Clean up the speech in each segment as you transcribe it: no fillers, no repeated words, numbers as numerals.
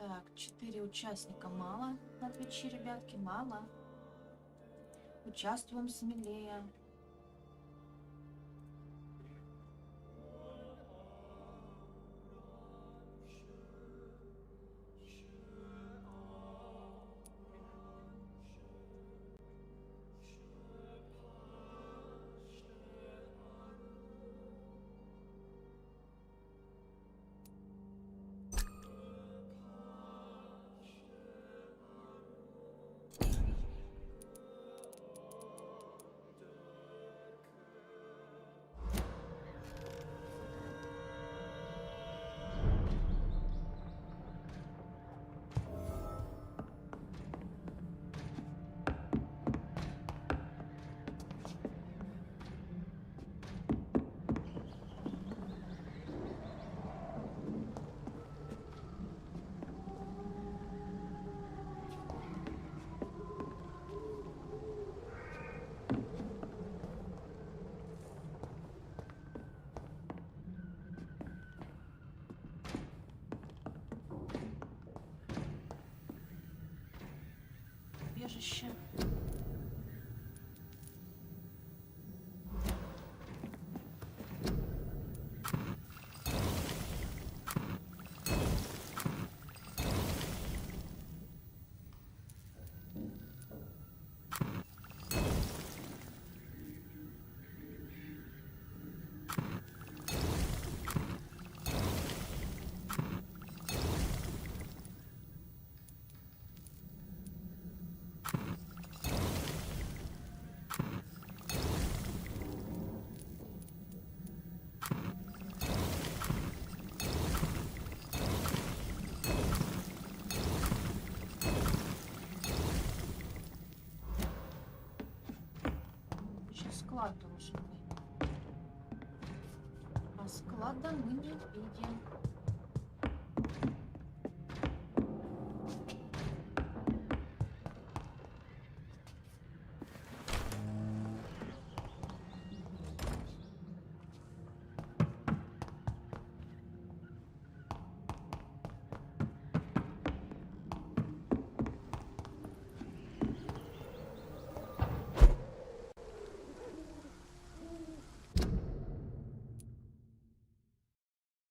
Так, 4 участника мало на Твиче, ребятки, мало. Участвуем смелее. Убежище. Склад должен быть. А склада мы не видим.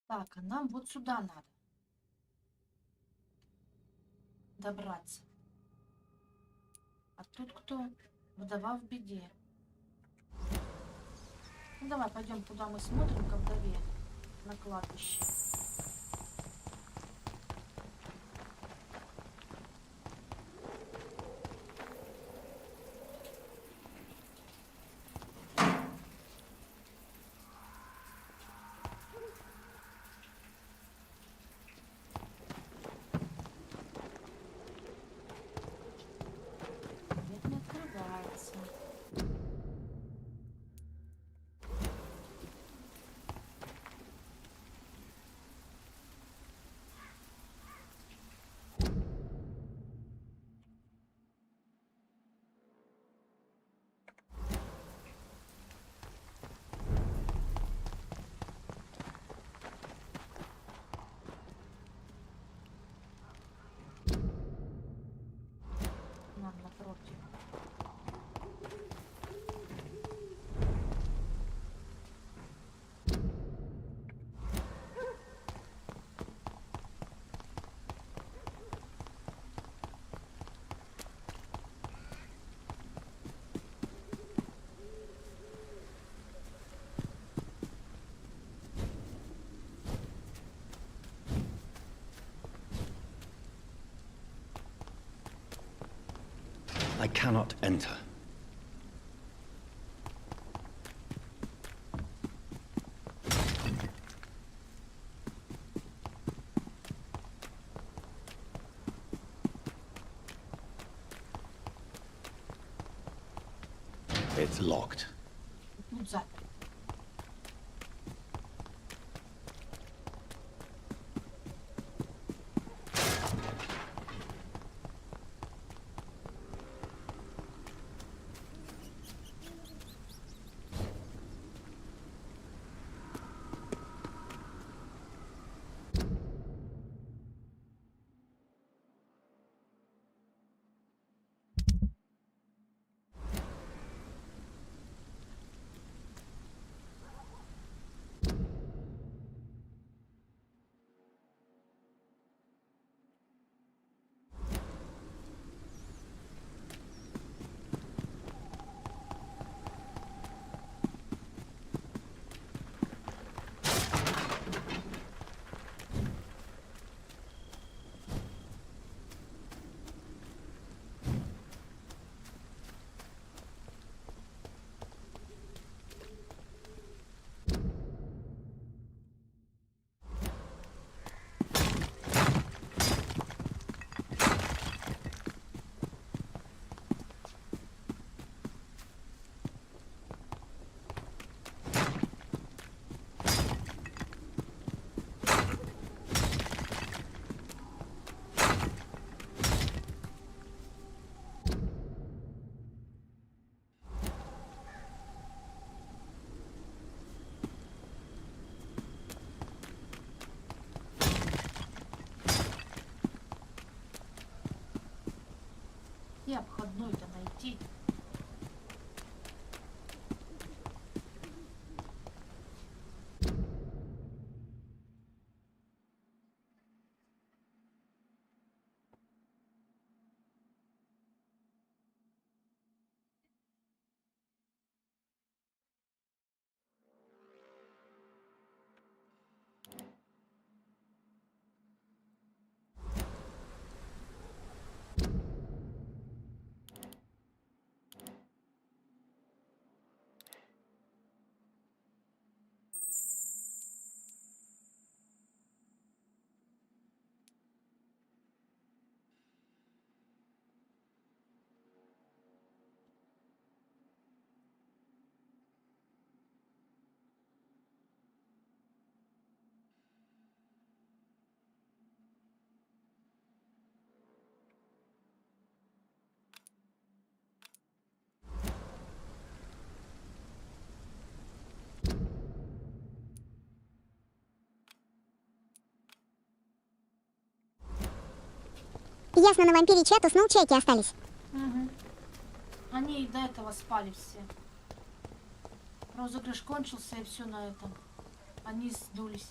Так, а нам вот сюда надо добраться. А тут кто? Вдова в беде. Ну давай пойдем, куда мы смотрим, ко вдове, на кладбище. Дверь не открывается. Нам напротив. I cannot enter. It's locked. Тут заперт. идти. Ясно, на вампире чат уснул, чайки остались. Угу. Они и до этого спали все. Розыгрыш кончился, и все на этом. Они сдулись.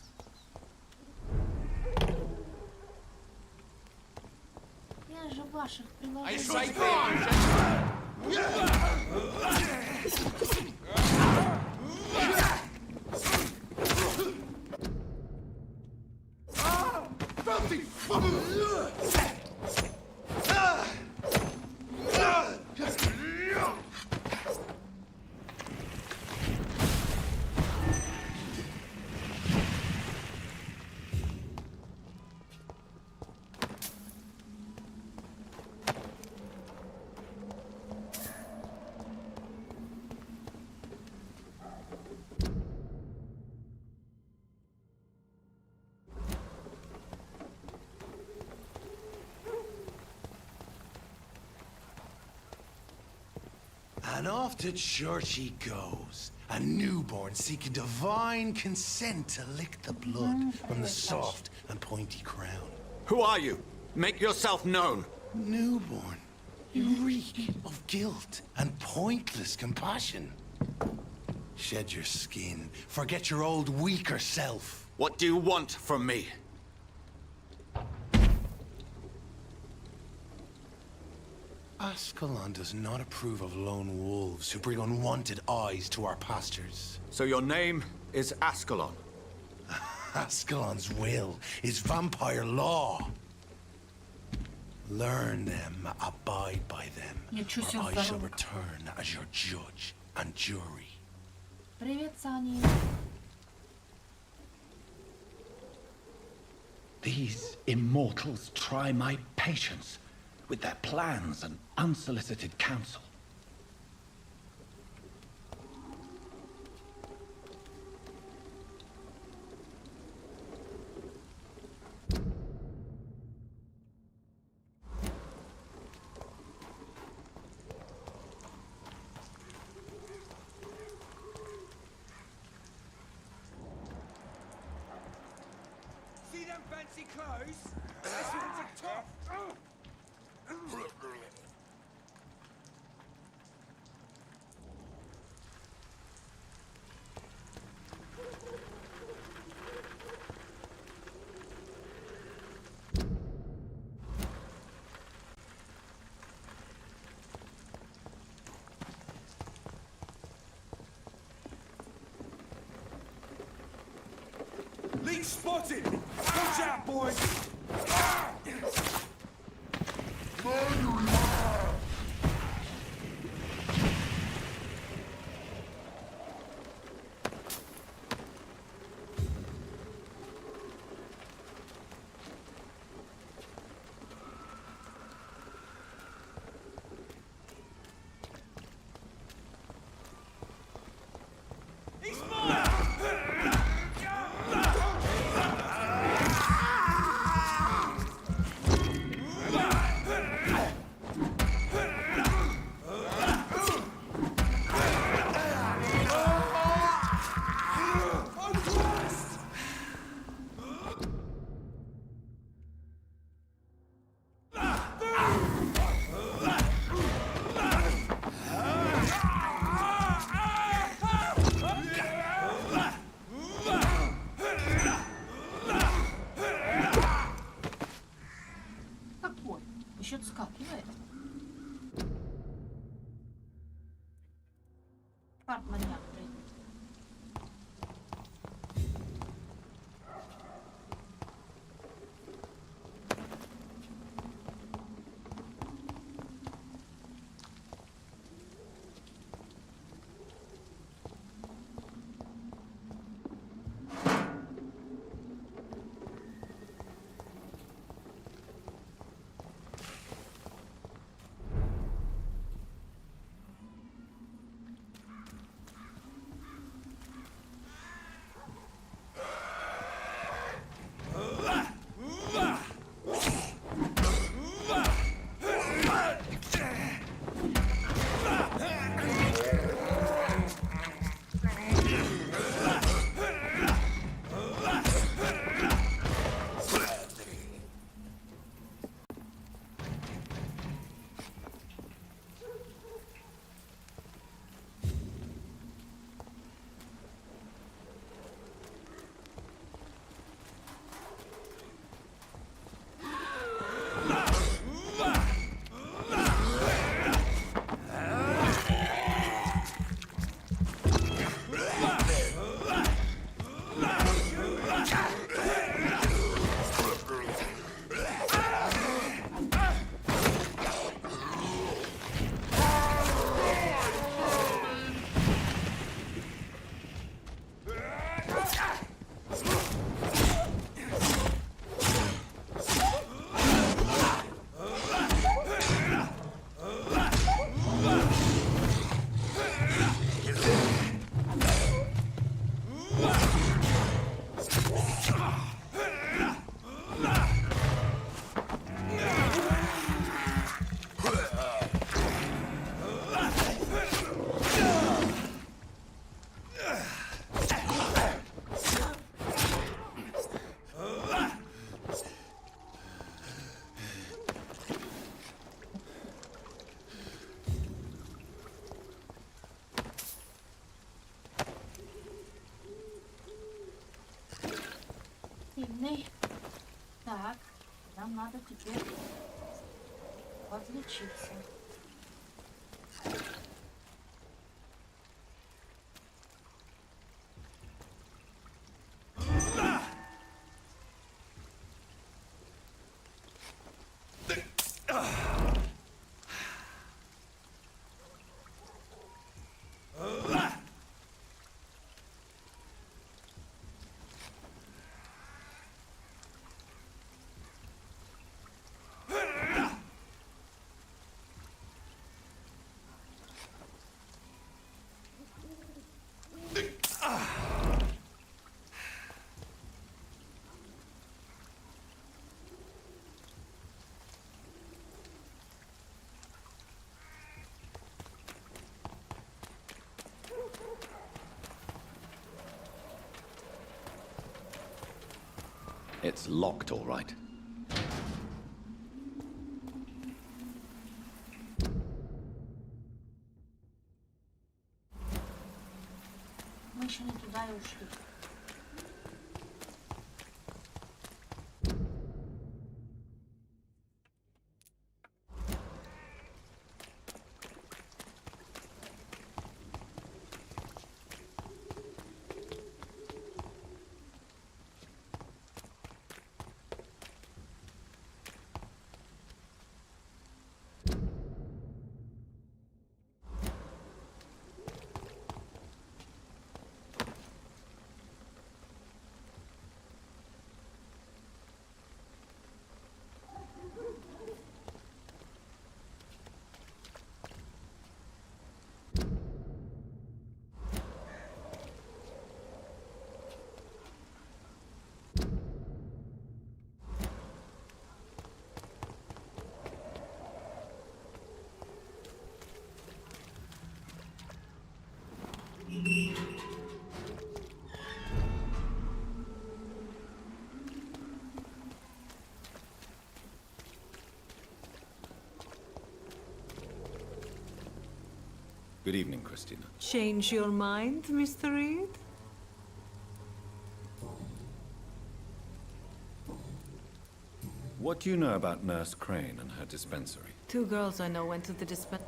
Я же ваших приложений. And off to church he goes, a newborn seeking divine consent to lick the blood from the soft and pointy crown. Who are you? Make yourself known. Newborn, you reek of guilt and pointless compassion. Shed your skin, forget your old weaker self. What do you want from me? Ascalon does not approve of lone wolves who bring unwanted eyes to our pastures. So your name is Ascalon. Ascalon's will is vampire law. Learn them, abide by them, Ничего себе, or I shall здорово. return as your judge and jury. Привет, Сани. These immortals try my patience with their plans and unsolicited counsel. See them fancy clothes? This one's a top. Lead spotted! Watch out, boys! He's mine! что-то скакивает. Маньяк, блин. Так, нам надо теперь подлечиться. It's locked, all right. Мы еще не туда и ушли. Good evening, Christina. Change your mind, Mr. Reed? What do you know about Nurse Crane and her dispensary? 2 girls I know went to the dispensary.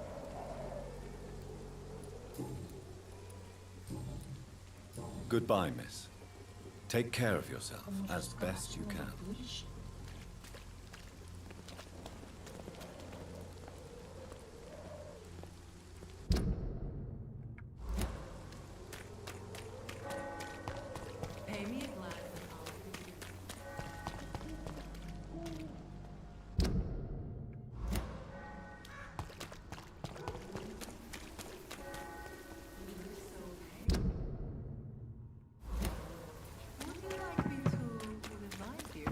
Goodbye, miss. Take care of yourself as best you can. Pay me a glass and I'll give you. Would you like me to revive you?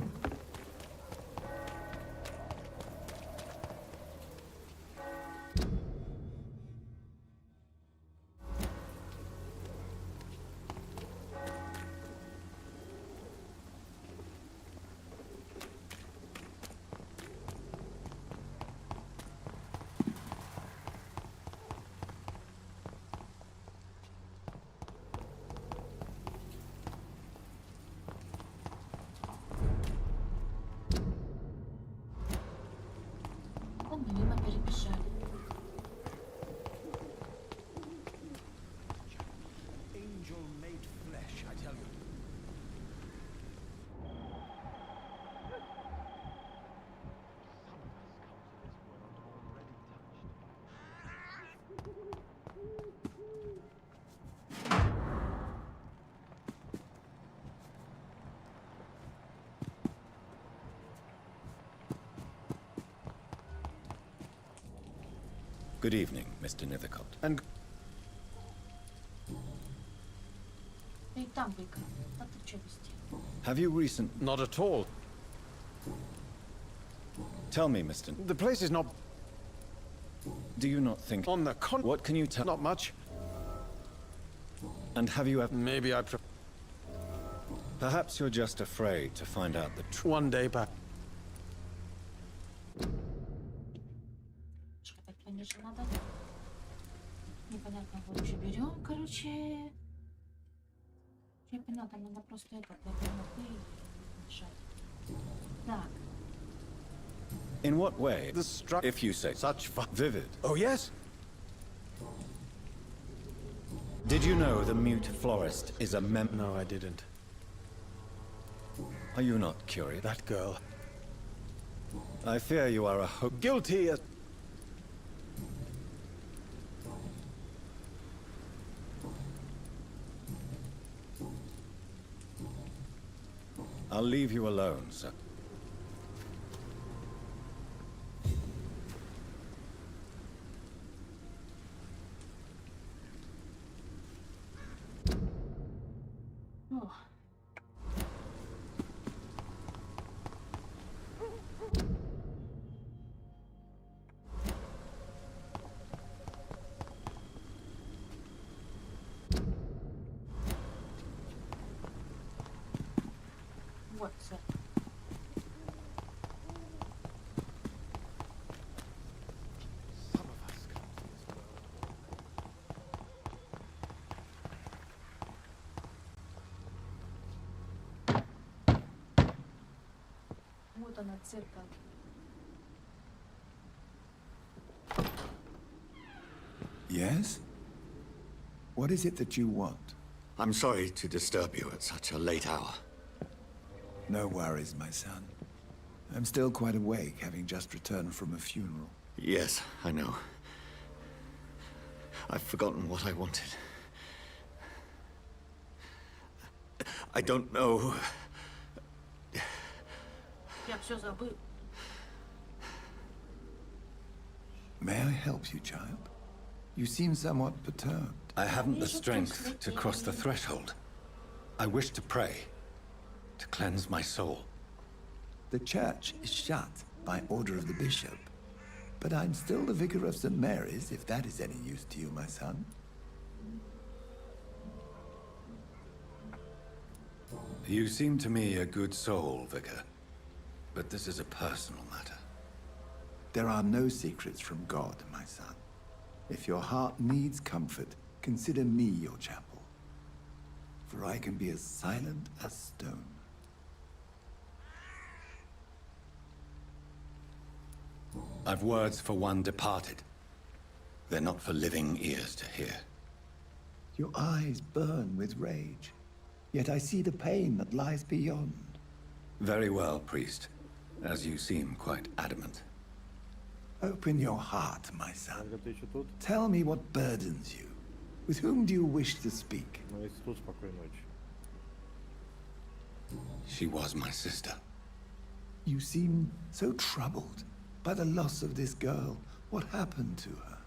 Он мимо перебежали. Angel made flesh, I tell you. Good evening, Mr. Nethercott. And Да и там выиграл. А ты что вести? Have you recent... not at all. Tell me, Mr. The place is not Do you not think... on the What can you tell... Not much. And have you ever... Maybe I Perhaps you're just afraid to find out the truth. one day back. Опять пониже надо. Непонятно, лучше берем, короче. Я поняла, там надо просто это для полноты нажать. Так. In what way? The struck If you say... such fun. Vivid. Oh yes. Did you know the mute florist is a No, I didn't. Are you not curious? That girl. I fear you are a Guilty as... I'll leave you alone, sir. О. Вот, сэр. Вот она, церковь. Yes? What is it that you want? I'm sorry to disturb you at such a late hour. No worries, my son. I'm still quite awake, having just returned from a funeral. Yes, I know. I've forgotten what I wanted. I don't know. Я все забыл. May I help you, child? You seem somewhat perturbed. I haven't the strength to cross the threshold. I wish to pray, to cleanse my soul. The church is shut by order of the bishop. But I'm still the vicar of St. Mary's, if that is any use to you, my son. You seem to me a good soul, Vicar. But this is a personal matter. There are no secrets from God, my son. If your heart needs comfort, consider me your chapel. For I can be as silent as stone. I've words for one departed. They're not for living ears to hear. Your eyes burn with rage, yet I see the pain that lies beyond. Very well, priest, as you seem quite adamant. Open your heart, my son. Ольга, ты еще тут? Tell me what burdens you. With whom do you wish to speak? Ну, если тут, спокойной ночи. She was my sister. You seem so troubled by the loss of this girl. What happened to her?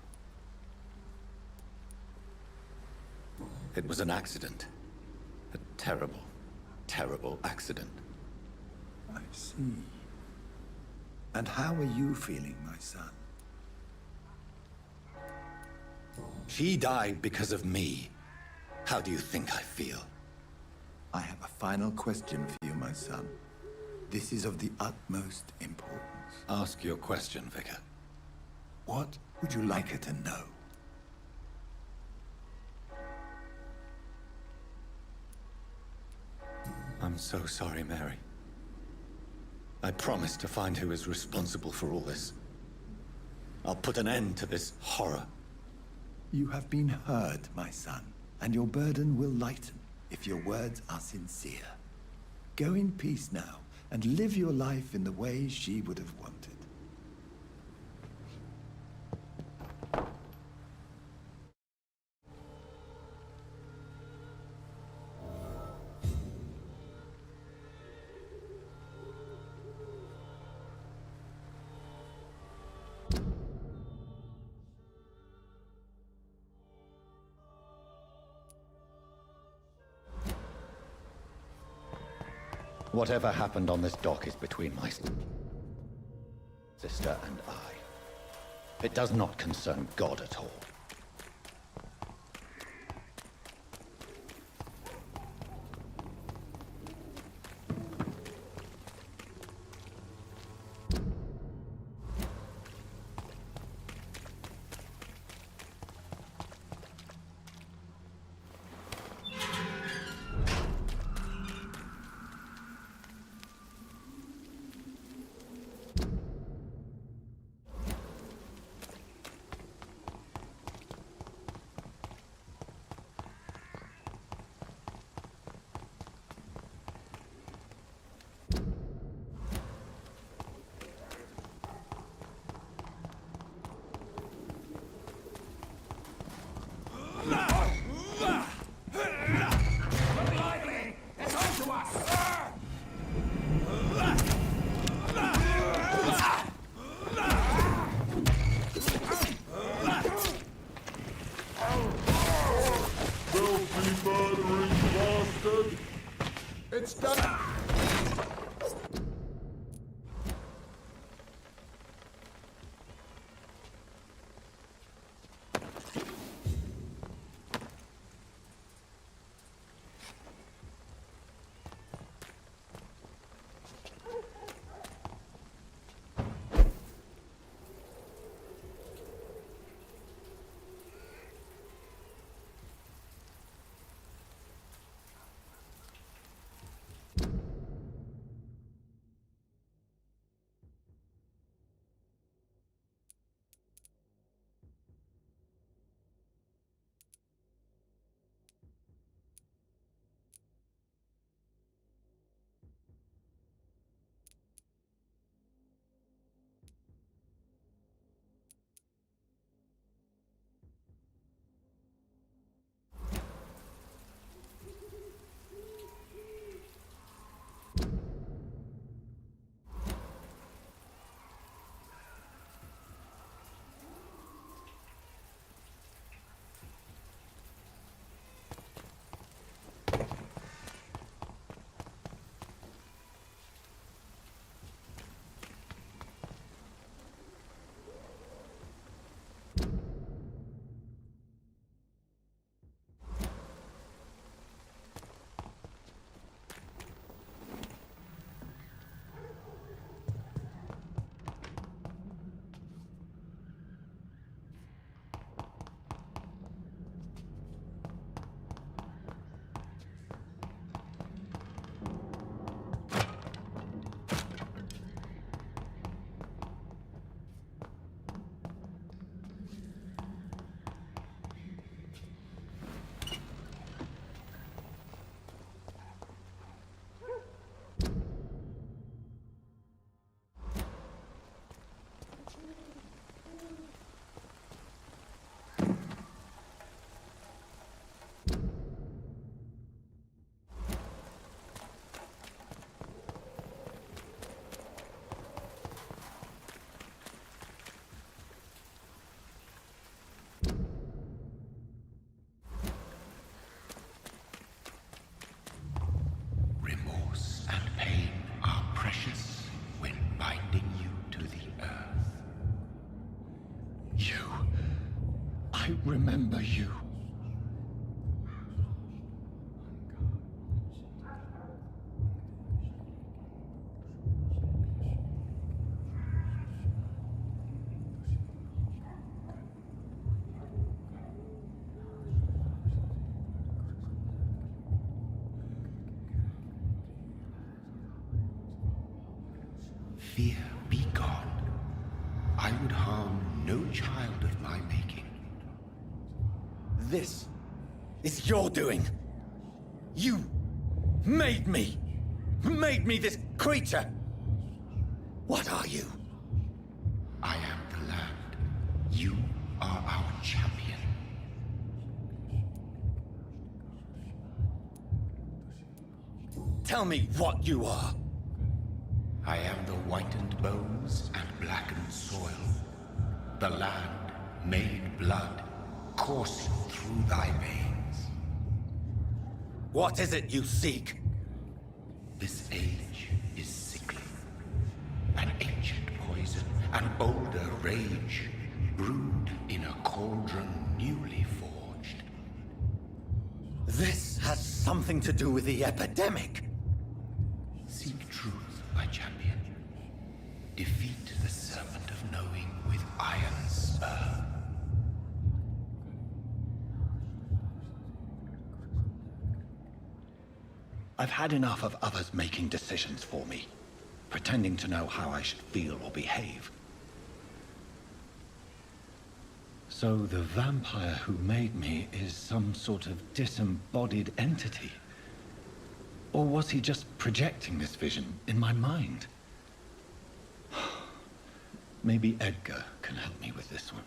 It was an accident. A terrible, terrible accident. I see. And how are you feeling, my son? She died because of me. How do you think I feel? I have a final question for you, my son. This is of the utmost importance. Ask your question, Vicar. What would you like her to know? I'm so sorry, Mary. I promise to find who is responsible for all this. I'll put an end to this horror. You have been heard, my son, and your burden will lighten if your words are sincere. Go in peace now, and live your life in the way she would have wanted. Whatever happened on this dock is between my sister and I. It does not concern God at all. remember you. Fear be gone. I would harm no child of my making. This is your doing. You made me this creature. What are you? I am the land. You are our champion. Tell me what you are. I am the whitened bones and blackened soil. The land made blood coursing through thy veins. What is it you seek? This age is sickly. An ancient poison, an older rage, brewed in a cauldron newly forged. This has something to do with the epidemic. Seek truth, my champion. Defeat the serpent of knowing with iron spur. I've had enough of others making decisions for me, pretending to know how I should feel or behave. So the vampire who made me is some sort of disembodied entity? Or was he just projecting this vision in my mind? Maybe Edgar can help me with this one.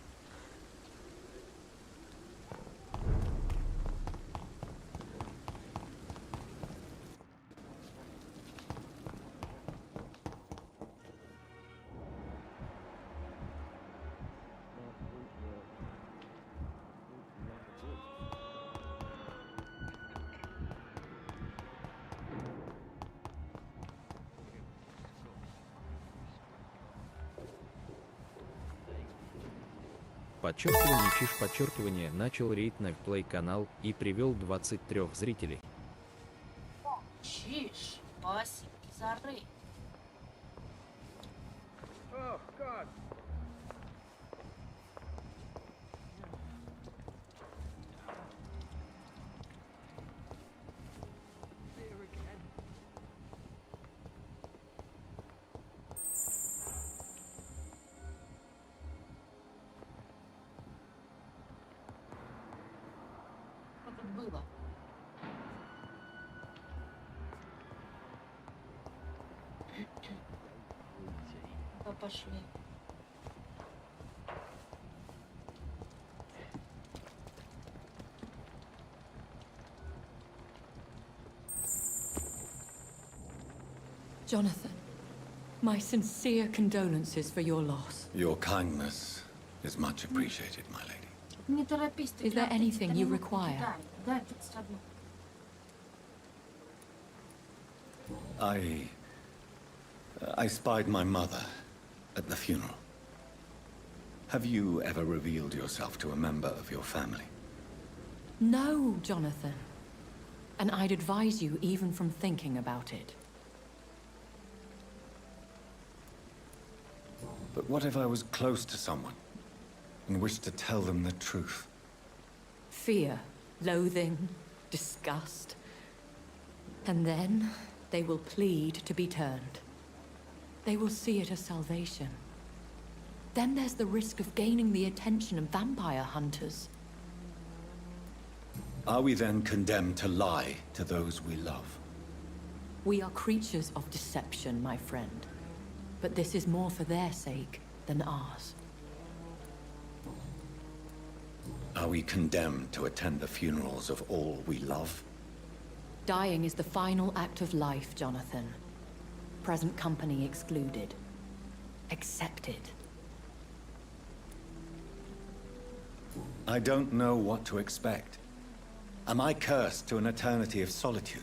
Подчеркивание чиш подчеркивание начал рейд на плей канал и привел 23 зрителей. Чиш, спасибо за рейд. Oh, God. There again. Что тут было? Ну, пошли. Jonathan, my sincere condolences for your loss. Your kindness is much appreciated, my lady. Не торопись, ты Is there прям anything you не require? кидай. Дай подставлю. I spied my mother at the funeral. Have you ever revealed yourself to a member of your family? No, Jonathan. And I'd advise you even from thinking about it. But what if I was close to someone and wished to tell them the truth? Fear, loathing, disgust. And then they will plead to be turned. They will see it as salvation. Then there's the risk of gaining the attention of vampire hunters. Are we then condemned to lie to those we love? We are creatures of deception, my friend. But this is more for their sake than ours. Are we condemned to attend the funerals of all we love? Dying is the final act of life, Jonathan. Present company excluded. Accepted. I don't know what to expect. Am I cursed to an eternity of solitude?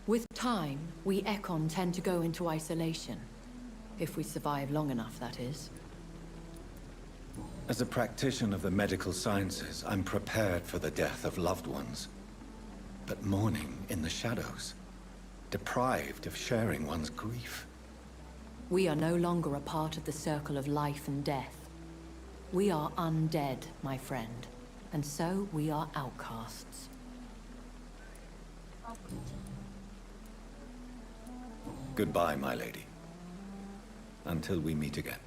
With time, we Ekon tend to go into isolation. If we survive long enough, that is. As a practitioner of the medical sciences, I'm prepared for the death of loved ones. But mourning in the shadows, deprived of sharing one's grief. We are no longer a part of the circle of life and death. We are undead, my friend, and so we are outcasts. Goodbye, my lady. Until we meet again.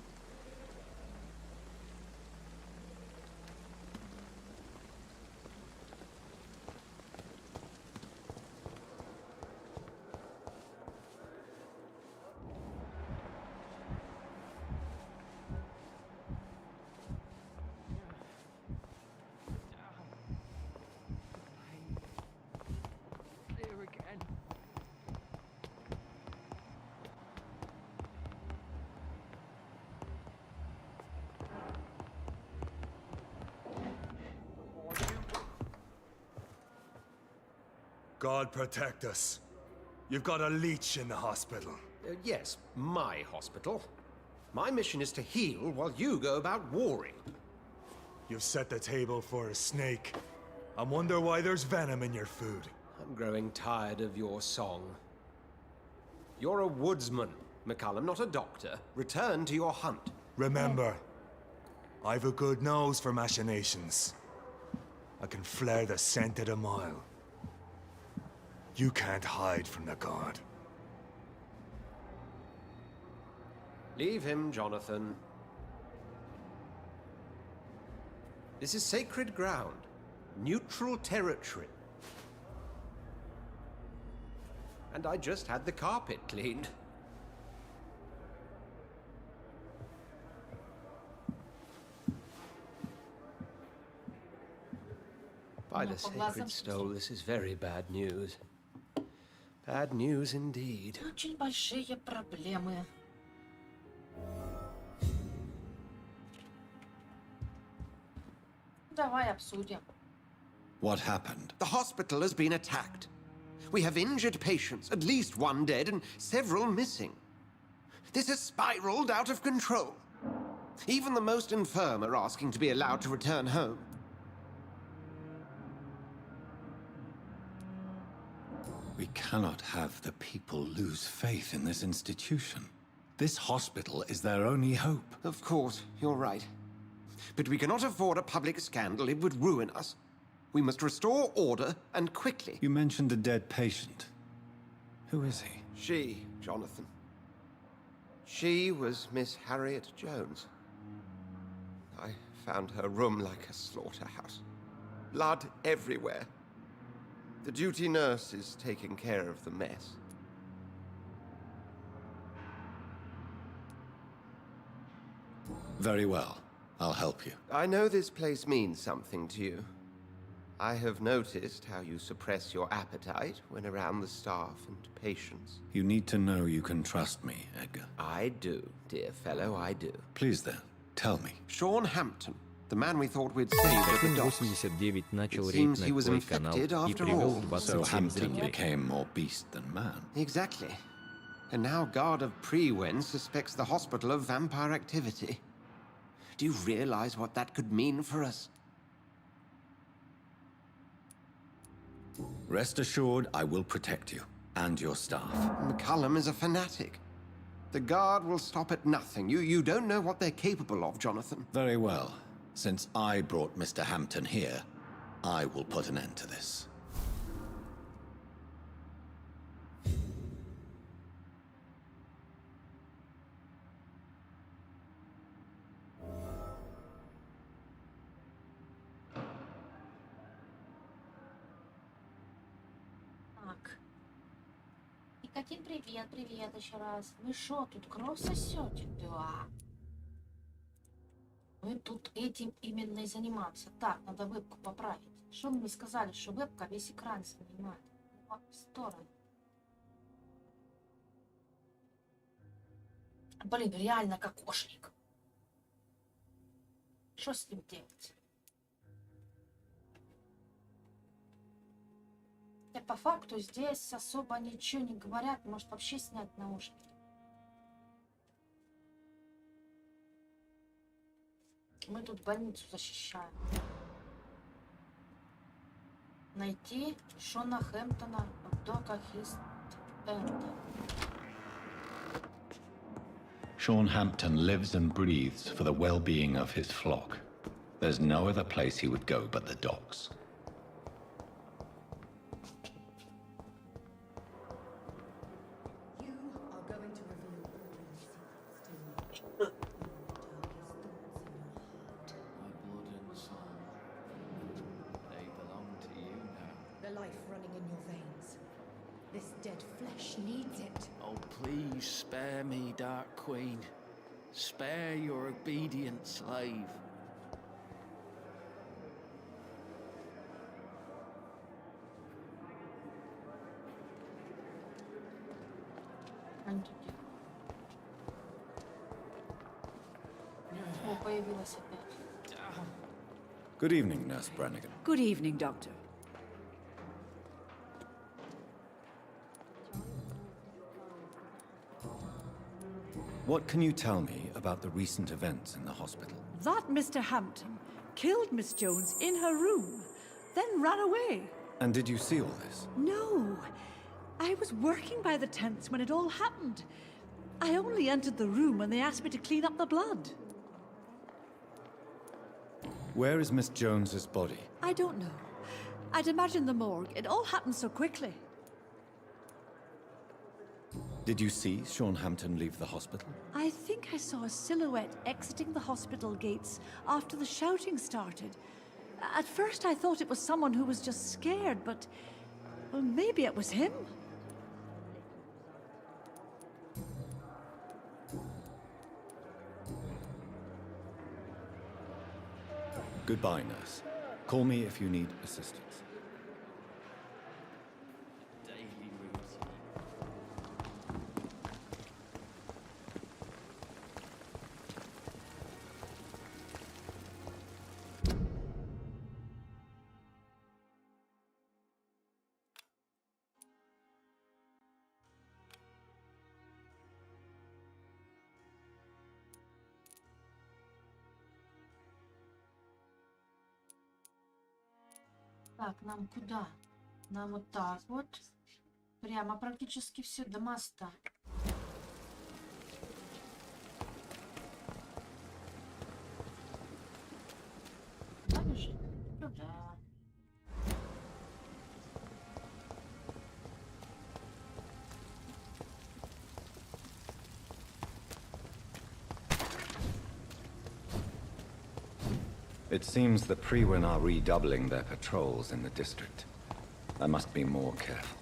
God protect us. You've got a leech in the hospital. Yes, my hospital. My mission is to heal while you go about warring. You've set the table for a snake. I wonder why there's venom in your food. I'm growing tired of your song. You're a woodsman, McCallum, not a doctor. Return to your hunt. Remember, I've a good nose for machinations. I can flare the scent at a mile. You can't hide from the god. Leave him, Jonathan. This is sacred ground. Neutral territory. And I just had the carpet cleaned. By the sacred stole, this is very bad news. Bad news indeed. Очень большие проблемы. Давай обсудим. What happened? The hospital has been attacked. We have injured patients, at least one dead and several missing. This has spiraled out of control. Even the most infirm are asking to be allowed to return home. We cannot have the people lose faith in this institution. This hospital is their only hope. Of course, you're right. But we cannot afford a public scandal. It would ruin us. We must restore order, and quickly. You mentioned a dead patient. Who is he? She, Jonathan. She was Miss Harriet Jones. I found her room like a slaughterhouse. Blood everywhere. The duty nurse is taking care of the mess. Very well. I'll help you. I know this place means something to you. I have noticed how you suppress your appetite when around the staff and patients. You need to know you can trust me, Edgar. I do, dear fellow, I do. Please then, tell me. Sean Hampton, the man we thought we'd saved at the docks. 89 начал It рейд seems на he was твой канал infected и after привел all. 27 So Hampton зрителей. became more beast than man. Exactly. And now Guard of Prewen suspects the hospital of vampire activity. Do you realize what that could mean for us? Rest assured, I will protect you and your staff. McCallum is a fanatic. The Guard will stop at nothing. You don't know what they're capable of, Jonathan. Very well. Since I brought Mr. Hampton here, I will put an end to this. Так. Никотин, привет, привет еще раз. Вы шо, тут кровь сосете? Да. Мы тут этим именно и занимаемся. Так, надо вебку поправить. Что мне сказали, что вебка весь экран занимает? В сторону. Блин, реально кокошник. Что с ним делать? По факту здесь особо ничего не говорят, может вообще снять наушники. Мы тут больницу защищаем. Найти Шона Хэмптона в доках Ист-Энда. Sean Hampton lives and breathes for the well-being of his flock. There's no other place he would go but the docks. You are going to reveal all your secrets to me. Your darkest thoughts in your heart. My blood and soul, they belong to you now. The life running in your veins. This dead flesh needs it. Oh, please spare me, Dark Queen. Spare your obedient slave. О, появилась опять. Good evening, Nurse Brannigan. Good evening, Doctor. What can you tell me about the recent events in the hospital? That Mr. Hampton killed Miss Jones in her room, then ran away. And did you see all this? No. I was working by the tents when it all happened. I only entered the room when they asked me to clean up the blood. Where is Miss Jones's body? I don't know. I'd imagine the morgue. It all happened so quickly. Did you see Sean Hampton leave the hospital? I think I saw a silhouette exiting the hospital gates after the shouting started. At first I thought it was someone who was just scared, but... well, maybe it was him. Goodbye, nurse. Call me if you need assistance. Daily routine. Так, нам куда? Нам вот так вот. Прямо практически все до моста. Так же? Ну да. It seems the Priwen are redoubling their patrols in the district. I must be more careful.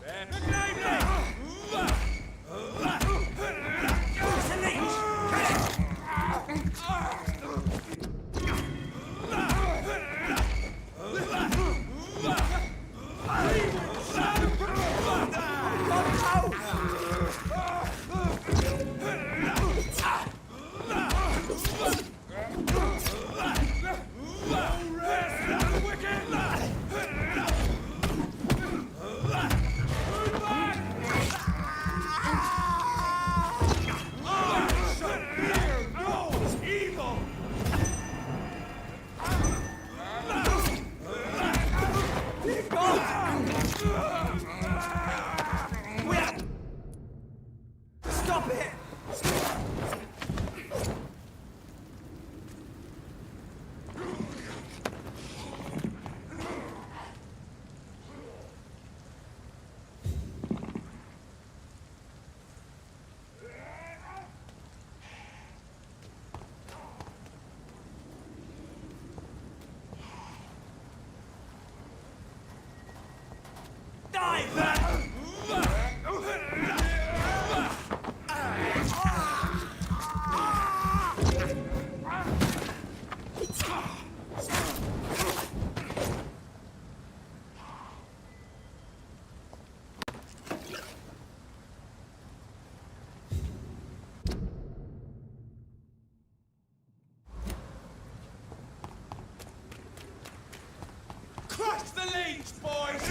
Stop it! Crush the leech, boys!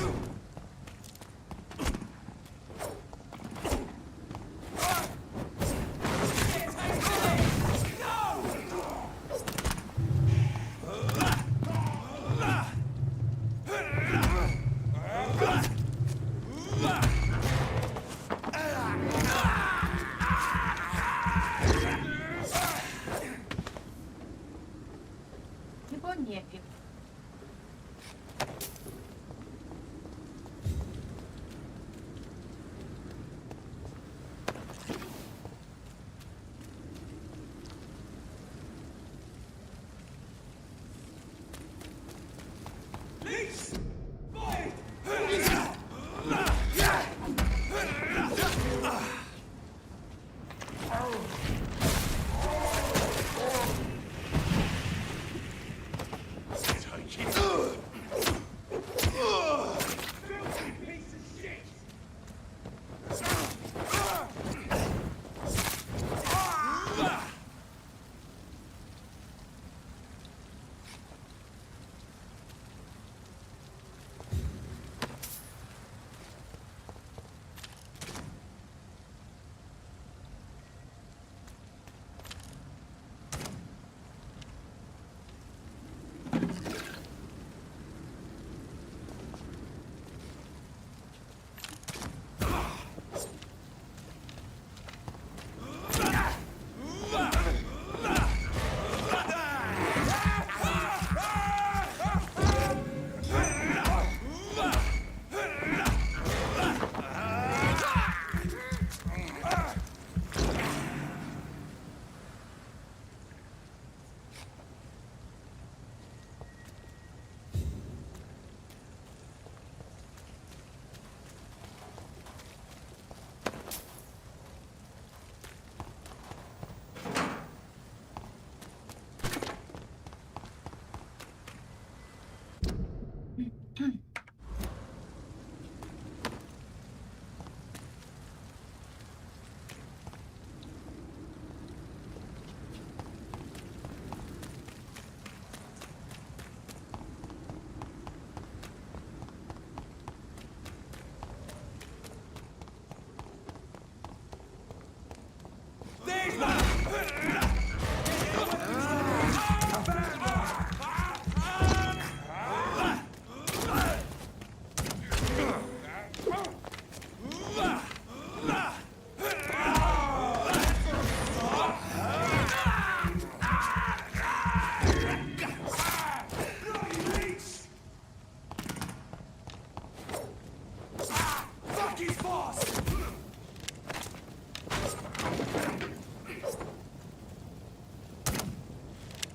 нефиг.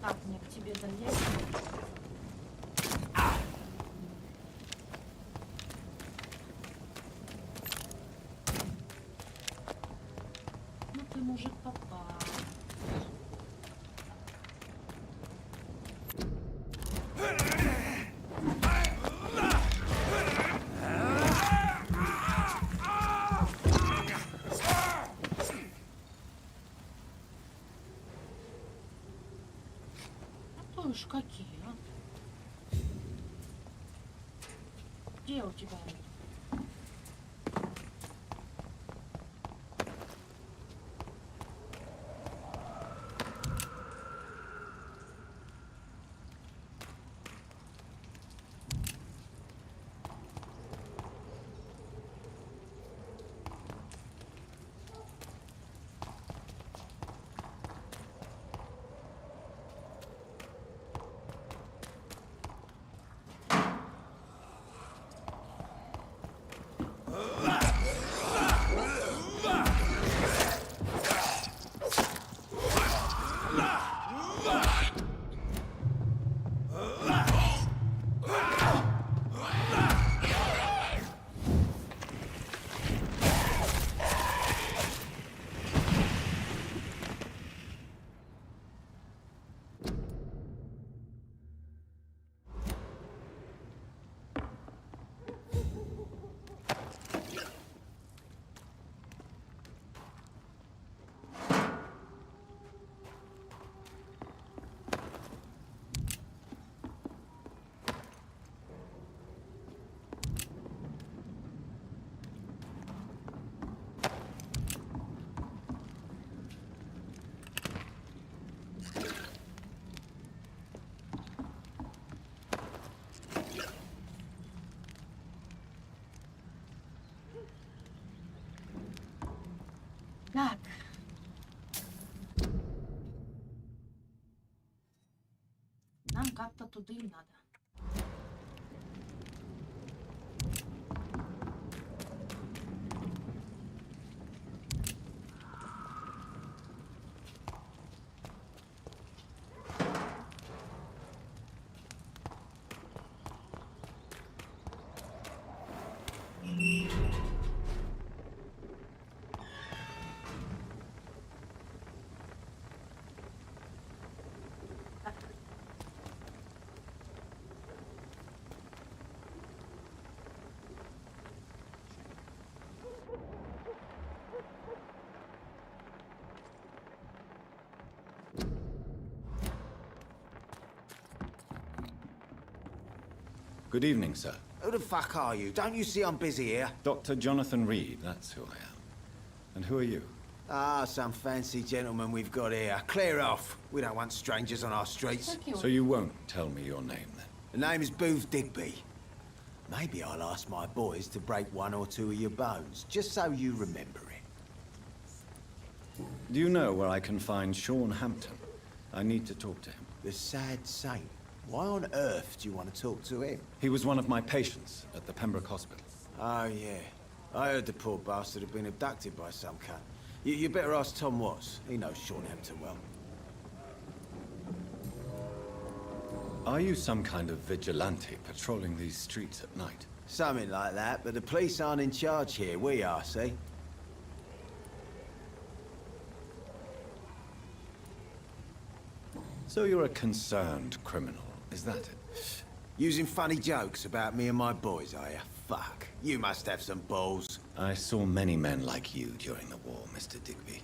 Как мне к тебе залезть? Ну ты, мужик, попал. Уж какие, а? Где у тебя это? нам как-то туда и надо. Good evening, sir. Who the fuck are you? Don't you see I'm busy here? Dr. Jonathan Reed, that's who I am. And who are you? Ah, some fancy gentleman we've got here. Clear off. We don't want strangers on our streets. So you won't tell me your name, then? The name is Booth Digby. Maybe I'll ask my boys to break one or two of your bones, just so you remember it. Do you know where I can find Sean Hampton? I need to talk to him. The sad saint. Why on earth do you want to talk to him? He was one of my patients at the Pembroke Hospital. Oh, yeah. I heard the poor bastard had been abducted by some cunt. You better ask Tom Watts. He knows Sean Hampton well. Are you some kind of vigilante patrolling these streets at night? Something like that, but the police aren't in charge here. We are, see? So you're a concerned criminal, is that it? Using funny jokes about me and my boys, are you? Fuck. You must have some balls. I saw many men like you during the war, Mr. Digby.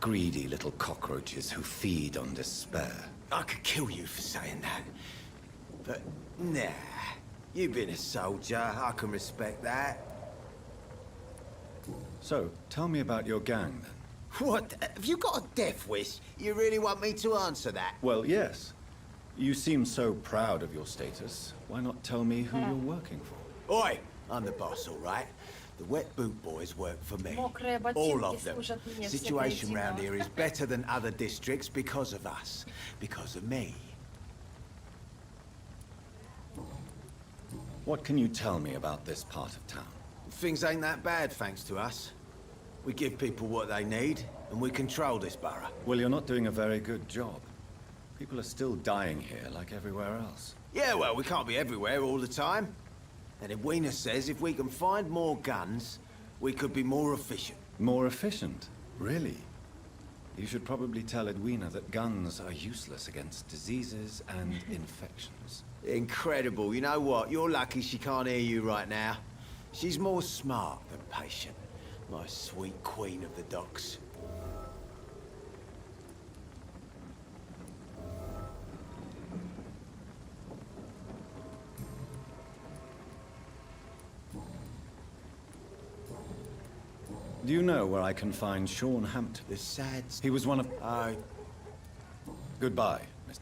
Greedy little cockroaches who feed on despair. I could kill you for saying that. But, nah. You've been a soldier. I can respect that. So, tell me about your gang, then. What? Have you got a death wish? You really want me to answer that? Well, yes. You seem so proud of your status. Why not tell me who you're working for? Oi! I'm the boss, all right? The wet boot boys work for me. All of them. Situation round here is better than other districts because of us. Because of me. What can you tell me about this part of town? Things ain't that bad, thanks to us. We give people what they need, and we control this borough. Well, you're not doing a very good job. People are still dying here like everywhere else. Yeah, well, we can't be everywhere all the time. And Edwina says if we can find more guns, we could be more efficient. More efficient? Really? You should probably tell Edwina that guns are useless against diseases and infections. Incredible. You know what? You're lucky she can't hear you right now. She's more smart than patient. My sweet queen of the docks. Do you know where I can find Sean Hampton? The sad... He was one of... Goodbye, Mr.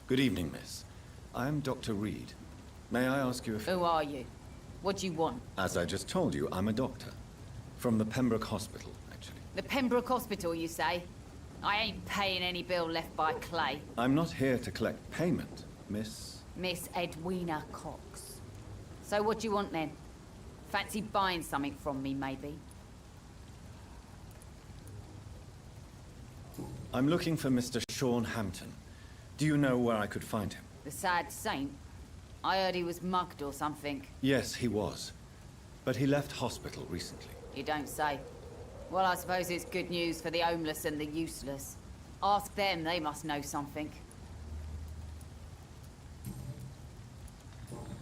Good evening, miss. I am Dr. Reed. May I ask you if... Who are you? What do you want? As I just told you, I'm a doctor. From the Pembroke Hospital, actually. The Pembroke Hospital, you say? I ain't paying any bill left by Clay. I'm not here to collect payment, miss... Miss Edwina Cox. So what do you want, then? Fancy buying something from me, maybe? I'm looking for Mr. Sean Hampton. Do you know where I could find him? The sad saint? I heard he was mugged or something. Yes, he was. But he left hospital recently. You don't say. Well, I suppose it's good news for the homeless and the useless. Ask them, they must know something.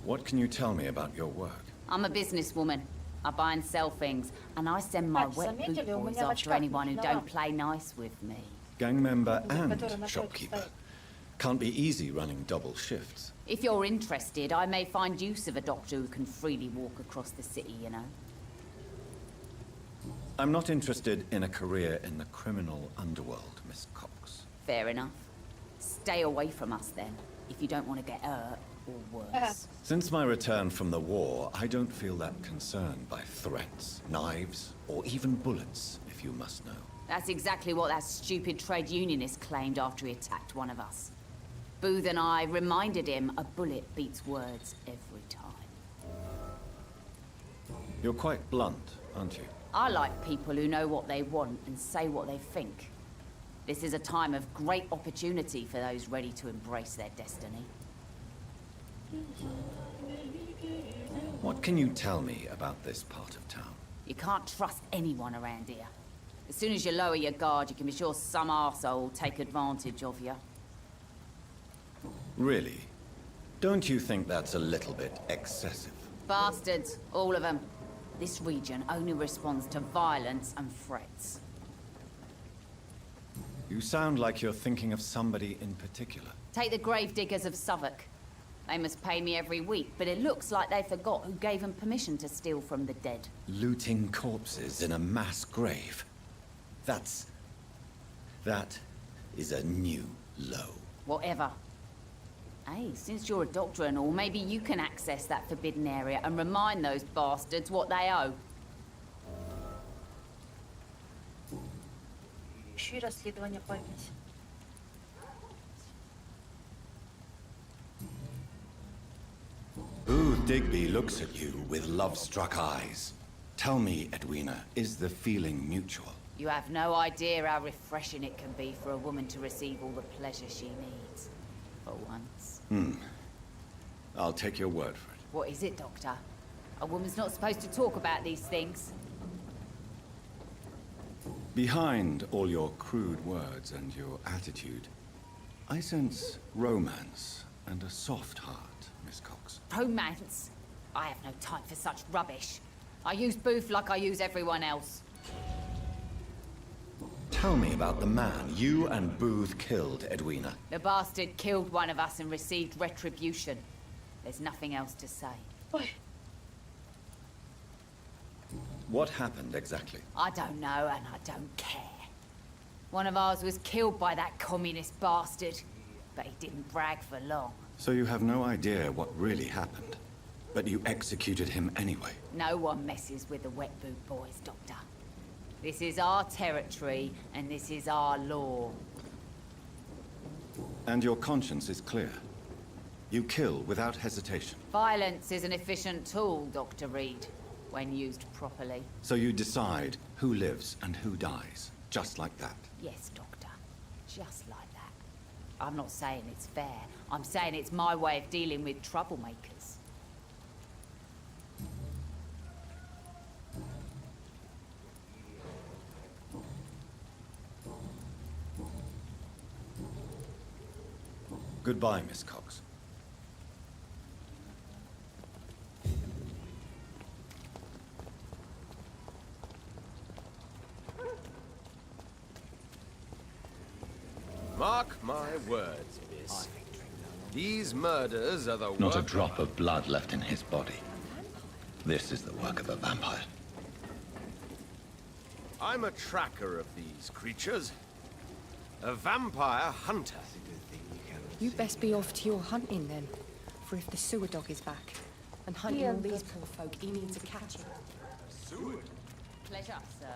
What can you tell me about your work? I'm a businesswoman. I buy and sell things, and I send my wet boot boys after anyone who don't play nice with me. Gang member and shopkeeper. Can't be easy running double shifts. If you're interested, I may find use of a doctor who can freely walk across the city, you know. I'm not interested in a career in the criminal underworld, Miss Cox. Fair enough. Stay away from us, then, if you don't want to get hurt. or worse. Since my return from the war, I don't feel that concerned by threats, knives, or even bullets, if you must know. That's exactly what that stupid trade unionist claimed after he attacked one of us. Booth and I reminded him a bullet beats words every time. You're quite blunt, aren't you? I like people who know what they want and say what they think. This is a time of great opportunity for those ready to embrace their destiny. What can you tell me about this part of town? You can't trust anyone around here. As soon as you lower your guard, you can be sure some arsehole will take advantage of you. Really? Don't you think that's a little bit excessive? Bastards, all of them. This region only responds to violence and threats. You sound like you're thinking of somebody in particular. Take the gravediggers of Southwark. They must pay me every week, but it looks like they forgot who gave them permission to steal from the dead. Looting corpses in a mass grave. That is a new low. Whatever. Hey, since you're a doctor and all, maybe you can access that forbidden area and remind those bastards what they owe. Еще и расследование поднять. Booth Digby looks at you with love-struck eyes. Tell me, Edwina, is the feeling mutual? You have no idea how refreshing it can be for a woman to receive all the pleasure she needs. For once. I'll take your word for it. What is it, Doctor? A woman's not supposed to talk about these things. Behind all your crude words and your attitude, I sense romance and a soft heart, Miss Cox. Romance? I have no time for such rubbish. I use Booth like I use everyone else. Tell me about the man you and Booth killed, Edwina. The bastard killed one of us and received retribution. There's nothing else to say. What happened exactly? I don't know and I don't care. One of ours was killed by that communist bastard, but he didn't brag for long. So you have no idea what really happened, but you executed him anyway. No one messes with the wet boot boys, Doctor. This is our territory, and this is our law. And your conscience is clear. You kill without hesitation. Violence is an efficient tool, Dr. Reed, when used properly. So you decide who lives and who dies, just like that. Yes, Doctor. Just like that. I'm not saying it's fair. I'm saying it's my way of dealing with troublemakers. Goodbye, Miss Cox. Mark my words, miss. These murders are the Not a work drop of blood left in his body. This is the work of a vampire. I'm a tracker of these creatures. A vampire hunter. You best be off to your hunting then. For if the sewer dog is back and hunting all these poor folk, he needs a catching. Sewer? Pleasure, sir.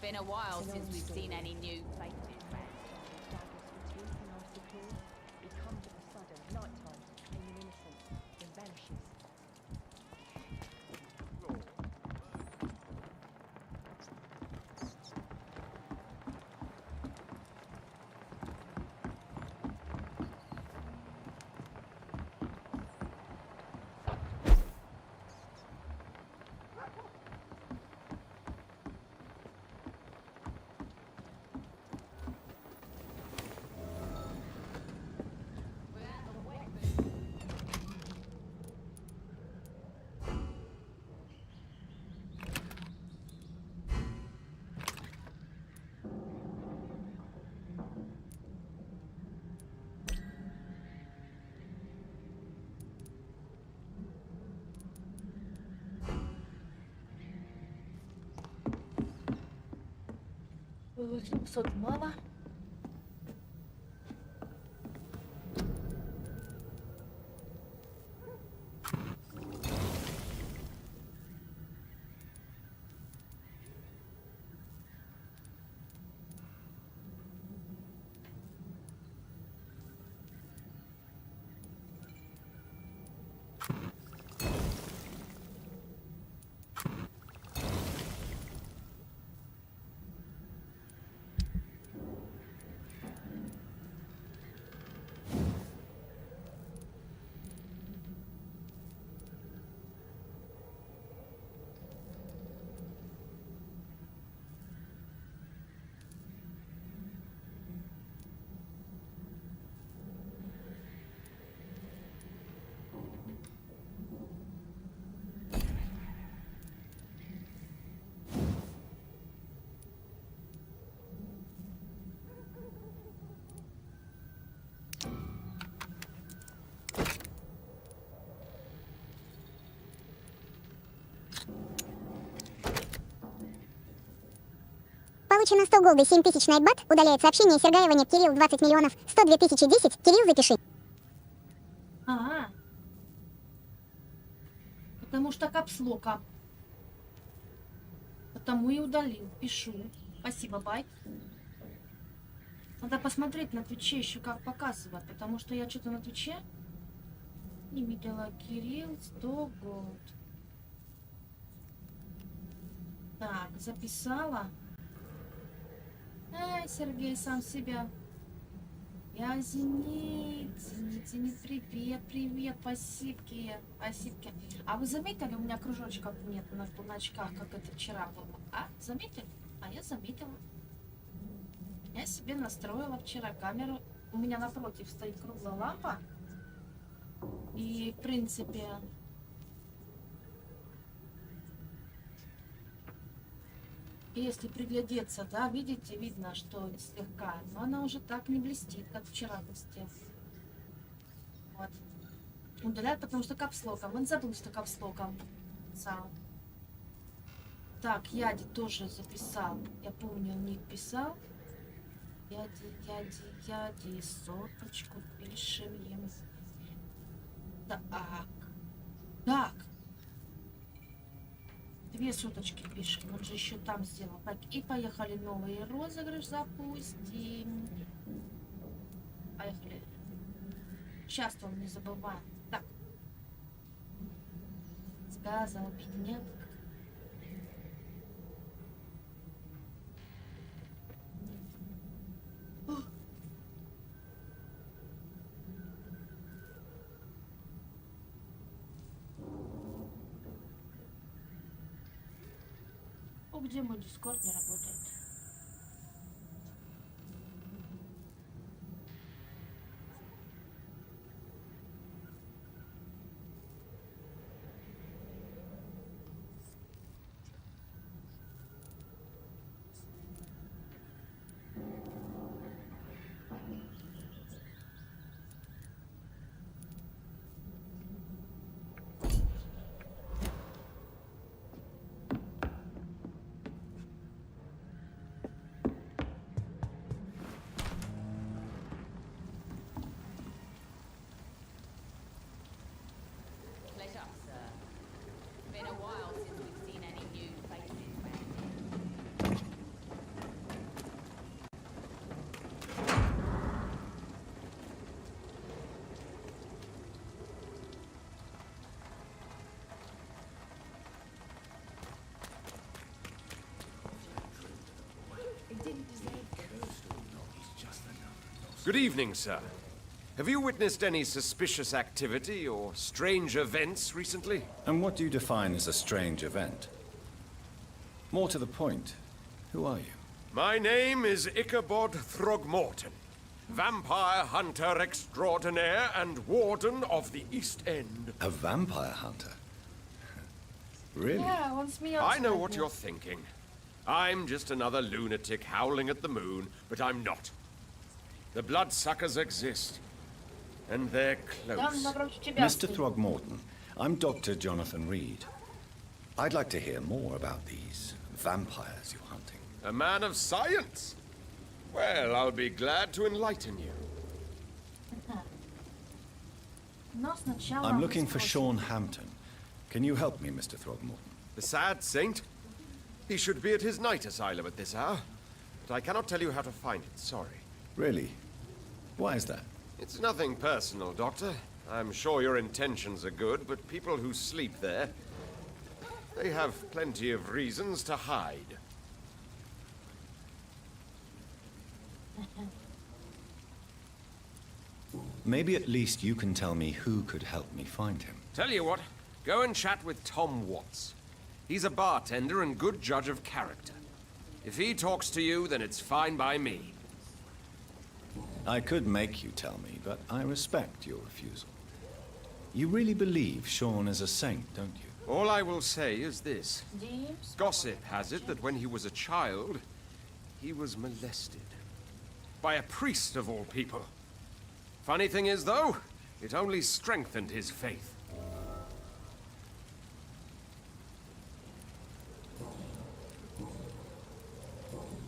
Been a while since we've seen any new faces. Сот мало. Получено 100 голды, 7000 найтбат. Удаляет сообщение Сергаева Кирилл 20 миллионов 102 тысячи 10. Кирилл, запиши. Потому что капслоком. Потому и удалил. Пишу. Спасибо, бай. Надо посмотреть на Твиче еще как показывать, потому что я что-то на Твиче не видела. Кирилл 100 голд. Так, записала. Сергей сам себя. Я Зенит, привет, привет, спасибки, спасибки. А вы заметили, у меня кружочков нет на очках, как это вчера было? А, заметили? А я заметила. Я себе настроила вчера камеру. У меня напротив стоит круглая лампа. И, в принципе, если приглядеться, да, видите, видно, что слегка, но она уже так не блестит, как вчера блестела. Вот. Удаляют, потому что капслоком. Он забыл, что капслоком писал. Так, Яди тоже записал. Я помню, он ник писал. Яди, соточку пишем ему. Так. 2 соточки пишем, он же еще там сделал. Так, и поехали, новый розыгрыш запустим. Поехали. Сейчас он не забываем. Так. Сказал меня. Где мой дискорд не работает? Good evening, sir. Have you witnessed any suspicious activity or strange events recently? And what do you define as a strange event? More to the point, who are you? My name is Ichabod Throgmorton, vampire hunter extraordinaire and warden of the East End. A vampire hunter? Really? Yeah, wants me I know what you're thinking. I'm just another lunatic howling at the moon, but I'm not. The bloodsuckers exist, and they're close. Mr. Throgmorton, I'm Dr. Jonathan Reed. I'd like to hear more about these vampires you're hunting. A man of science? Well, I'll be glad to enlighten you. I'm looking for Sean Hampton. Can you help me, Mr. Throgmorton? The sad saint? He should be at his night asylum at this hour. But I cannot tell you how to find it, sorry. Really? Why is that? It's nothing personal, Doctor. I'm sure your intentions are good, but people who sleep there, they have plenty of reasons to hide. Maybe at least you can tell me who could help me find him. Tell you what, go and chat with Tom Watts. He's a bartender and good judge of character. If he talks to you, then it's fine by me. I could make you tell me, but I respect your refusal. You really believe Sean is a saint, don't you? All I will say is this. Gossip has it that when he was a child, he was molested. By a priest of all people. Funny thing is, though, it only strengthened his faith.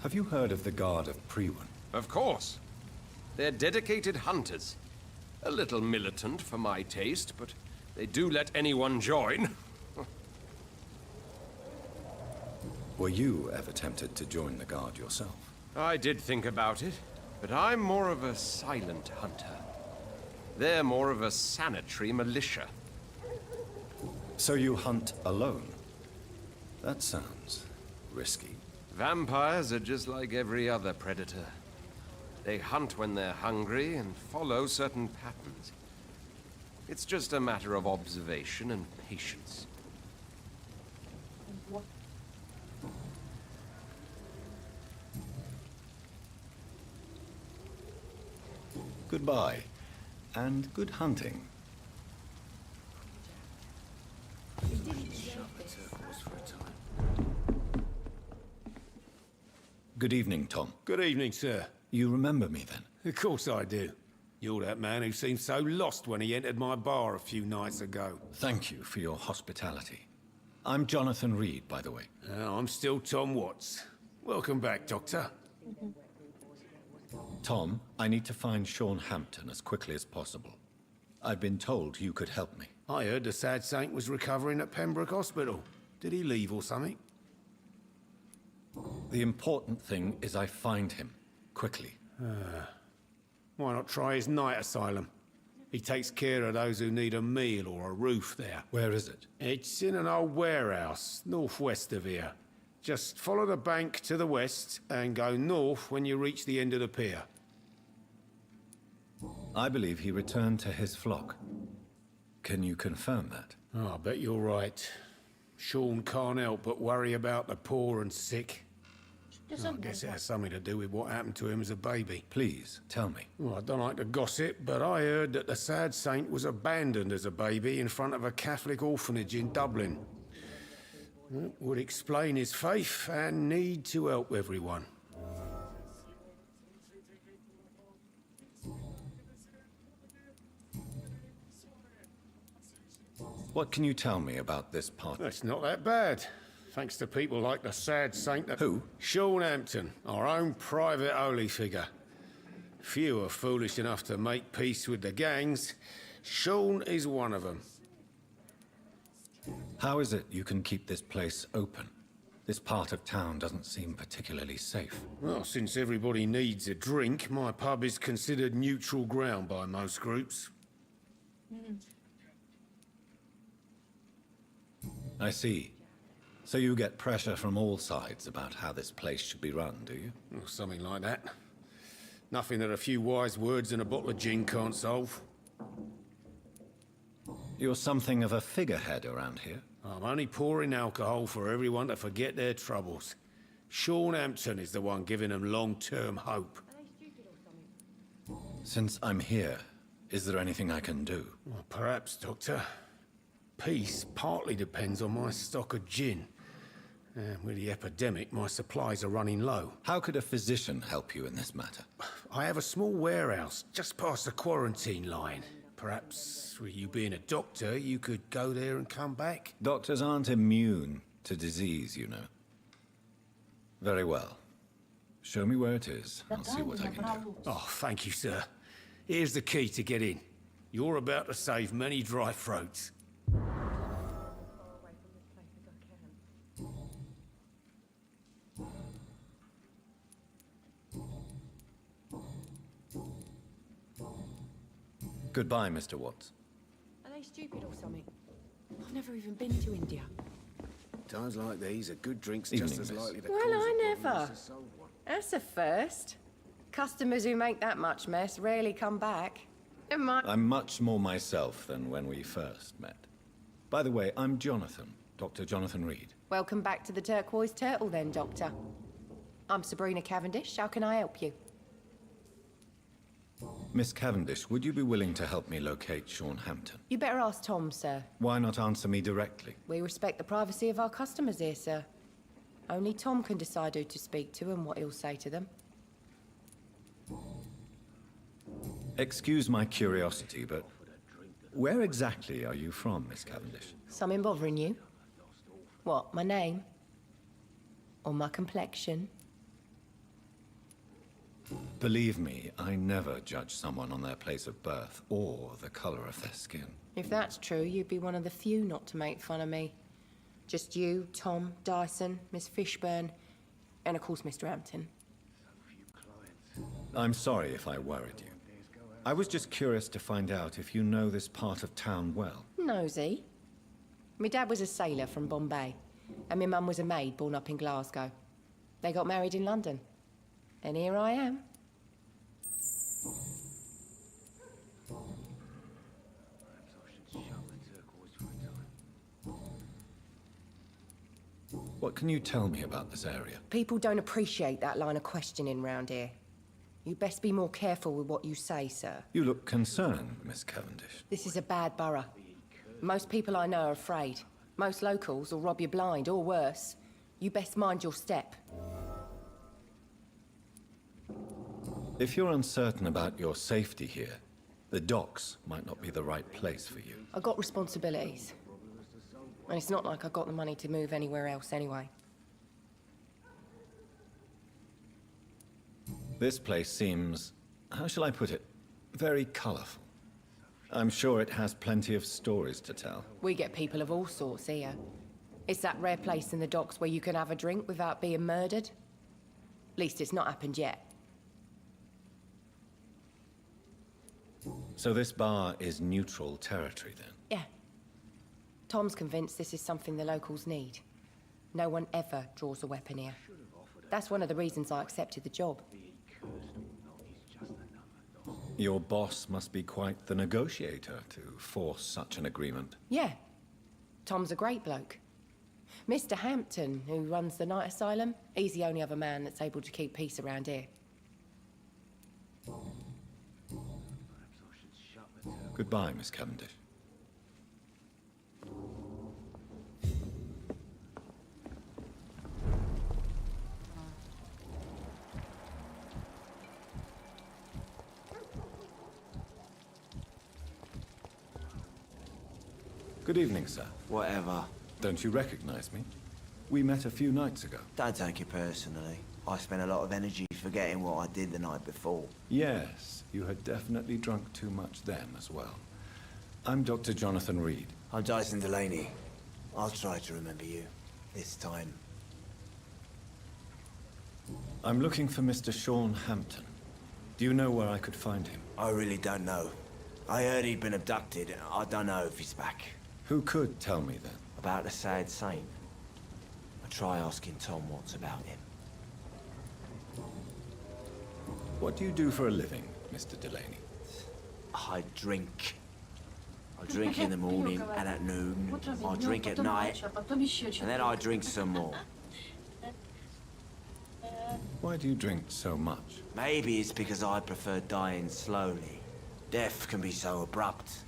Have you heard of the Guard of Priwen? Of course. They're dedicated hunters. A little militant for my taste, but they do let anyone join. Were you ever tempted to join the Guard yourself? I did think about it, but I'm more of a silent hunter. They're more of a sanitary militia. So you hunt alone? That sounds risky. Vampires are just like every other predator. They hunt when they're hungry and follow certain patterns. It's just a matter of observation and patience. Goodbye, and good hunting. Good evening, Tom. Good evening, sir. You remember me then? Of course I do. You're that man who seemed so lost when he entered my bar a few nights ago. Thank you for your hospitality. I'm Jonathan Reed, by the way. I'm still Tom Watts. Welcome back, Doctor. Tom, I need to find Sean Hampton as quickly as possible. I've been told you could help me. I heard the sad saint was recovering at Pembroke Hospital. Did he leave or something? The important thing is I find him, quickly. Why not try his night asylum? He takes care of those who need a meal or a roof there. Where is it? It's in an old warehouse, northwest of here. Just follow the bank to the west and go north when you reach the end of the pier. I believe he returned to his flock. Can you confirm that? Oh, I bet you're right. Sean can't help but worry about the poor and sick. I guess it has something to do with what happened to him as a baby. Please, tell me. Well, I don't like to gossip, but I heard that the sad saint was abandoned as a baby in front of a Catholic orphanage in Dublin. That would explain his faith and need to help everyone. What can you tell me about this part? It's not that bad. Thanks to people like the sad saint that... Who? Sean Hampton, our own private holy figure. Few are foolish enough to make peace with the gangs. Sean is one of them. How is it you can keep this place open? This part of town doesn't seem particularly safe. Well, since everybody needs a drink, my pub is considered neutral ground by most groups. I see. So you get pressure from all sides about how this place should be run, do you? Or something like that. Nothing that a few wise words and a bottle of gin can't solve. You're something of a figurehead around here. I'm only pouring alcohol for everyone to forget their troubles. Sean Hampton is the one giving them long-term hope. Since I'm here, is there anything I can do? Well, perhaps, Doctor. Peace partly depends on my stock of gin. With the epidemic, my supplies are running low. How could a physician help you in this matter? I have a small warehouse just past the quarantine line. Perhaps, with you being a doctor, you could go there and come back? Doctors aren't immune to disease, you know. Very well. Show me where it is. I'll see what I can do. Oh, thank you, sir. Here's the key to get in. You're about to save many dry throats. Goodbye, Mr. Watts. Are they stupid or something? I've never even been to India. Times like these, a good drink's Evening, just as miss. likely to Well, cause I a problem never. as to solve one. That's a first. Customers who make that much mess rarely come back. Never mind. I'm much more myself than when we first met. By the way, I'm Jonathan, Dr. Jonathan Reed. Welcome back to the Turquoise Turtle then, Doctor. I'm Sabrina Cavendish. How can I help you? Miss Cavendish, would you be willing to help me locate Sean Hampton? You better ask Tom, sir. Why not answer me directly? We respect the privacy of our customers here, sir. Only Tom can decide who to speak to and what he'll say to them. Excuse my curiosity, but where exactly are you from, Miss Cavendish? Something bothering you? What, my name? Or my complexion? Believe me, I never judge someone on their place of birth or the color of their skin. If that's true, you'd be one of the few not to make fun of me. Just you, Tom, Dyson, Miss Fishburne, and of course Mr. Hampton. I'm sorry if I worried you. I was just curious to find out if you know this part of town well. Nosy. My dad was a sailor from Bombay, and my mum was a maid born up in Glasgow. They got married in London. And here I am. What can you tell me about this area? People don't appreciate that line of questioning round here. You best be more careful with what you say, sir. You look concerned, Miss Cavendish. This is a bad borough. Most people I know are afraid. Most locals will rob you blind, or worse. You best mind your step. If you're uncertain about your safety here, the docks might not be the right place for you. I got responsibilities. And it's not like I got the money to move anywhere else anyway. This place seems, how shall I put it, very colorful. I'm sure it has plenty of stories to tell. We get people of all sorts here. It's that rare place in the docks where you can have a drink without being murdered. At least it's not happened yet. So this bar is neutral territory then? Yeah. Tom's convinced this is something the locals need. No one ever draws a weapon here. That's one of the reasons I accepted the job. Your boss must be quite the negotiator to force such an agreement. Yeah. Tom's a great bloke. Mr. Hampton, who runs the night asylum, he's the only other man that's able to keep peace around here. Goodbye, Miss Cavendish. Good evening, sir. Whatever. Don't you recognize me? We met a few nights ago. Don't take it personally. I spent a lot of energy forgetting what I did the night before. Yes, you had definitely drunk too much then as well. I'm Dr. Jonathan Reed. I'm Dyson Delaney. I'll try to remember you. This time. I'm looking for Mr. Sean Hampton. Do you know where I could find him? I really don't know. I heard he'd been abducted. I don't know if he's back. Who could tell me then? About the sad saint. I try asking Tom what's about him. What do you do for a living, Mr. Delaney? I drink. I drink in the morning and at noon. I drink at night. And then I drink some more. Why do you drink so much? Maybe it's because I prefer dying slowly. Death can be so abrupt.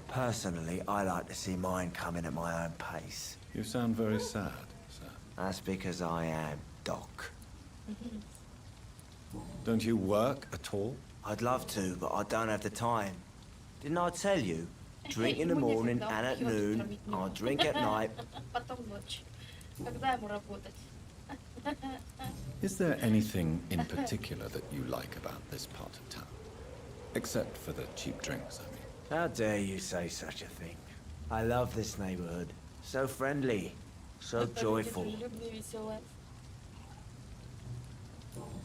Personally, I like to see mine coming at my own pace. You sound very sad, sir. That's because I am Doc. Don't you work at all? I'd love to, but I don't have the time. Didn't I tell you? Drink in the morning and at noon. I drink at night. Is there anything in particular that you like about this part of town? Except for the cheap drinks, I mean. How dare you say such a thing? I love this neighborhood. So friendly. So joyful.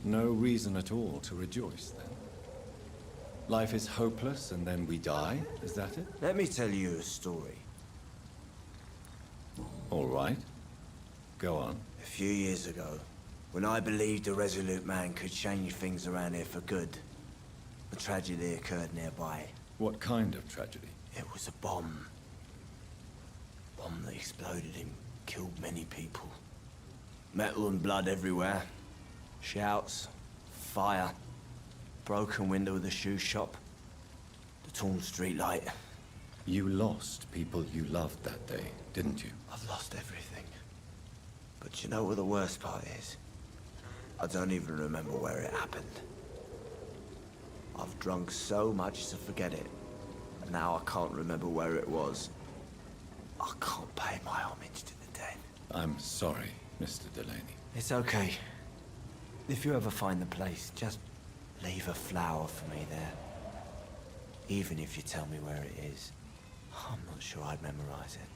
No reason at all to rejoice, then? Life is hopeless and then we die, is that it? Let me tell you a story. All right. Go on. A few years ago, when I believed a resolute man could change things around here for good, a tragedy occurred nearby. What kind of tragedy? It was a bomb. Bomb that exploded and killed many people. Metal and blood everywhere. Shouts, fire, broken window of the shoe shop, the torn street light. You lost people you loved that day, didn't you? I've lost everything. But you know what the worst part is? I don't even remember where it happened. I've drunk so much to forget it, and now I can't remember where it was. I can't pay my homage to the dead. I'm sorry, Mr. Delaney. It's okay. If you ever find the place, just Leave a flower for me there. Even if you tell me where it is, I'm not sure I'd memorize it.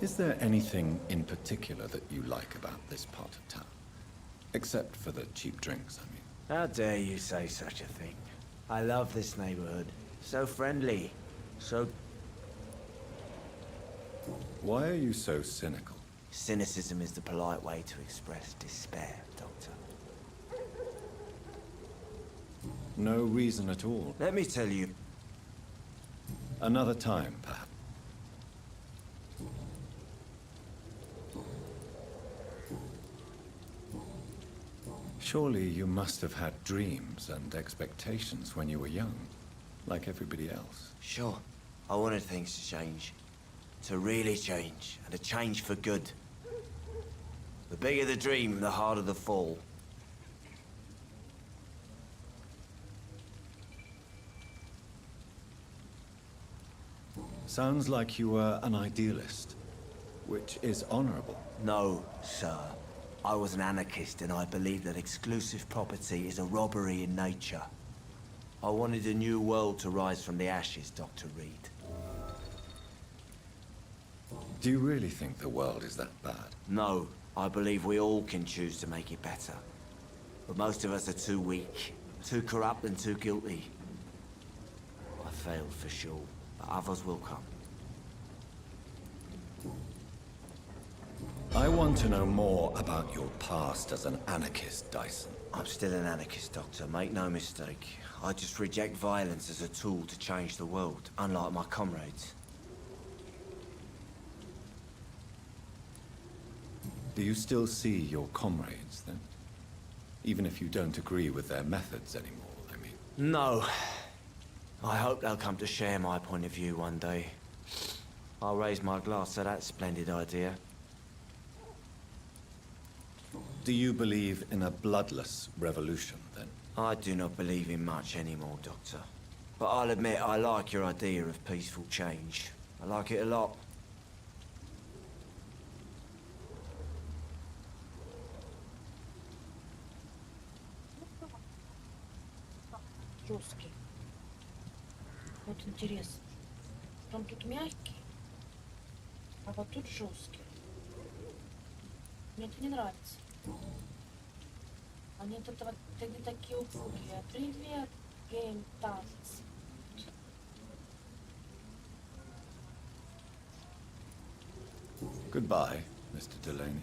Is there anything in particular that you like about this part of town? Except for the cheap drinks, I mean. How dare you say such a thing? I love this neighborhood. So friendly. So... Why are you so cynical? Cynicism is the polite way to express despair, Doctor. No reason at all. Let me tell you. Another time, perhaps. Surely you must have had dreams and expectations when you were young, like everybody else. Sure. I wanted things to change. To really change, and to change for good. The bigger the dream, the harder the fall. Sounds like you were an idealist, which is honorable. No, sir. I was an anarchist, and I believed that exclusive property is a robbery in nature. I wanted a new world to rise from the ashes, Dr. Reed. Do you really think the world is that bad? No, I believe we all can choose to make it better. But most of us are too weak, too corrupt and too guilty. I failed for sure, but others will come. I want to know more about your past as an anarchist, Dyson. I'm still an anarchist, Doctor, make no mistake. I just reject violence as a tool to change the world, unlike my comrades. Do you still see your comrades, then? Even if you don't agree with their methods anymore, I mean. No. I hope they'll come to share my point of view one day. I'll raise my glass to that splendid idea. Do you believe in a bloodless revolution, then? I do not believe in much anymore, Doctor. But I'll admit I like your idea of peaceful change. I like it a lot. Жесткий. Вот интересно. Там тут мягкий, а вот тут жесткий. Мне это не нравится. Они тут вот такие упругие. Привет, гейм танц. Goodbye, Mr. Delaney.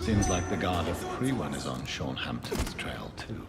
Seems like the guard of the Pre-One is on Sean Hampton's trail, too.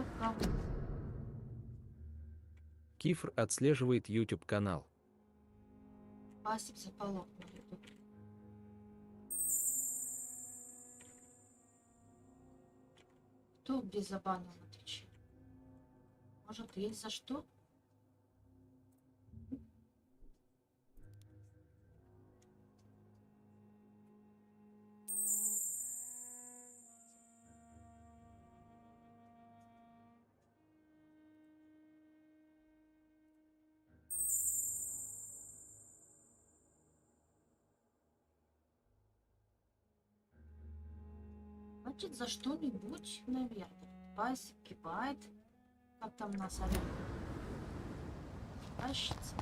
я прав. Кифр отслеживает YouTube канал. Спасибо за полок. Кто без забана на Твиче? Может, есть за что? Значит, за что-нибудь, наверное. Пасик кивает. Как там нас орёт? Тащится.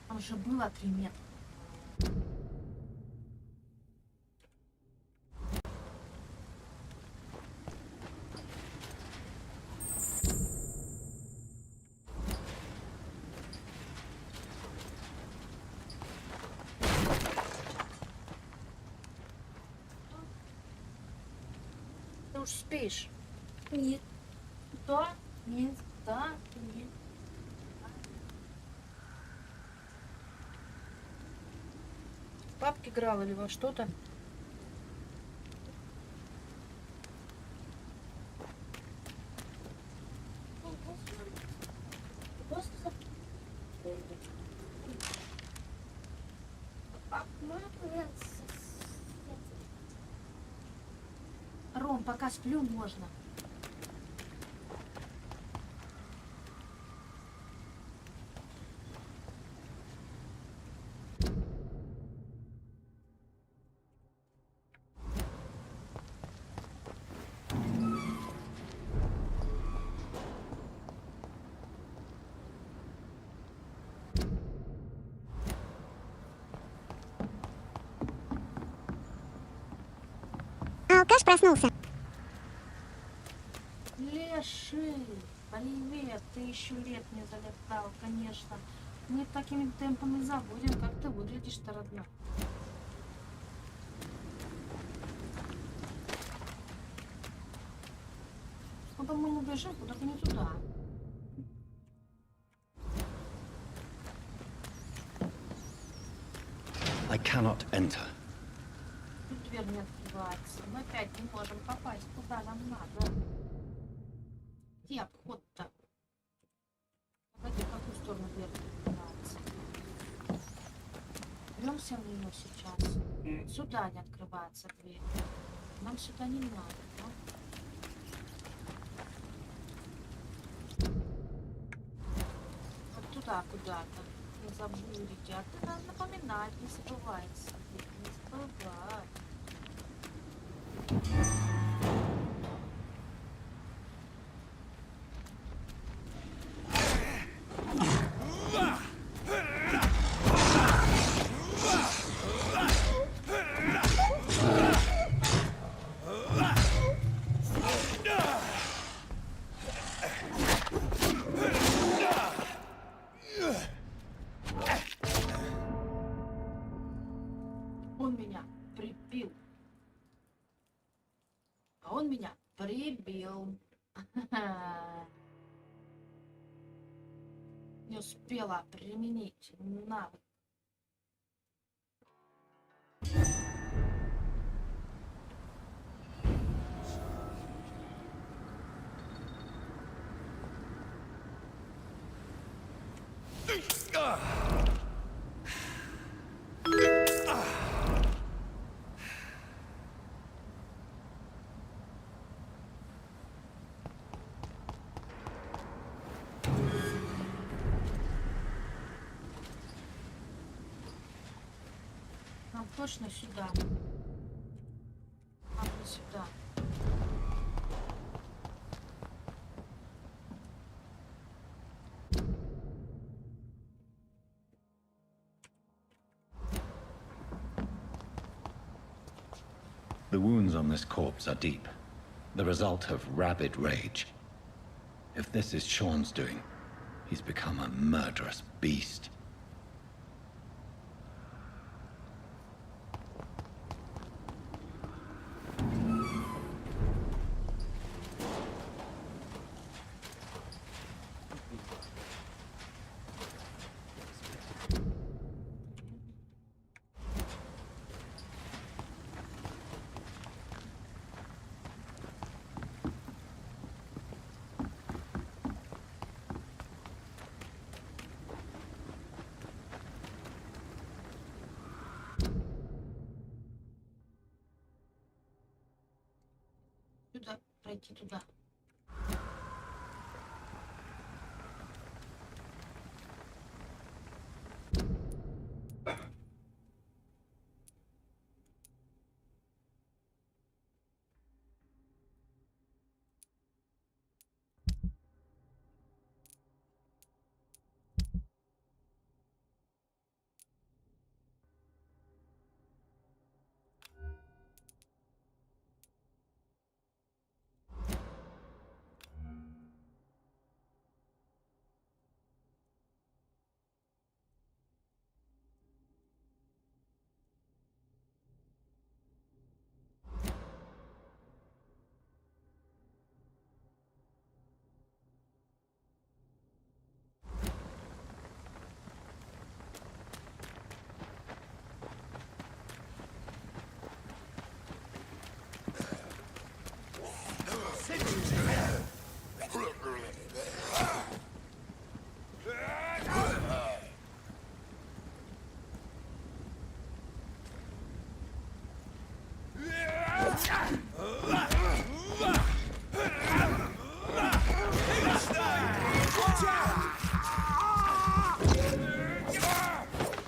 Там же было 3 метра. Ты уж спишь? Нет. Да? Нет. Да? Нет. В папке играл или во что-то? Ром, пока сплю, можно. Алкаш проснулся. Леший, привет, ты еще лет не залетал, конечно. Мы такими темпами забудем, как ты выглядишь-то, родной. Чтобы мы не бежим куда-то не туда. I cannot enter. Тут дверь не открывается. Мы опять не можем попасть, куда нам надо. Где обход-то? Погоди, в какую сторону дверь открывается? Беремся в нее сейчас. Сюда не открывается дверь. Нам сюда не надо, да? Вот туда куда-то. Не забудете. А ты надо напоминать, не забывается. Не забывай. Он меня прибил. А он меня прибил. Не успела применить навык. Нам точно сюда. Нам не сюда. The wounds on this corpse are deep, the result of rabid rage. If this is Sean's doing, he's become a murderous beast. Туда, пройти туда.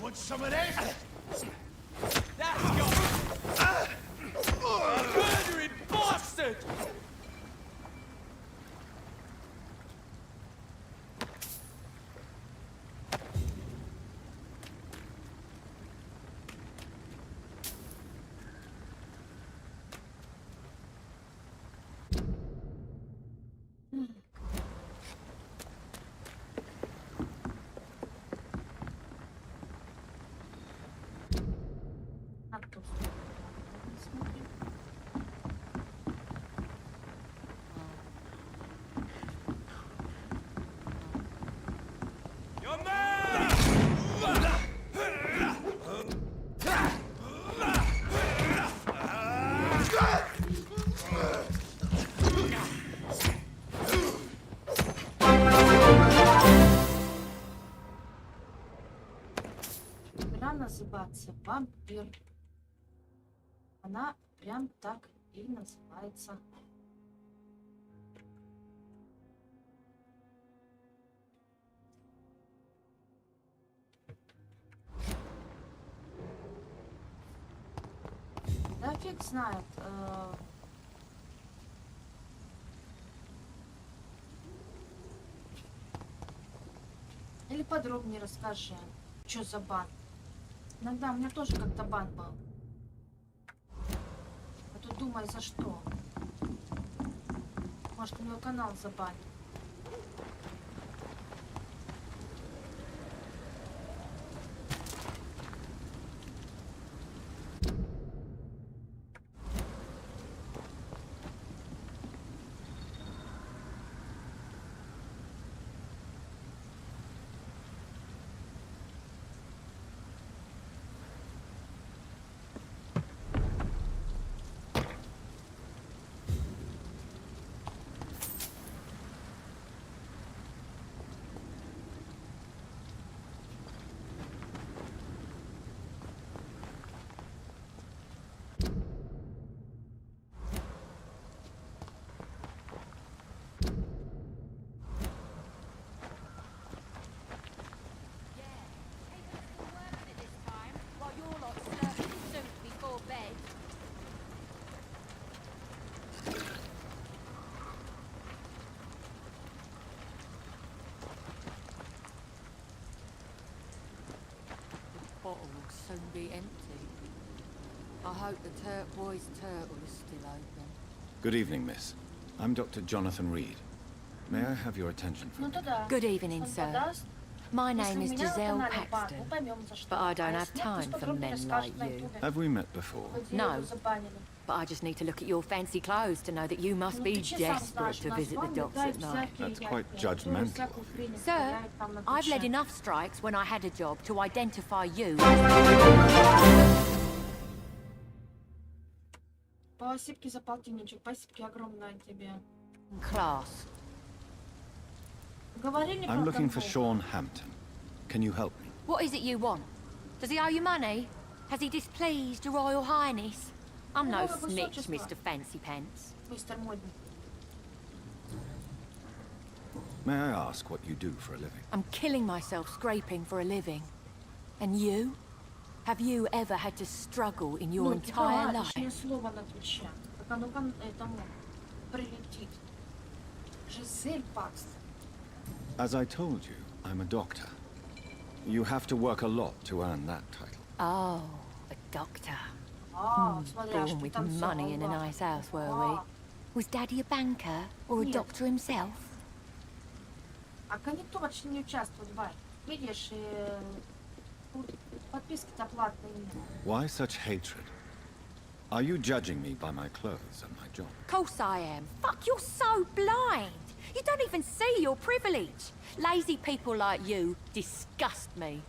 Want some of this? That's got... Murdering bastard! Игра называется «Вампир». Она прям так и называется. Да фиг знает. Или подробнее расскажи, что за бан. Иногда у меня тоже как-то бан был. А тут думаю, за что. Может, мой канал забанит. Bottle will soon be empty. I hope the turquoise turtle is still open. Good evening, miss. I'm Dr. Jonathan Reed. May I have your attention for a minute? Good evening, sir. My name is Giselle Paxton, but I don't have time for men like you. Have we met before? No, but I just need to look at your fancy clothes to know that you must be desperate to visit the docks at night. That's quite judgmental of you. Sir, I've led enough strikes when I had a job to identify you. Спасибо за полтинничек, спасибо огромное тебе. Class. I'm looking for Sean Hampton. Can you help me? What is it you want? Does he owe you money? Has he displeased your Royal Highness? I'm no snitch, Mr. Fancy Pants. May I ask what you do for a living? I'm killing myself scraping for a living. And you? Have you ever had to struggle in your entire life? As I told you, I'm a doctor. You have to work a lot to earn that title. Oh, a doctor. Born with money in a nice house, were we? Was Daddy a banker or a doctor himself? Никто вообще не участвует, Варь. Видишь, подписки-то платные нет. Why such hatred? Are you judging me by my clothes and my job? Of course I am. Fuck, you're so blind. You don't even see your privilege. Lazy people like you disgust me.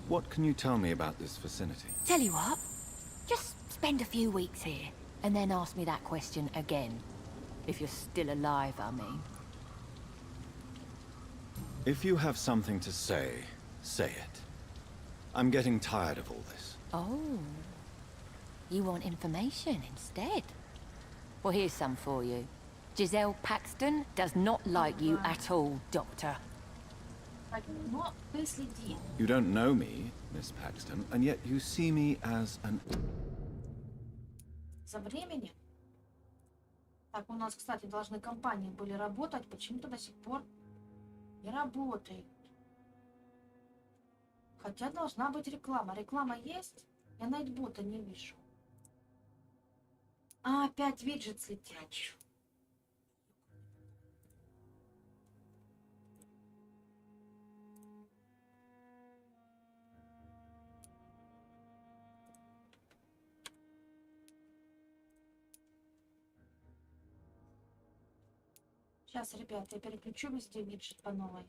What can you tell me about this vicinity? Tell you what, just spend a few weeks here, and then ask me that question again. If you're still alive, I mean. If you have something to say, say it. I'm getting tired of all this. Oh, you want information instead? Well, here's some for you. Giselle Paxton does not like you at all, Doctor. You don't know me, Miss Paxton, and yet you see me as an... За времени? Так, у нас, кстати, должны компании были работать, почему-то до сих пор не работает. Хотя должна быть реклама. Реклама есть? Я найтбота не вижу. А, опять виджет летят. Сейчас, ребят, я переключу везде виджет по новой.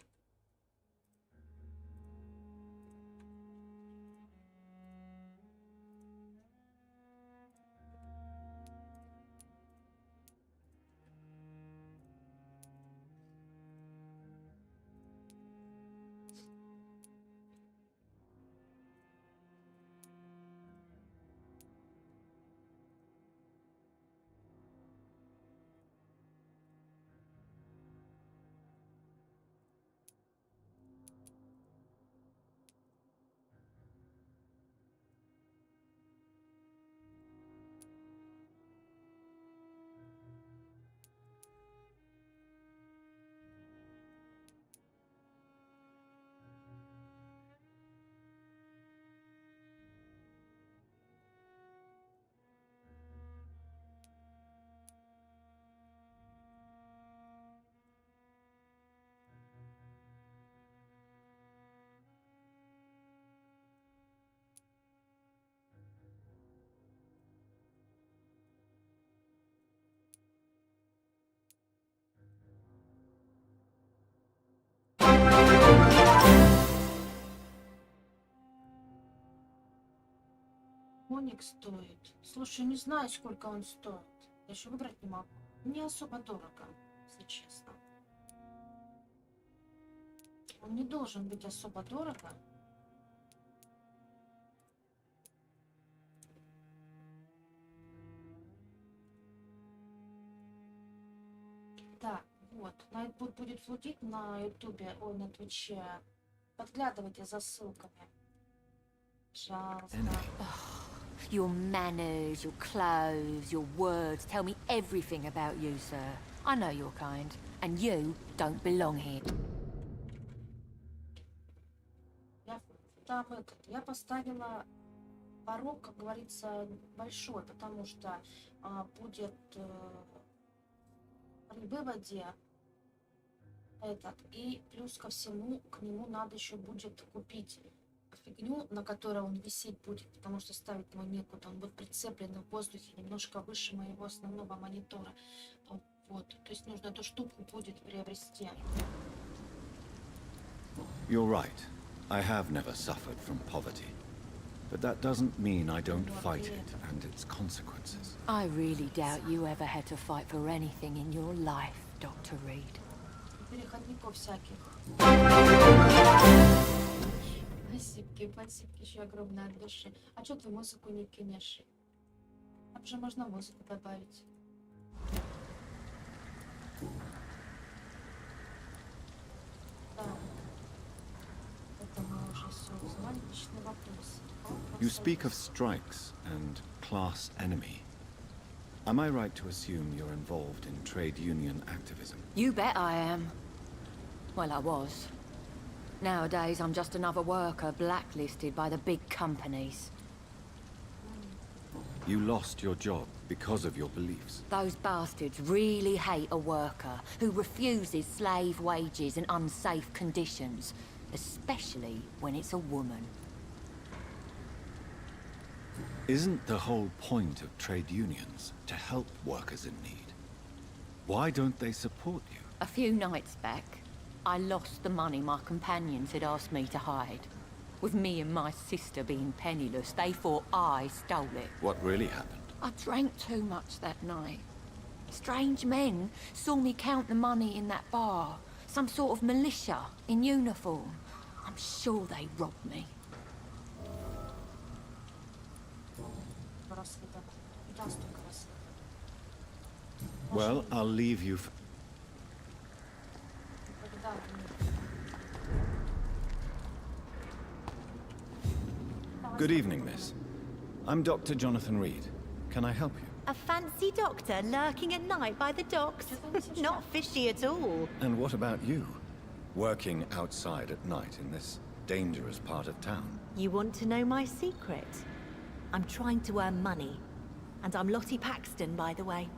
Коник стоит. Слушай, не знаю, сколько он стоит. Я еще выбрать не могу. Не особо дорого, если честно. Он не должен быть особо дорого. Так, вот. Найтбот будет флутить на ютубе, ой, на твиче. Подглядывайте за ссылками. Пожалуйста. Your manners, your clothes, your words tell me everything about you, sir. I know your kind, and you don't belong here. там я поставила порог, как говорится, большой, потому что будет при выводе этот, и плюс ко всему к нему надо еще будет купить фигню, на которой он висеть будет, потому что ставить его некуда, он будет прицеплен в воздухе немножко выше моего основного монитора. Вот, то есть нужно эту штуку будет приобрести. You're right. I have never suffered from poverty. But that doesn't mean I don't fight it and its consequences. I really doubt you ever had to fight for anything in your life, Dr. Reed. Переходников всяких. Спасибо еще огромное от души. А что ты музыку не кинешь? Там же можно музыку добавить. Да. Это мы уже все узнали. Личный вопрос. You speak of strikes and class enemy. Am I right to assume you're involved in trade union activism? You bet I am. Well, I was. Nowadays, I'm just another worker blacklisted by the big companies. You lost your job because of your beliefs. Those bastards really hate a worker who refuses slave wages and unsafe conditions, especially when it's a woman. Isn't the whole point of trade unions to help workers in need? Why don't they support you? A few nights back, I lost the money my companions had asked me to hide. With me and my sister being penniless, they thought I stole it. What really happened? I drank too much that night. Strange men saw me count the money in that bar. Some sort of militia in uniform. I'm sure they robbed me. Well, I'll leave you for... Good evening, miss. I'm Dr. Jonathan Reed. Can I help you? A fancy doctor lurking at night by the docks? Not fishy at all. And what about you? Working outside at night in this dangerous part of town? You want to know my secret? I'm trying to earn money. And I'm Lottie Paxton, by the way.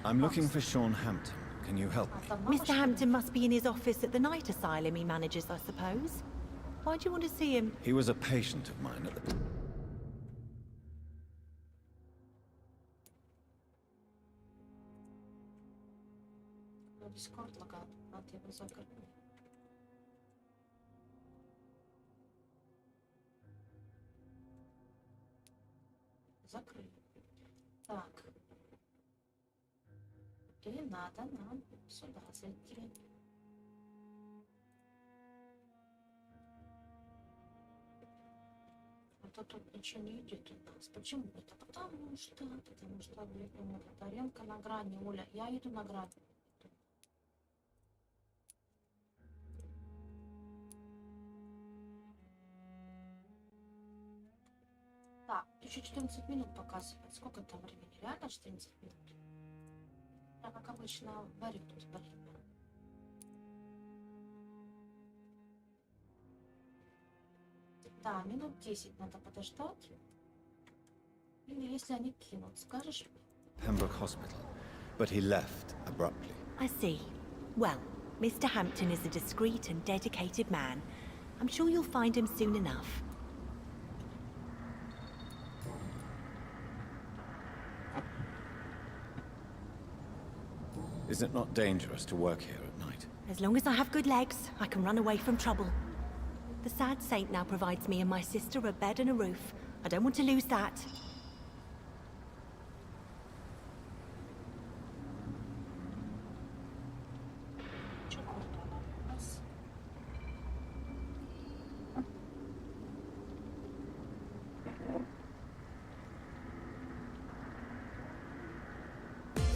I'm looking for Sean Hampton. Can you help me? Mr. Hampton must be in his office at the night asylum he manages, I suppose. Why do you want to see him? He was a patient of mine at the... Дискорд лагал, надо его закрыть. Закрыть. Так. И надо нам сюда зайти. А то тут ничего не идет у нас. Почему это? Потому что Таренко на грани, Оля. Я иду на грани. Так, еще 14 минут показывает. Сколько там времени? Реально 14 минут? Я, как обычно, варю тут время. Да, минут 10 надо подождать. Или если они кинут, скажешь мне? Pembroke Hospital, but he left abruptly. I see. Well, Mr. Hampton is a discreet and dedicated man. I'm sure you'll find him soon enough. Is it not dangerous to work here at night? As long as I have good legs, I can run away from trouble. The sad saint now provides me and my sister a bed and a roof. I don't want to lose that.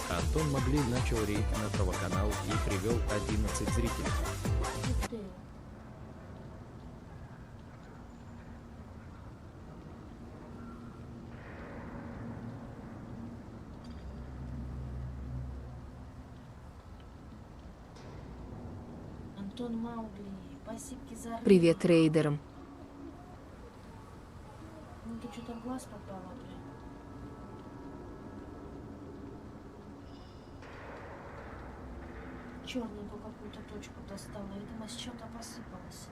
Антон Могли начал рейд на правоканал и привел 11 зрителей. Антон Маугли. Спасибо за рыбу. Привет рейдерам. Ну ты что-то в глаз попала, блин. Черненькую какую-то точку достала. Видимо, с чем-то посыпалась.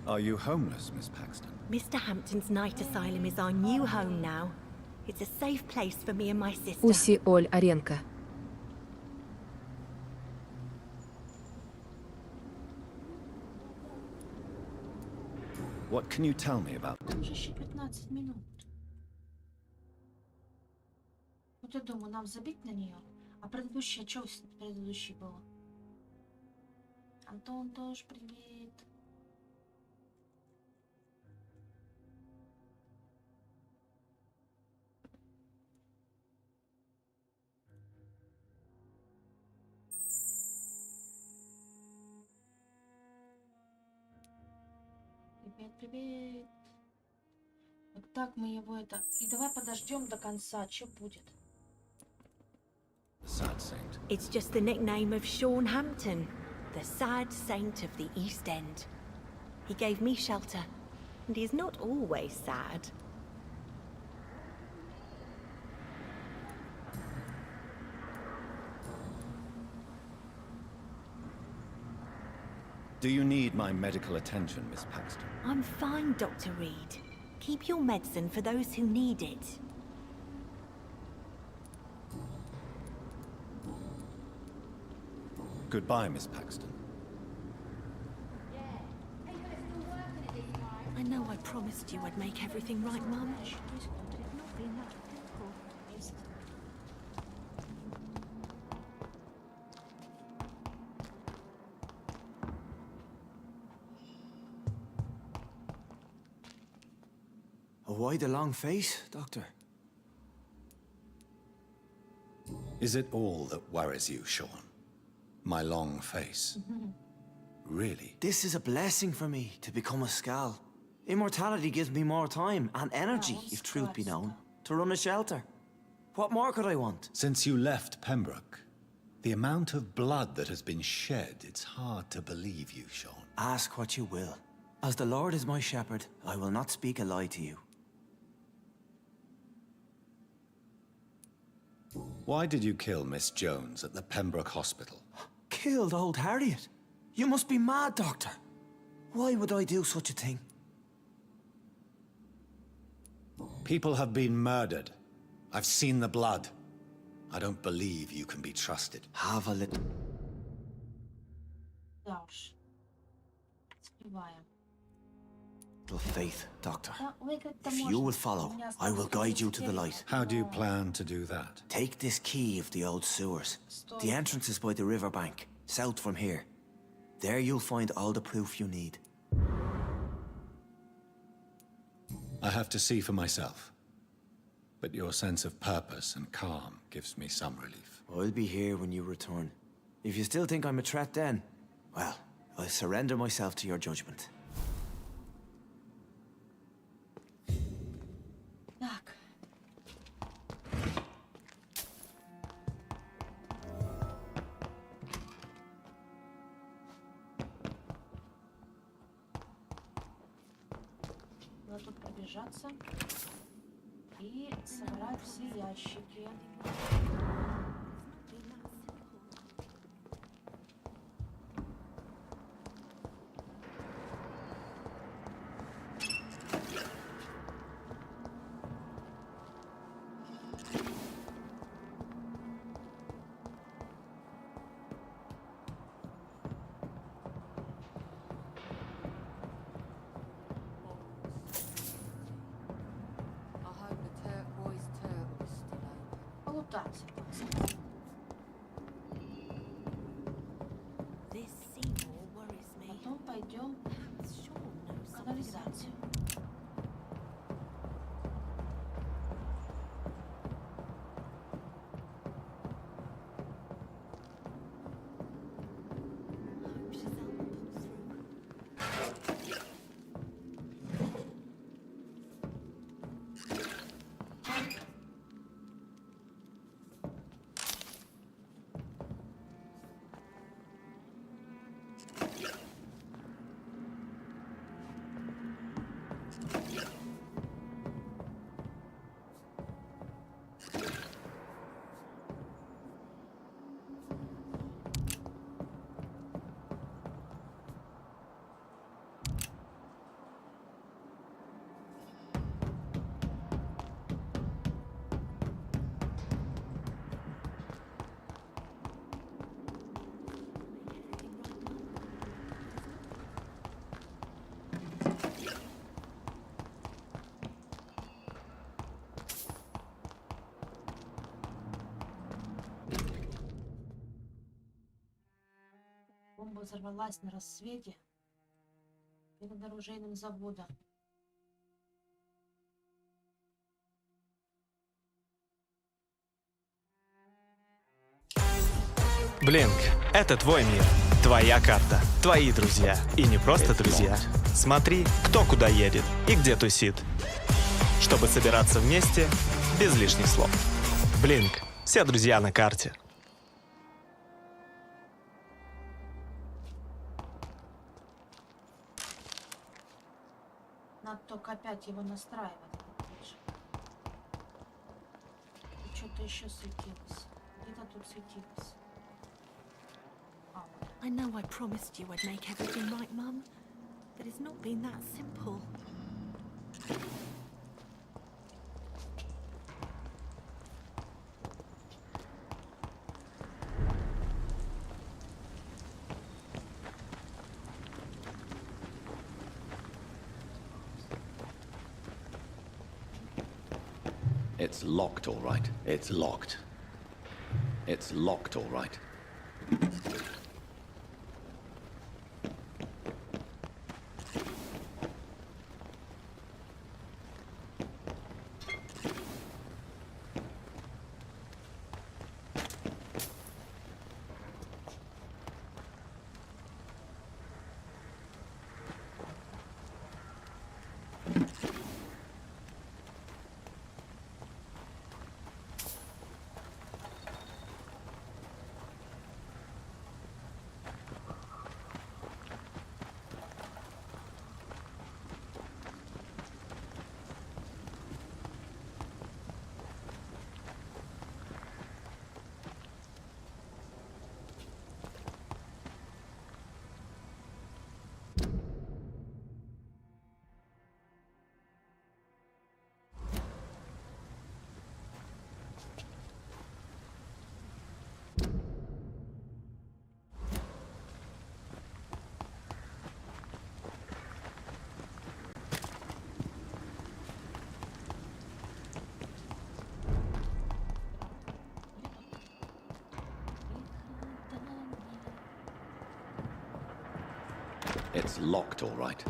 Are you homeless, Miss Paxton? Mr. Hampton's night asylum is our new home now. It's a safe place for me and my sister. Уси Оль Аренко. What can you tell me about... Уже еще 15 минут. Вот я думаю, нам забить на нее. А предыдущая, что предыдущей было? Антон тоже привет. Привет, привет. Вот так мы его это... И давай подождем до конца, что будет. Sad saint. It's just the nickname of Sean Hampton, the sad saint of the East End. He gave me shelter, and he's not always sad. Do you need my medical attention, Miss Paxton? I'm fine, Dr. Reed. Keep your medicine for those who need it. Goodbye, Miss Paxton. I know I promised you I'd make everything right, Mum. Why the long face, Doctor? Is it all that worries you, Sean? My long face? Really? This is a blessing for me, to become a Skal. Immortality gives me more time and energy, if truth be known, to run a shelter. What more could I want? Since you left Pembroke, the amount of blood that has been shed, it's hard to believe you, Sean. Ask what you will. As the Lord is my shepherd, I will not speak a lie to you. Why did you kill Miss Jones at the Pembroke Hospital? Killed old Harriet? You must be mad, Doctor. Why would I do such a thing? People have been murdered. I've seen the blood. I don't believe you can be trusted. Have a little... Да уж. Спеваем. faith, Doctor. Да, выиграть-то If можно. you will follow, У меня I will осталось guide you to the 34. light. How do you plan to do that? Take this key of the old sewers. The entrance is by the riverbank, south from here. There you'll find all the proof you need. I have to see for myself. But your sense of purpose and calm gives me some relief. I'll be here when you return. If you still think I'm a threat then, well, I'll surrender myself to your judgment. Так. Надо тут пробежаться и собрать все ящики. Полутаться. Потом пойдем в канализацию. взорвалась на рассвете перед оружейным заводом. Блинк, это твой мир, твоя карта, твои друзья. И не просто друзья. Смотри, кто куда едет и где тусит. Чтобы собираться вместе без лишних слов. Блинк, все друзья на карте. Надо только опять его настраивать. Что-то еще светилось. Где-то тут светилось. I know I promised you I'd make everything right, Mum, but it's not been that simple. It's locked, all right. It's locked. It's locked, all right. It's locked, all right.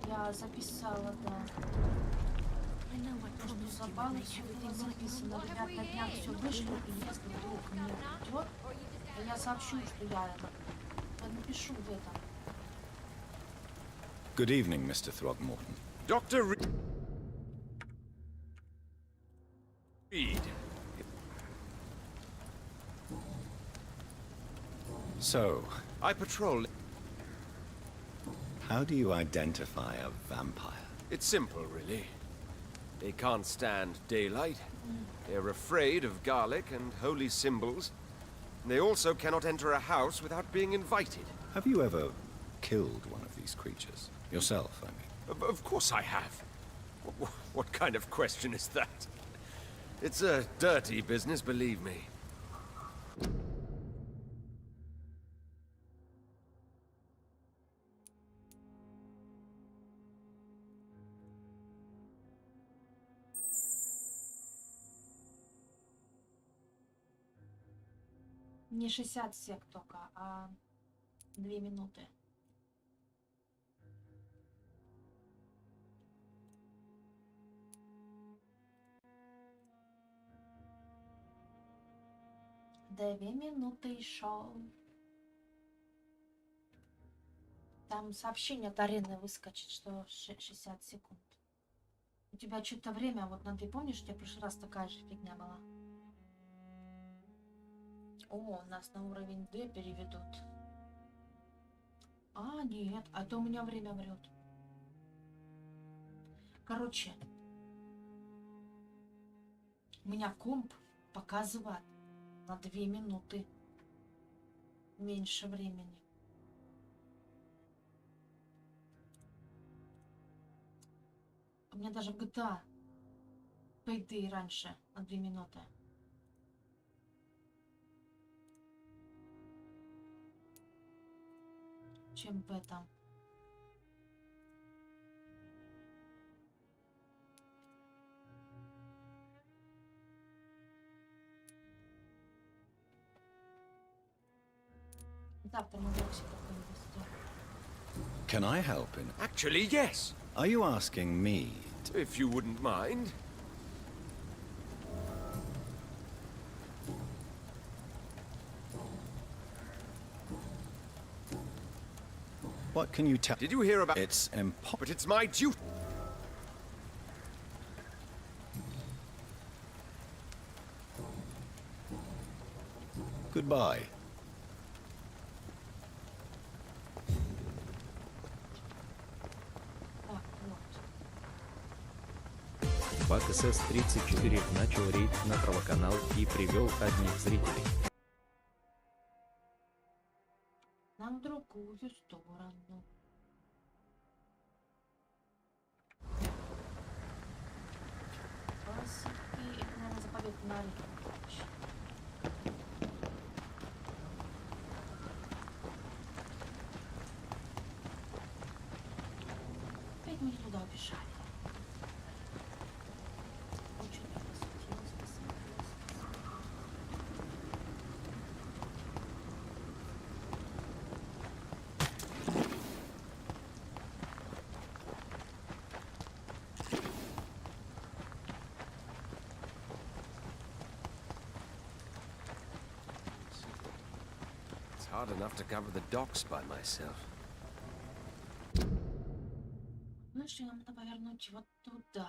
Я записала, да. Что за баллы сегодня записано. Ребят, на днях все вышло, и если вдруг мне придет, то я сообщу, что я напишу в этом. Good evening, Mr. Throgmorton. Dr. Reed. So, I patrol. how do you identify a vampire? It's simple, really. They can't stand daylight. They're afraid of garlic and holy symbols. They also cannot enter a house without being invited. Have you ever killed one of these creatures? Yourself, I mean. Of course I have. What kind of question is that? It's a dirty business, believe me. Не 60 сек только, а 2 минуты. Две минуты шел. Там сообщение от арены выскочит, что 60 секунд. У тебя что-то время, вот на ты помнишь, у тебя в прошлый раз такая же фигня была? О, нас на уровень D переведут. А, нет, а то у меня время врет. Короче, у меня комп показывает на 2 минуты меньше времени. У меня даже в GTA по идее раньше на 2 минуты. Чем в этом. Завтра на боксе какой-нибудь стоит. Can I help in? Actually, yes. Are you asking me? If you wouldn't mind. What can you tell? Did you hear about... It's impossible. But it's my duty. Goodbye. Бак СС-34 начал рейд на травоканал и привел одних зрителей. Нам в другую сторону. Классики. Это, наверное, заповедная река. Опять мы не туда убежали. Очень посветилось, посмотрелось. It's hard enough to cover the docks by myself. Ну что, нам надо повернуть вот туда.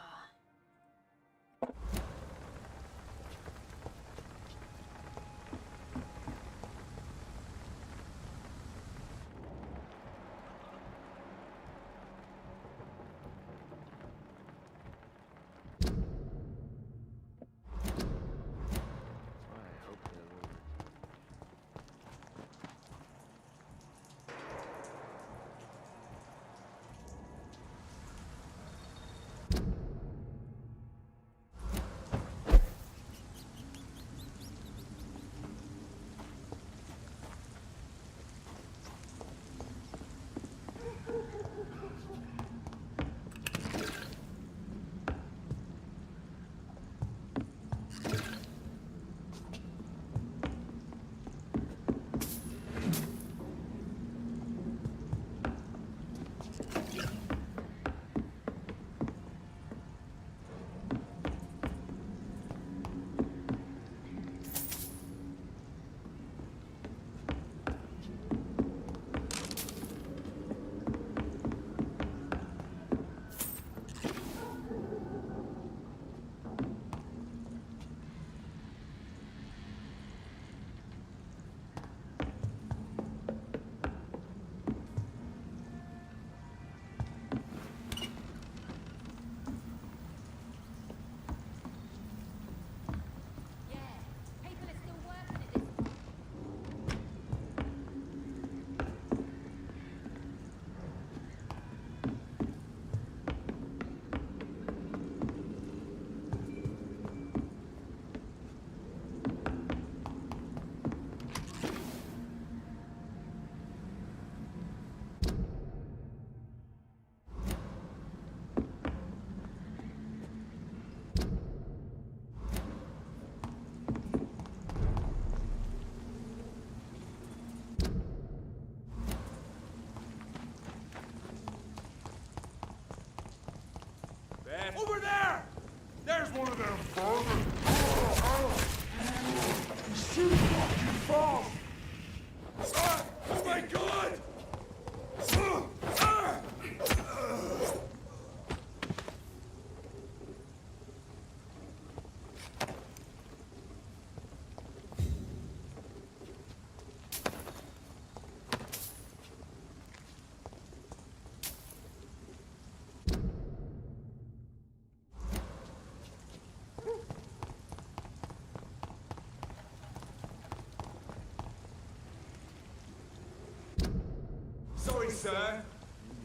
sir.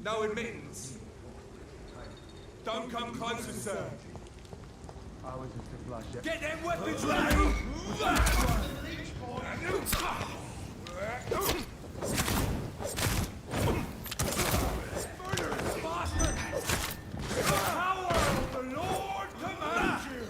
No admittance. Don't come closer, sir. I was just a blusher. Get them weapons ready! Murderous bastard! The power of the Lord commands you!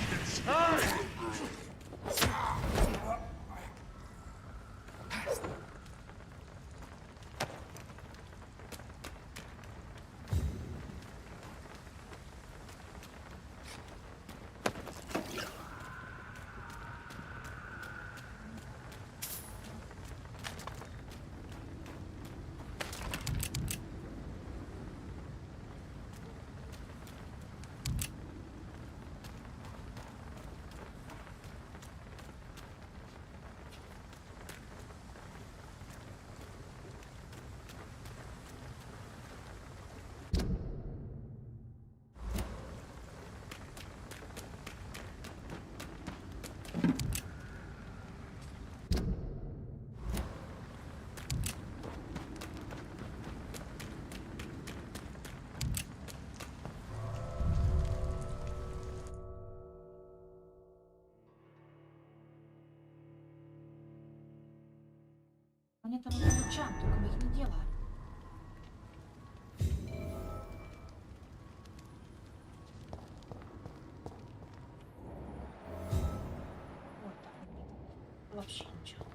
It's time! Они там звучат, только мы их не делаем. Вот так. Вообще ничего.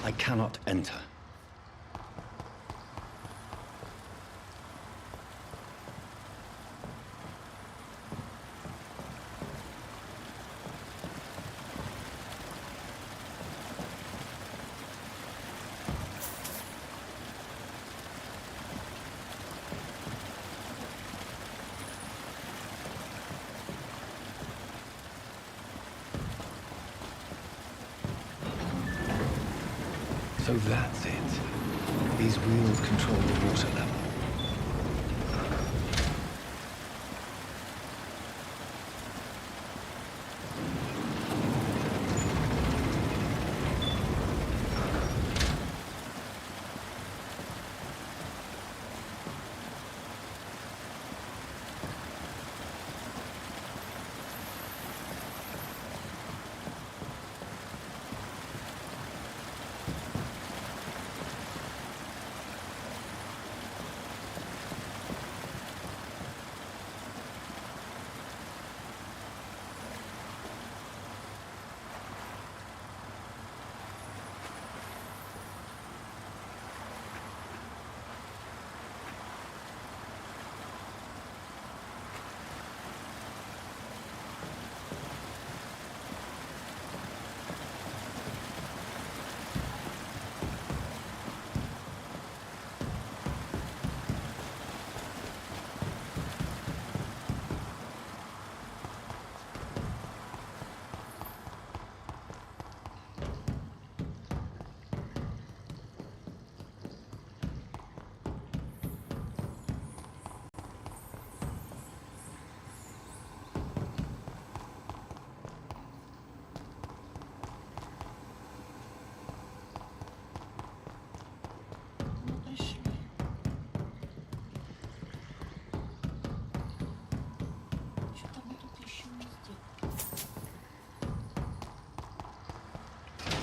I cannot enter. So that's it. These wheels control the water level.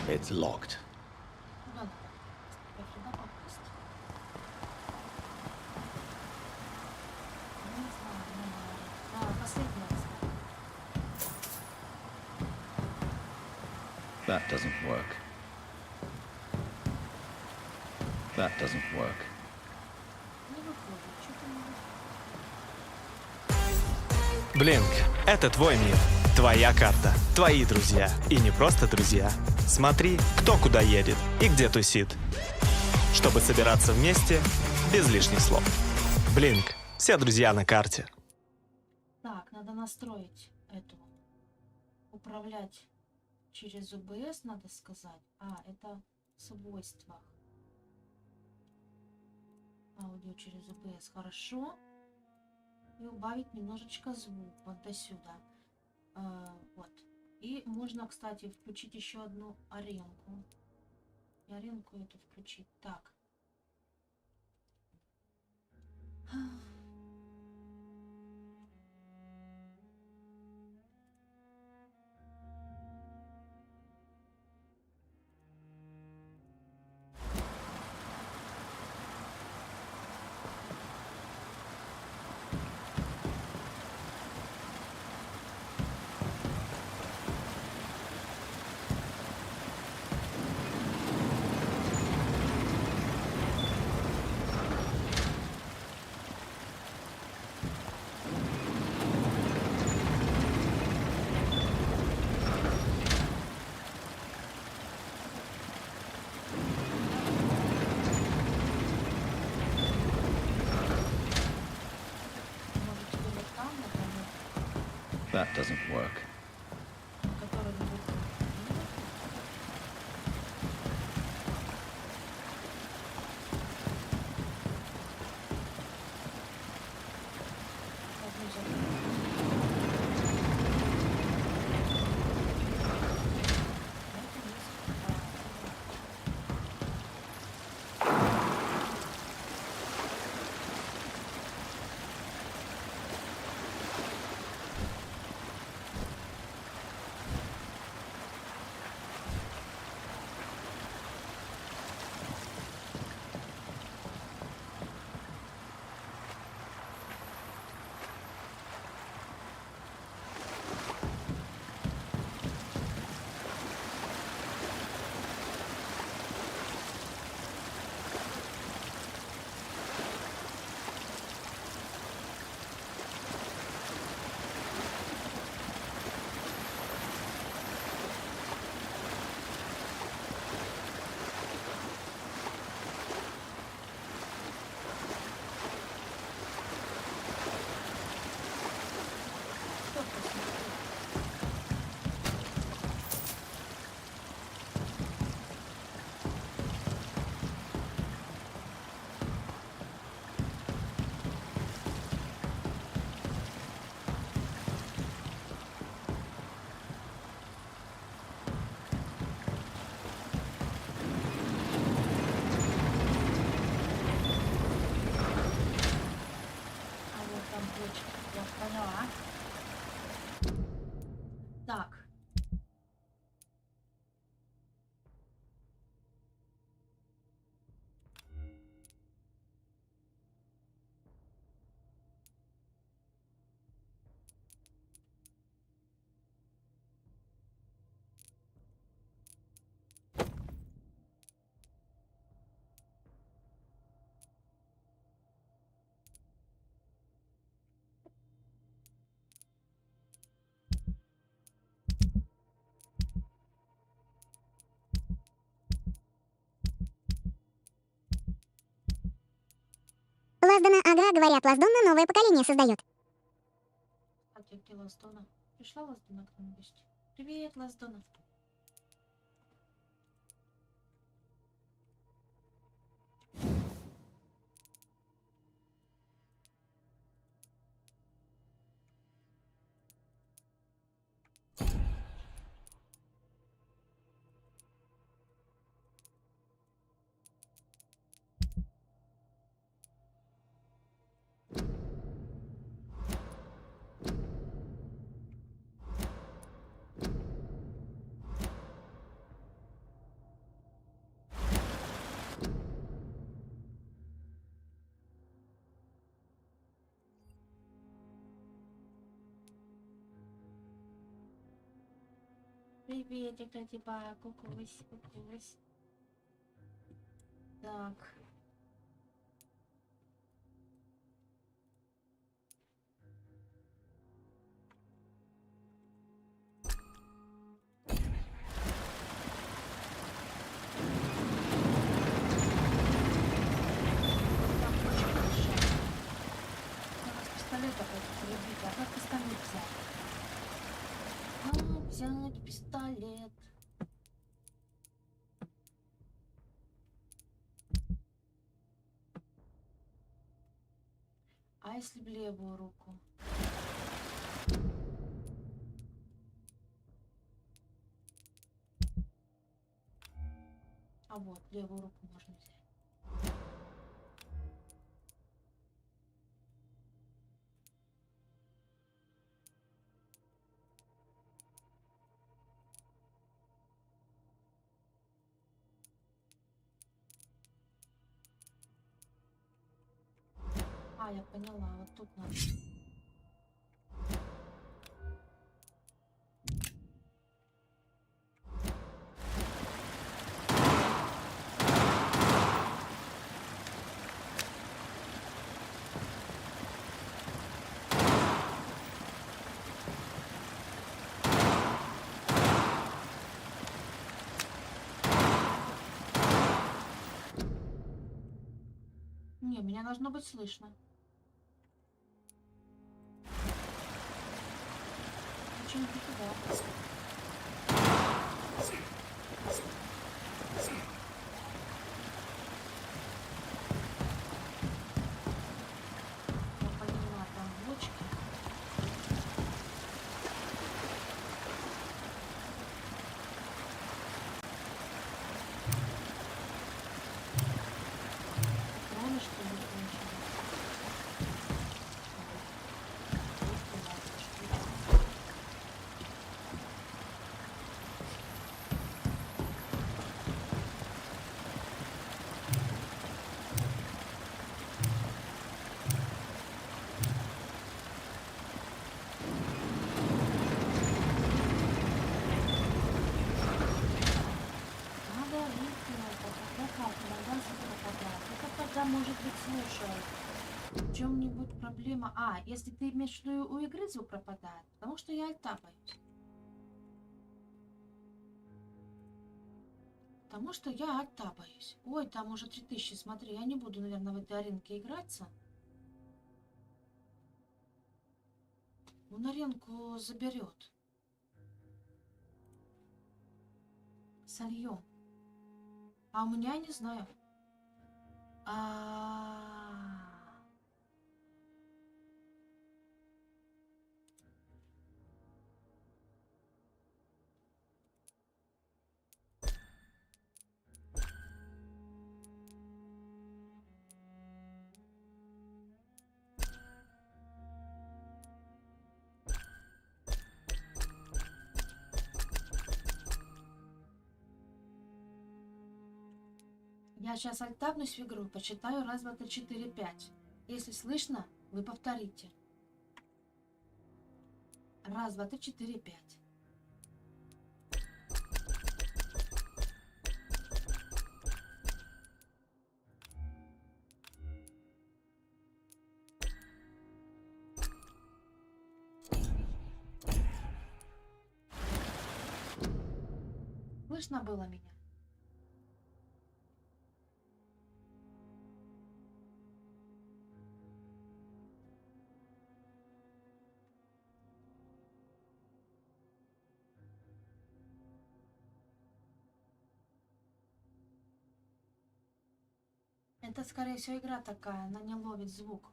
It's locked. That doesn't work. That doesn't work. Блинк — это твой мир, твоя карта, твои друзья. И не просто друзья. Смотри, кто куда едет и где тусит. Чтобы собираться вместе без лишних слов. Блинк — все друзья на карте. Так, надо настроить эту. Управлять через ОБС, надо сказать. А, это в свойствах. Аудио через ОБС. Хорошо. И убавить немножечко звук. Вот до сюда. Вот. И можно, кстати, включить еще одну аренку. И аренку эту включить. Так. That doesn't work. Так. Лаздана, ага, говорят, Лаздона новое поколение создает. Кстати, где Лаздона? Пришла Лаздона к нам в гости. Привет, Лаздона. Приветик, Ладиба, кукусь, кукусь. Так. пистолет. А если в левую руку? А вот, левую руку можно взять. А, я поняла, вот тут надо. Не, меня должно быть слышно. Почему ты туда? Я поняла, там бочки. Патроны, что ли, кончились? Надо ритм, когда как, иногда что-то пропадает. Это тогда, может быть, слушай. В чем-нибудь проблема? А, если ты имеешь в виду, у игры звук пропадает, потому что я альта боюсь. Потому что я альта боюсь. Ой, там уже 3000, смотри, я не буду, наверное, в этой аренке играться. Он аренку заберет. Сольем. А у меня, не знаю. Я сейчас альтабнусь в игру, посчитаю 1, 2, 3, 4, 5. Если слышно, вы повторите. 1, 2, 3, 4, 5. Слышно было меня? Это, скорее всего, игра такая, она не ловит звук.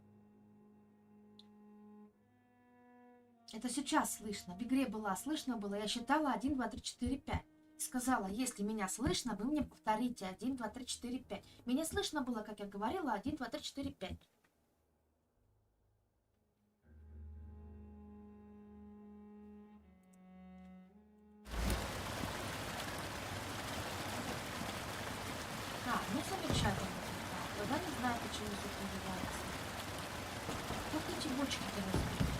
Это сейчас слышно. В игре была слышно было. Я считала 1, 2, 3, 4, 5. Сказала, если меня слышно, вы мне повторите 1, 2, 3, 4, 5. Меня слышно было, как я говорила, 1, 2, 3, 4, 5. Ну замечательно. Тогда не знаю, почему звук называется. Вот эти бочки-то разбили.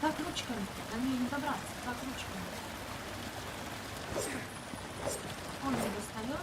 Как ручками? До нее не добраться. Как ручками? Он не достает.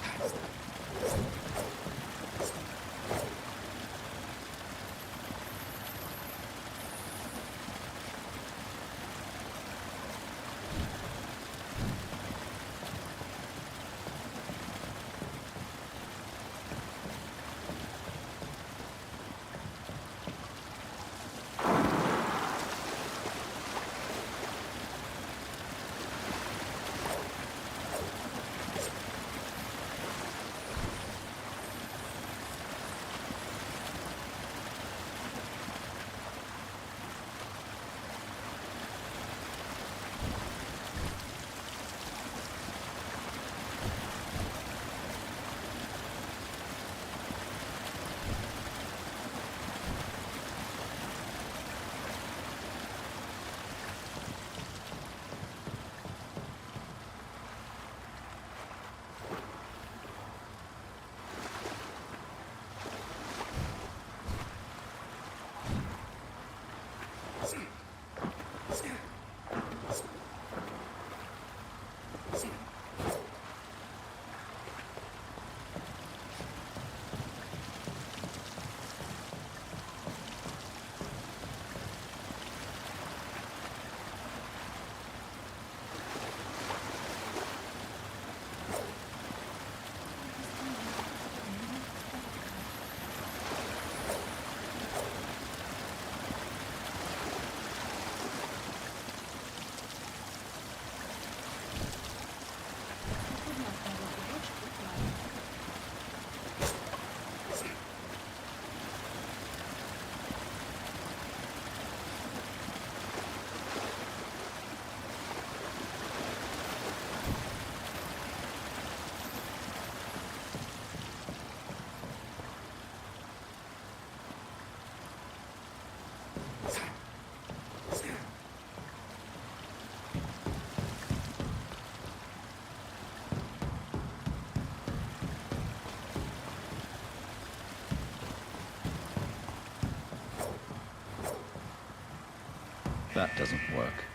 That doesn't work.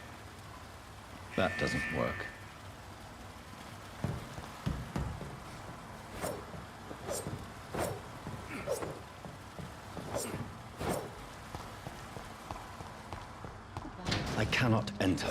That doesn't work. I cannot enter.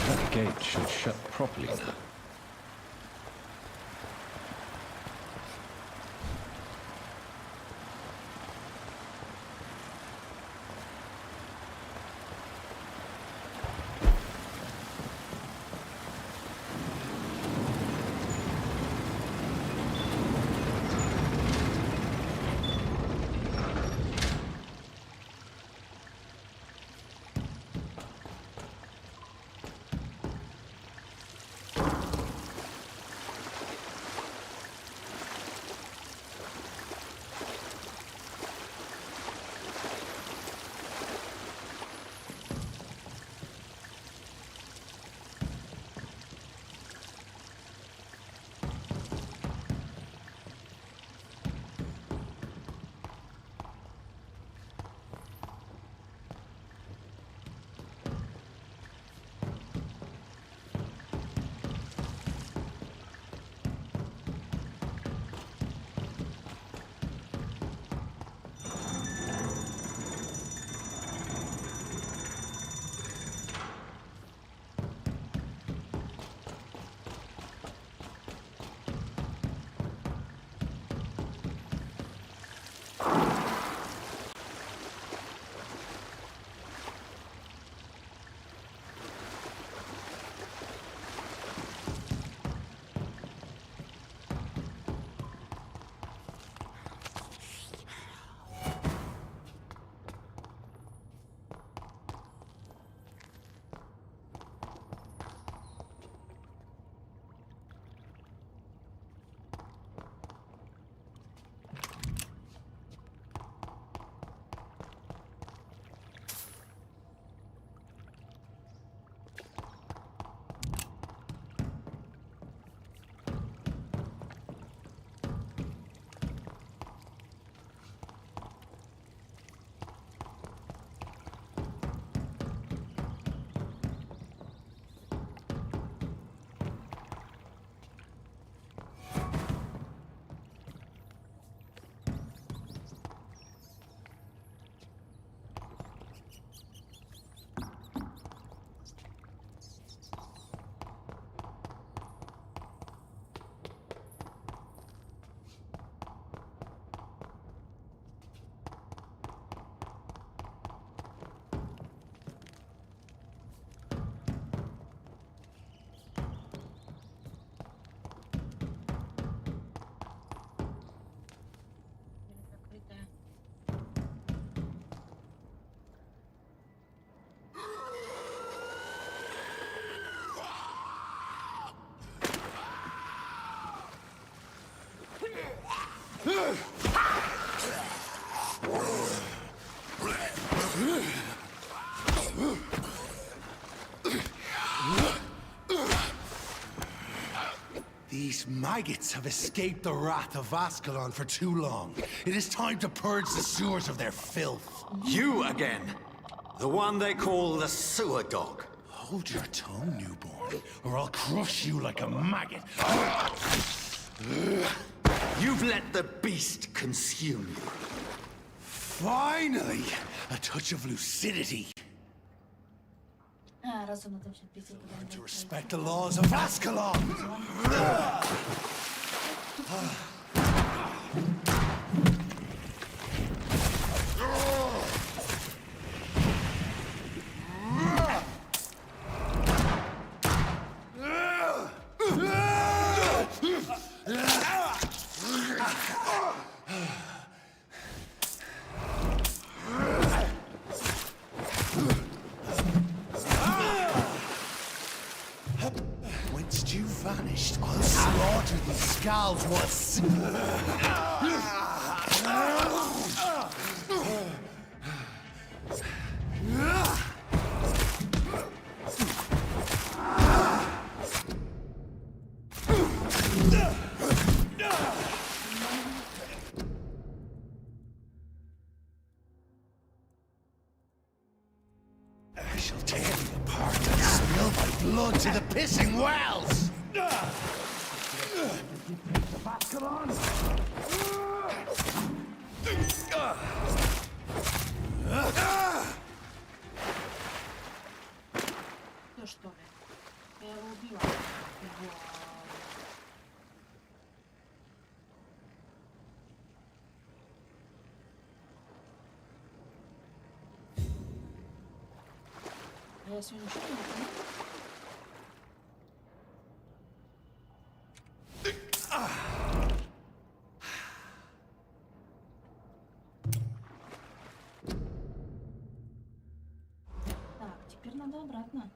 That gate should shut properly now. These maggots have escaped the wrath of Ascalon for too long. It is time to purge the sewers of their filth. You again! The one they call the sewer dog. Hold your tongue, newborn, or I'll crush you like a maggot. You've let the beast consume you. Finally! A touch of lucidity. To respect the laws of Ascalon! Whence you vanished, I'll slaughter these scalds once. I shall tear you apart and spill my blood to the pissing wells! Ты что ли? Я его убила. Я сегодня ничего не понимаю. Так, теперь надо обратно.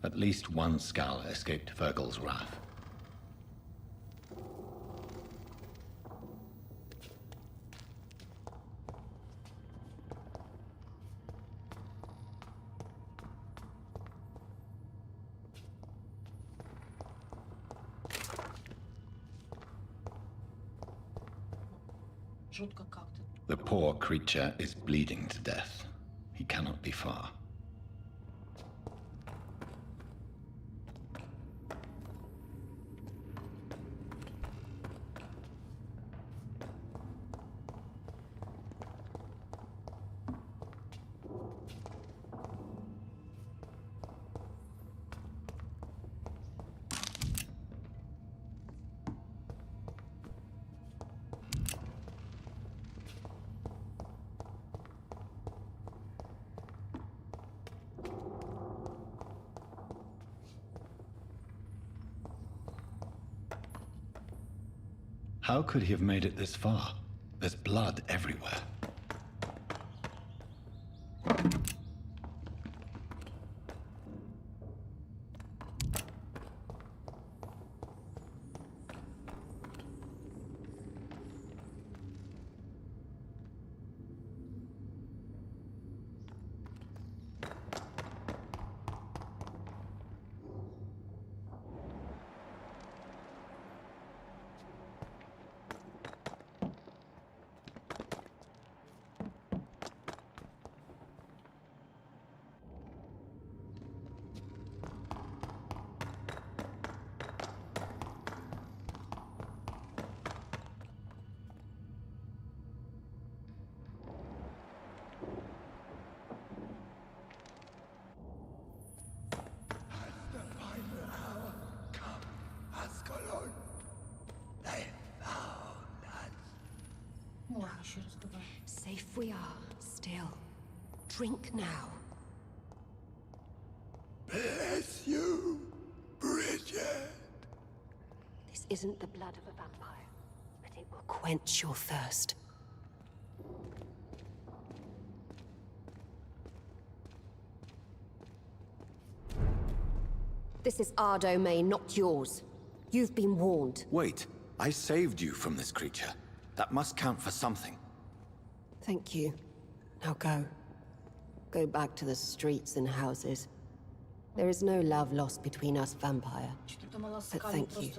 At least one skull escaped Virgil's wrath. Жутко как-то. The poor creature is bleeding to death. He cannot be far. How could he have made it this far? There's blood everywhere. еще разговаривать. Safe we are, still. Drink now. Bless you, Bridget. This isn't the blood of a vampire, but it will quench your thirst. This is our domain, not yours. You've been warned. Wait, I saved you from this creature. That must count for something. Thank you. Now go. Go back to the streets and houses. There is no love lost between us, vampire. But thank you.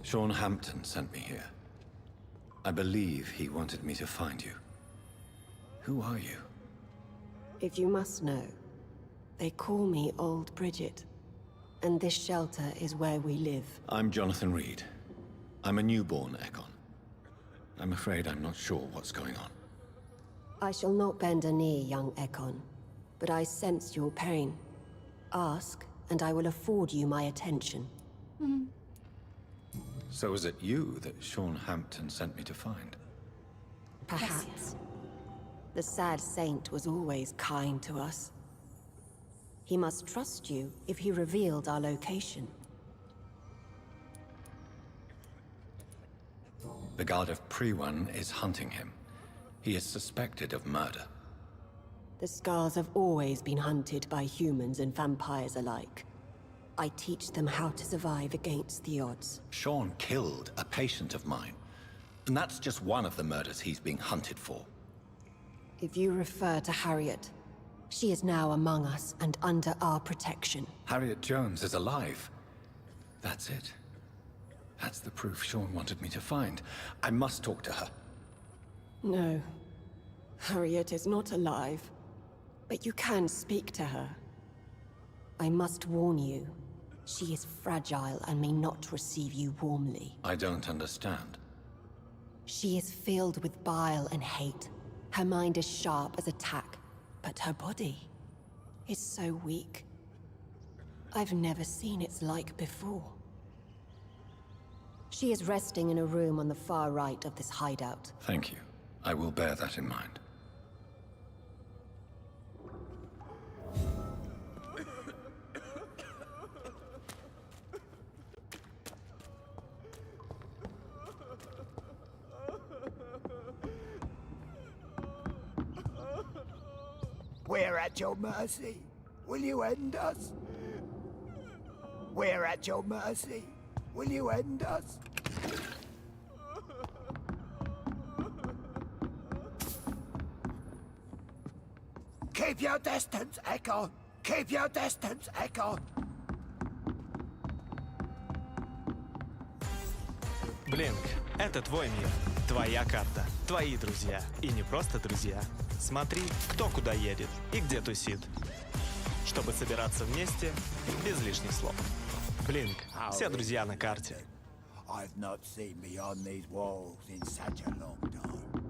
Sean Hampton sent me here. I believe he wanted me to find you. Who are you? If you must know, they call me Old Bridget. And this shelter is where we live. I'm Jonathan Reed. I'm a newborn Ekon. I'm afraid I'm not sure what's going on. I shall not bend a knee, young Ekon. But I sense your pain. Ask, and I will afford you my attention. So is it you that Sean Hampton sent me to find? Perhaps. The sad saint was always kind to us. He must trust you if he revealed our location. The guard of Prewan is hunting him. He is suspected of murder. The Scars have always been hunted by humans and vampires alike. I teach them how to survive against the odds. Sean killed a patient of mine. And that's just one of the murders he's being hunted for. If you refer to Harriet, she is now among us and under our protection. Harriet Jones is alive. That's it. That's the proof Sean wanted me to find. I must talk to her. No. Harriet is not alive. But you can speak to her. I must warn you. She is fragile and may not receive you warmly. I don't understand. She is filled with bile and hate. Her mind is sharp as a tack, but her body is so weak. I've never seen its like before. She is resting in a room on the far right of this hideout. Thank you. I will bear that in mind. We're at your mercy. Will you end us? We're at your mercy. Will you end us? Keep your distance, Echo. Keep your distance, Echo. Блинк — это твой мир, твоя карта, твои друзья. И не просто друзья. Смотри, кто куда едет и где тусит. Чтобы собираться вместе без лишних слов. Блинк — все друзья на карте. I've not seen beyond these walls in such a long time.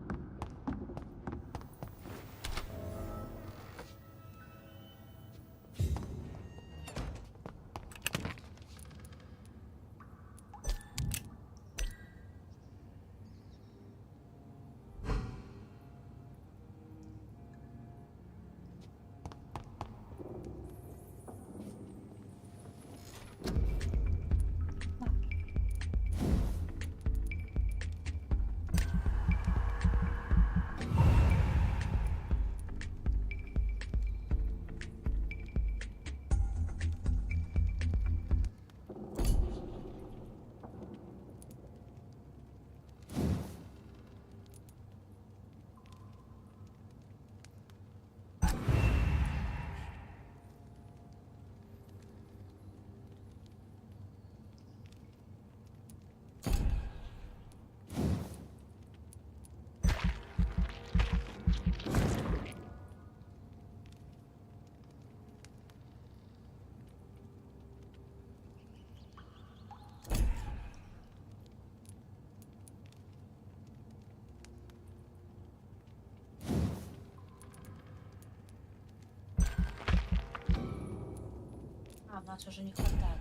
Нас уже не хватает.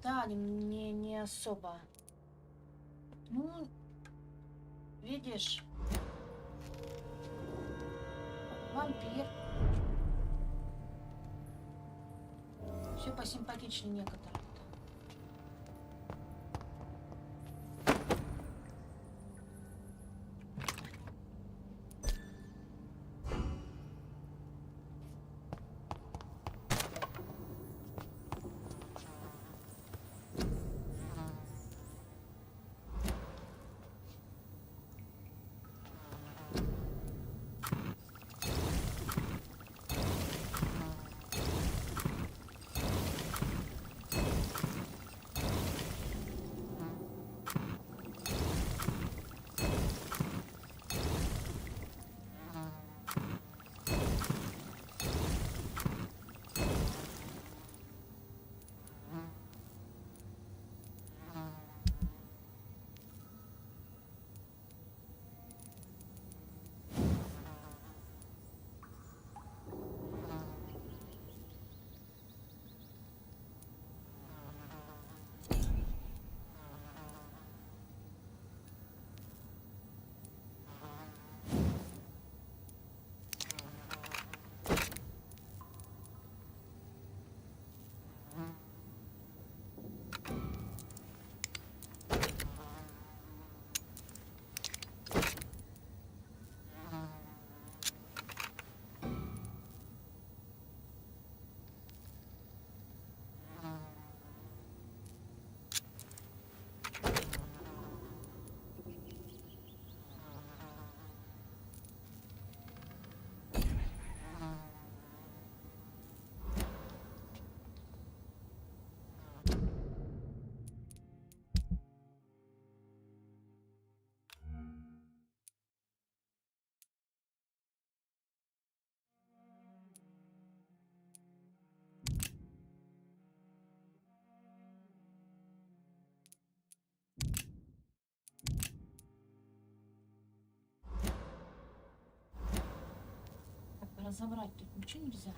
Да, не особо. Ну, видишь, вампир. Все посимпатичнее некоторые. Разобрать тут ничего нельзя.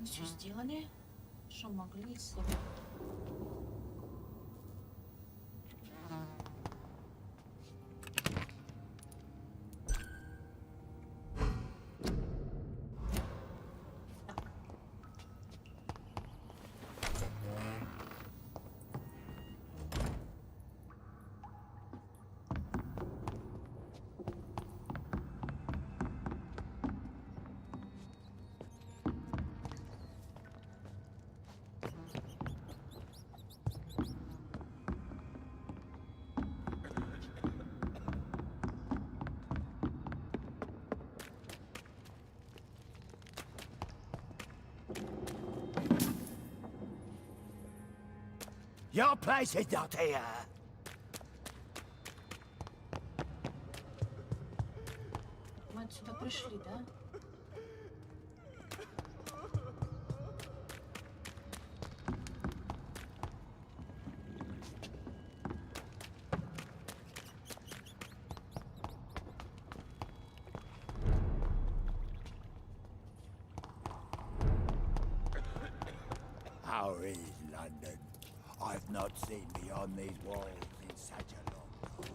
Все сделали, что могли сделать. Your place is not here. Мы отсюда пришли, да? How is London? I've not seen beyond these walls in such a long time.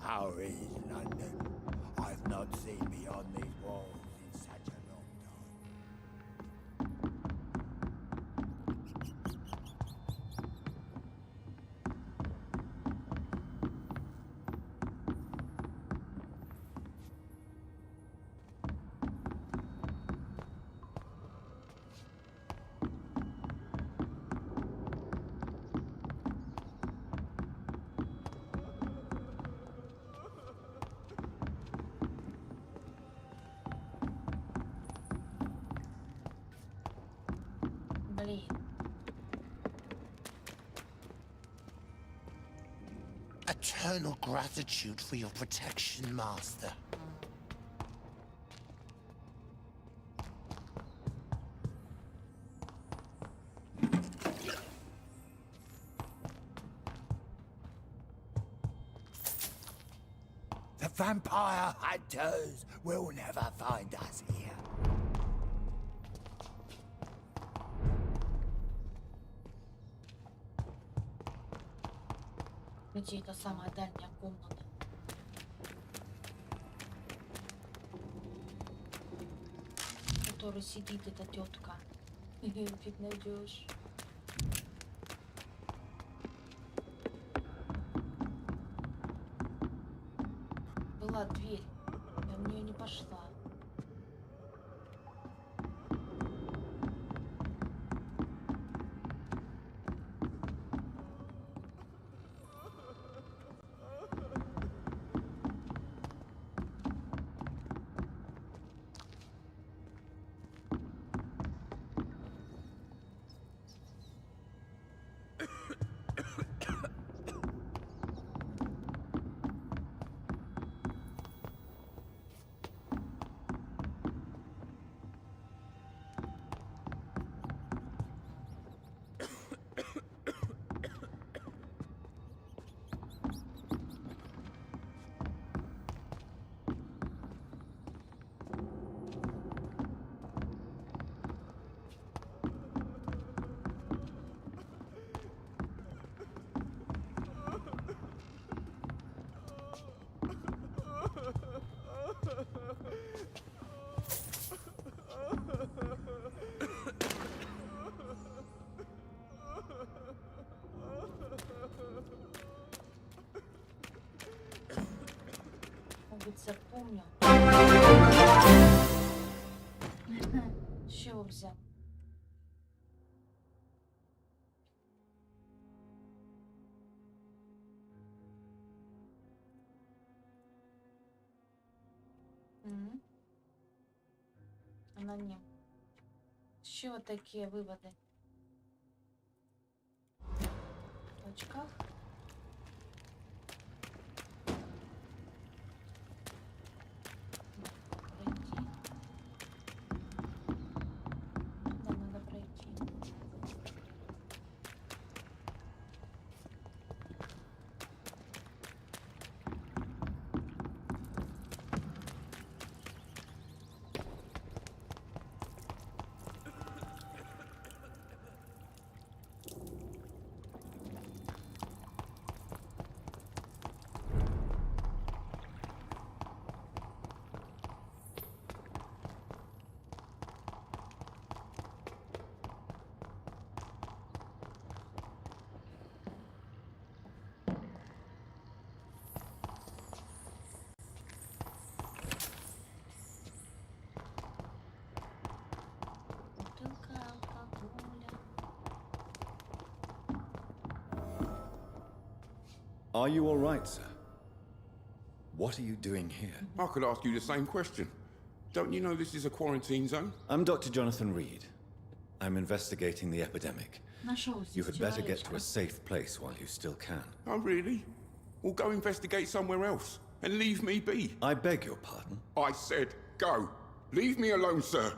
How is London? I've not seen beyond these walls in such a long time. Блин. Eternal gratitude for your protection, Master. The vampire hunters will never find us here. Где это самая дальняя комната? В которой сидит эта тетка. Фиг найдешь. Была дверь. Я в нее не пошла. Запомнил. С чего взял? Аноним. С чего такие выводы? В очках? Are you all right, sir? What are you doing here? I could ask you the same question. Don't you know this is a quarantine zone? I'm Dr. Jonathan Reed. I'm investigating the epidemic. You had better get to a safe place while you still can. Oh, really? Well, go investigate somewhere else and leave me be. I beg your pardon? I said go. Leave me alone, sir.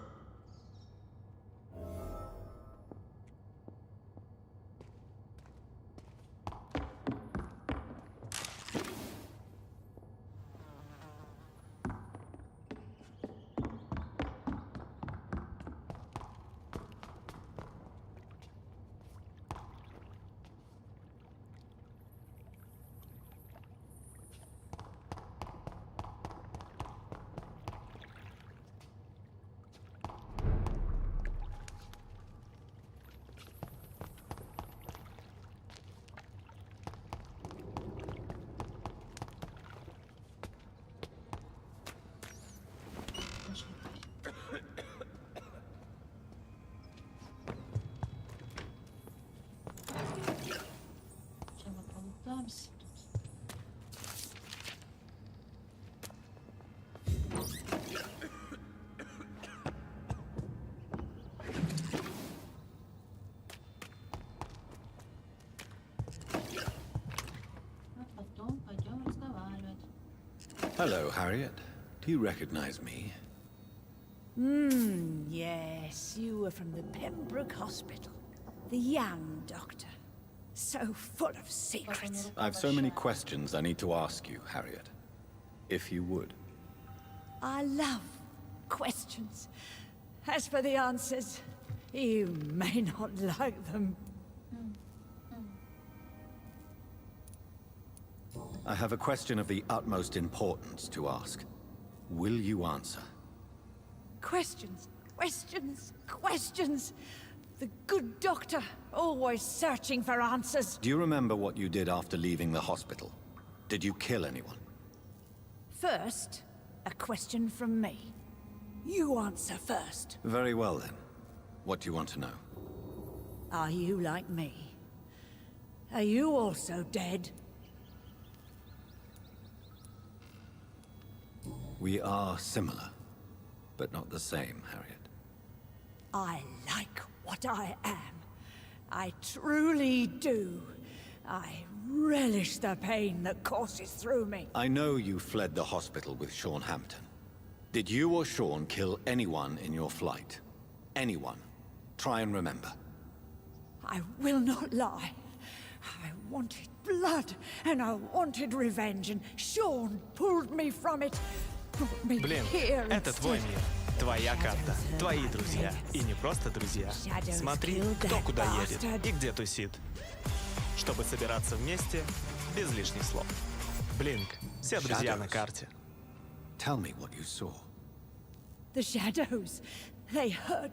Hello, Harriet. Do you recognize me? Yes, you were from the Pembroke Hospital. The young doctor. So full of secrets. I've so many questions I need to ask you, Harriet. If you would. I love questions. As for the answers, you may not like them. I have a question of the utmost importance to ask. Will you answer? Questions, questions, questions. The good doctor, always searching for answers. Do you remember what you did after leaving the hospital? Did you kill anyone? First, a question from me. You answer first. Very well then. What do you want to know? Are you like me? Are you also dead? We are similar, but not the same, Harriet. I like what I am. I truly do. I relish the pain that courses through me. I know you fled the hospital with Sean Hampton. Did you or Sean kill anyone in your flight? Anyone? Try and remember. I will not lie. I wanted blood, and I wanted revenge, and Sean pulled me from it. Brought me Блин, here это твой instead. мир, твоя карта, твои друзья. И не просто друзья. Смотри, кто куда едет и где тусит. Чтобы собираться вместе без лишних слов. Блинк. Все друзья на карте. Tell me what you saw. The shadows, they hurt.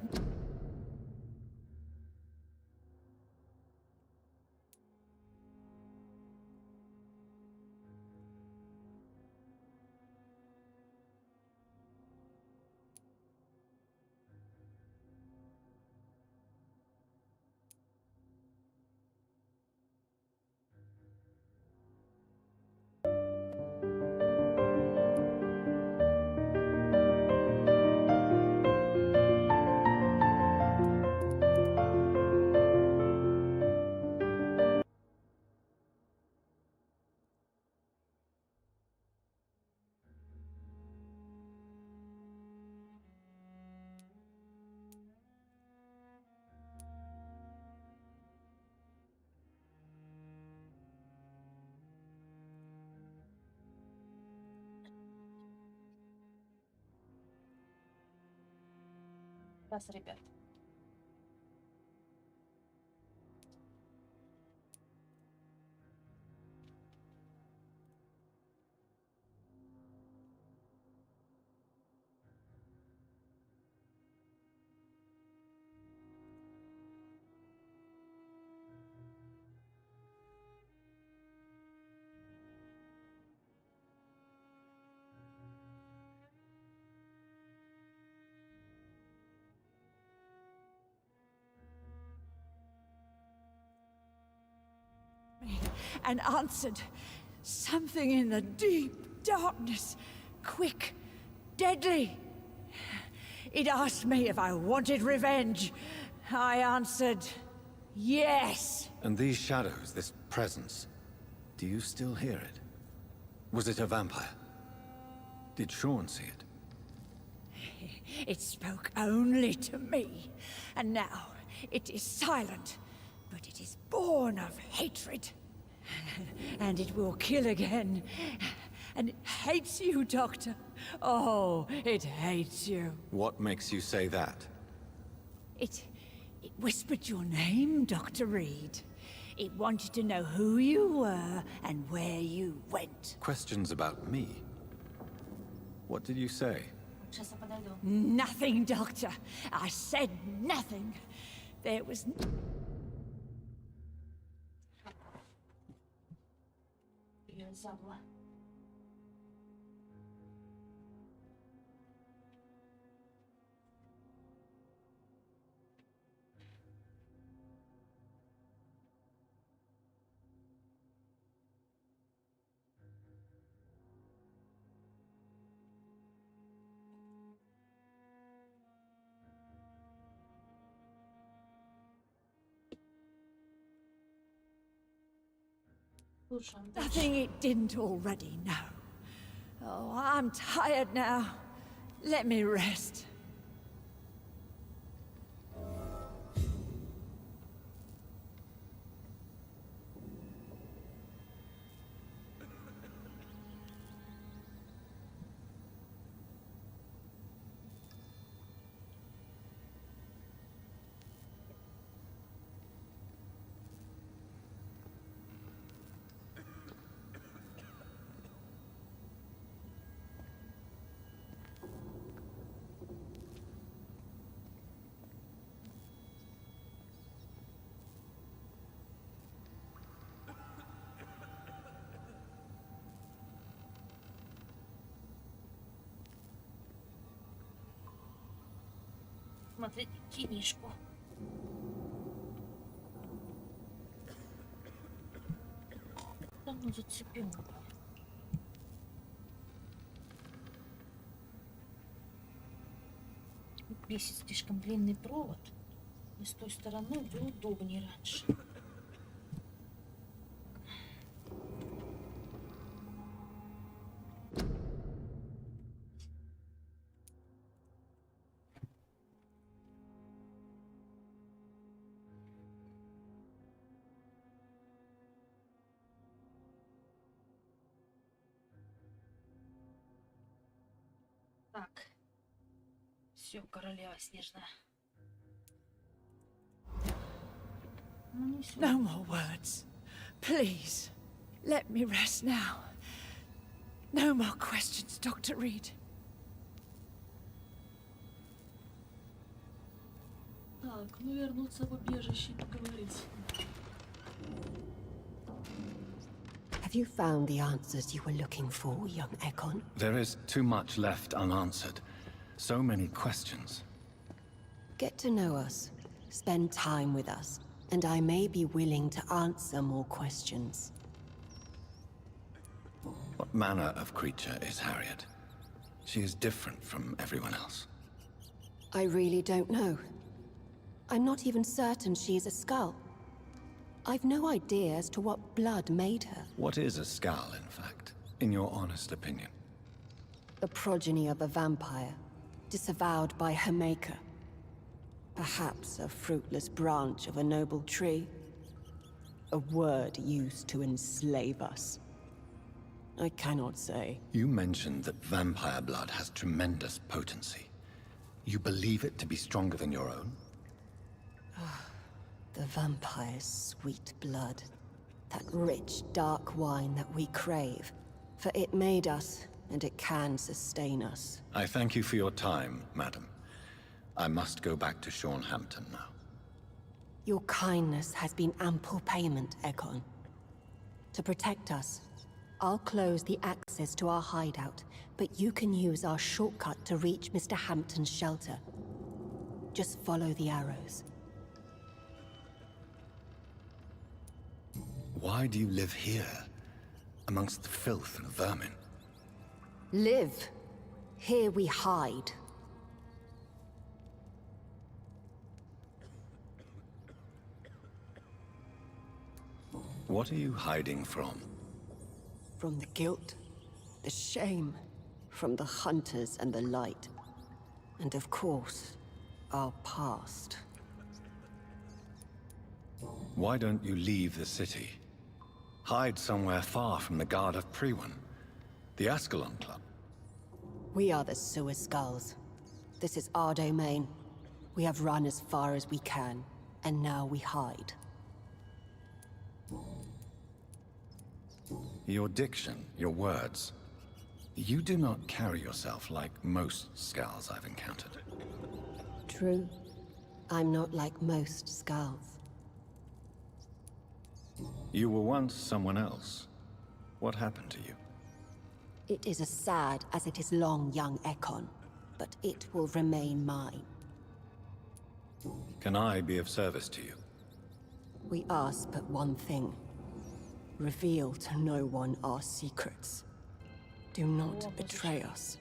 Раз, ребят. And answered something in the deep darkness, quick, deadly. It asked me if I wanted revenge. I answered, yes. And these shadows, this presence, do you still hear it? Was it a vampire? Did Sean see it? It spoke only to me, and now it is silent, but it is born of hatred. And it will kill again. And it hates you, Doctor. Oh, it hates you. What makes you say that? It whispered your name, Dr. Reed. It wanted to know who you were and where you went. Questions about me? What did you say? Сейчас я подойду. Nothing, Doctor. I said nothing. There was... Я забыла. Nothing it didn't already know. Oh, I'm tired now. Let me rest. Смотреть книжку. Давно зацепил. Бесит слишком длинный провод. И с той стороны был удобнее раньше. Так. Все, королева снежная. No more words. Please, let me rest now. No more questions, Dr. Reed. Так, ну вернуться в убежище и поговорить. Have you found the answers you were looking for, young Ekon? There is too much left unanswered. So many questions. Get to know us, spend time with us, and I may be willing to answer more questions. What manner of creature is Harriet? She is different from everyone else. I really don't know. I'm not even certain she is a skull. I've no idea as to what blood made her. What is a skull, in fact, in your honest opinion? The progeny of a vampire, disavowed by her maker. Perhaps a fruitless branch of a noble tree. A word used to enslave us. I cannot say. You mentioned that vampire blood has tremendous potency. You believe it to be stronger than your own? The vampire's sweet blood. That rich, dark wine that we crave. For it made us, and it can sustain us. I thank you for your time, madam. I must go back to Hampton now. Your kindness has been ample payment, Ekon. To protect us, I'll close the access to our hideout, but you can use our shortcut to reach Mr. Hampton's shelter. Just follow the arrows. Why do you live here, amongst the filth and vermin? Live. Here we hide. What are you hiding from? From the guilt, the shame, from the hunters and the light. And of course, our past. Why don't you leave the city? Hide somewhere far from the guard of Priwen, the Ascalon Club. We are the Sewer Skulls. This is our domain. We have run as far as we can, and now we hide. Your diction, your words. You do not carry yourself like most Skulls I've encountered. True. I'm not like most Skulls. You were once someone else. What happened to you? It is as sad as it is long, young Ekon, but it will remain mine. Can I be of service to you? We ask but one thing. Reveal to no one our secrets. Do not betray us.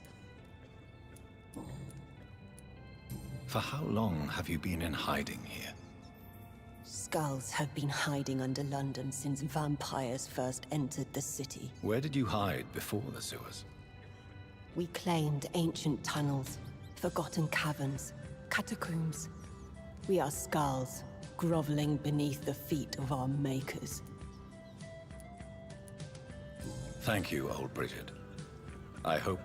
For how long have you been in hiding here? Skulls have been hiding under London since vampires first entered the city. Where did you hide before the sewers? We claimed ancient tunnels, forgotten caverns, catacombs. We are skulls, groveling beneath the feet of our makers. Thank you, old Bridget. I hope...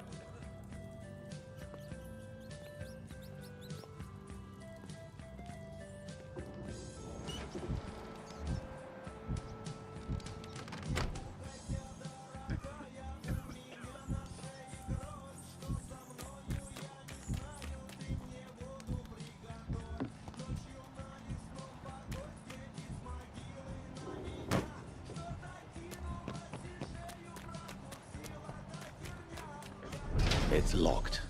It's locked.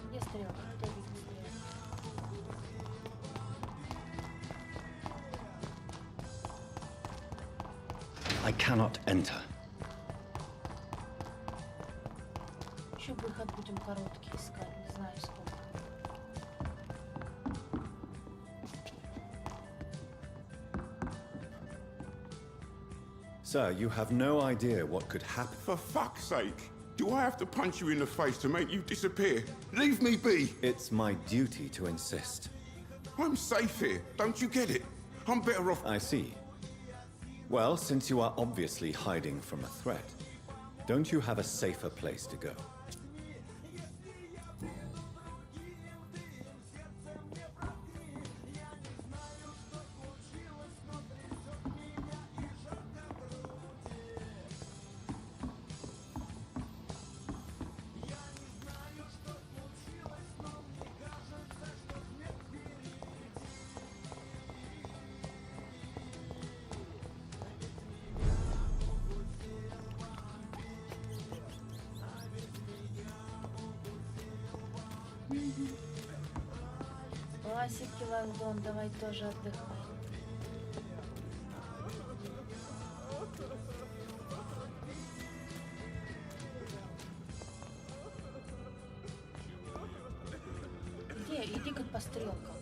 Где стрелка? Кто видит стрелку? I cannot enter. Еще выход будем короткий искать, не знаю сколько. Sir, you have no idea what could happen. For fuck's sake! Do I have to punch you in the face to make you disappear? Leave me be! It's my duty to insist. I'm safe here, don't you get it? I'm better off... I see. Well, since you are obviously hiding from a threat, don't you have a safer place to go? Классики, Лондон, давай тоже отдыхай. Где? Иди как по стрелкам.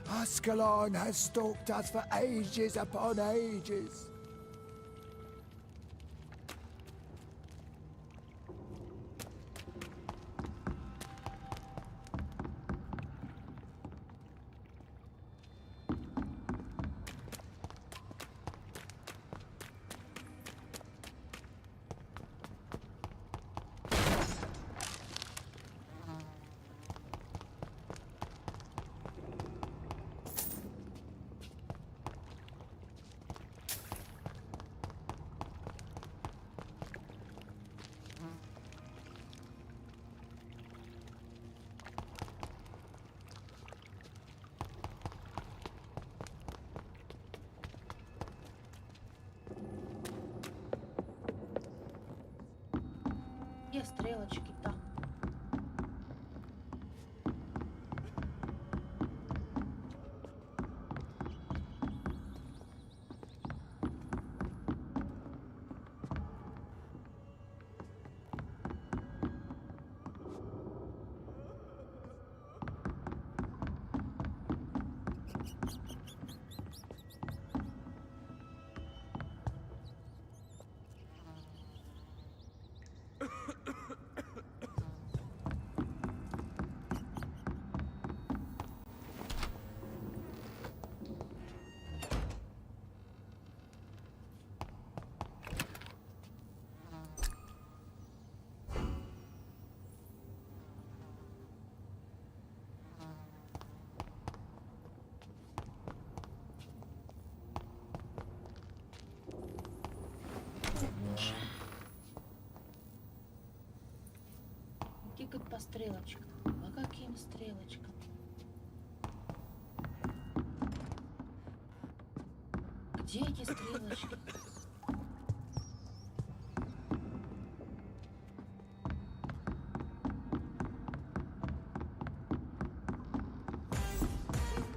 Ascalon has stalked us for ages upon ages. Двигать по стрелочкам. По каким стрелочкам? Где эти стрелочки?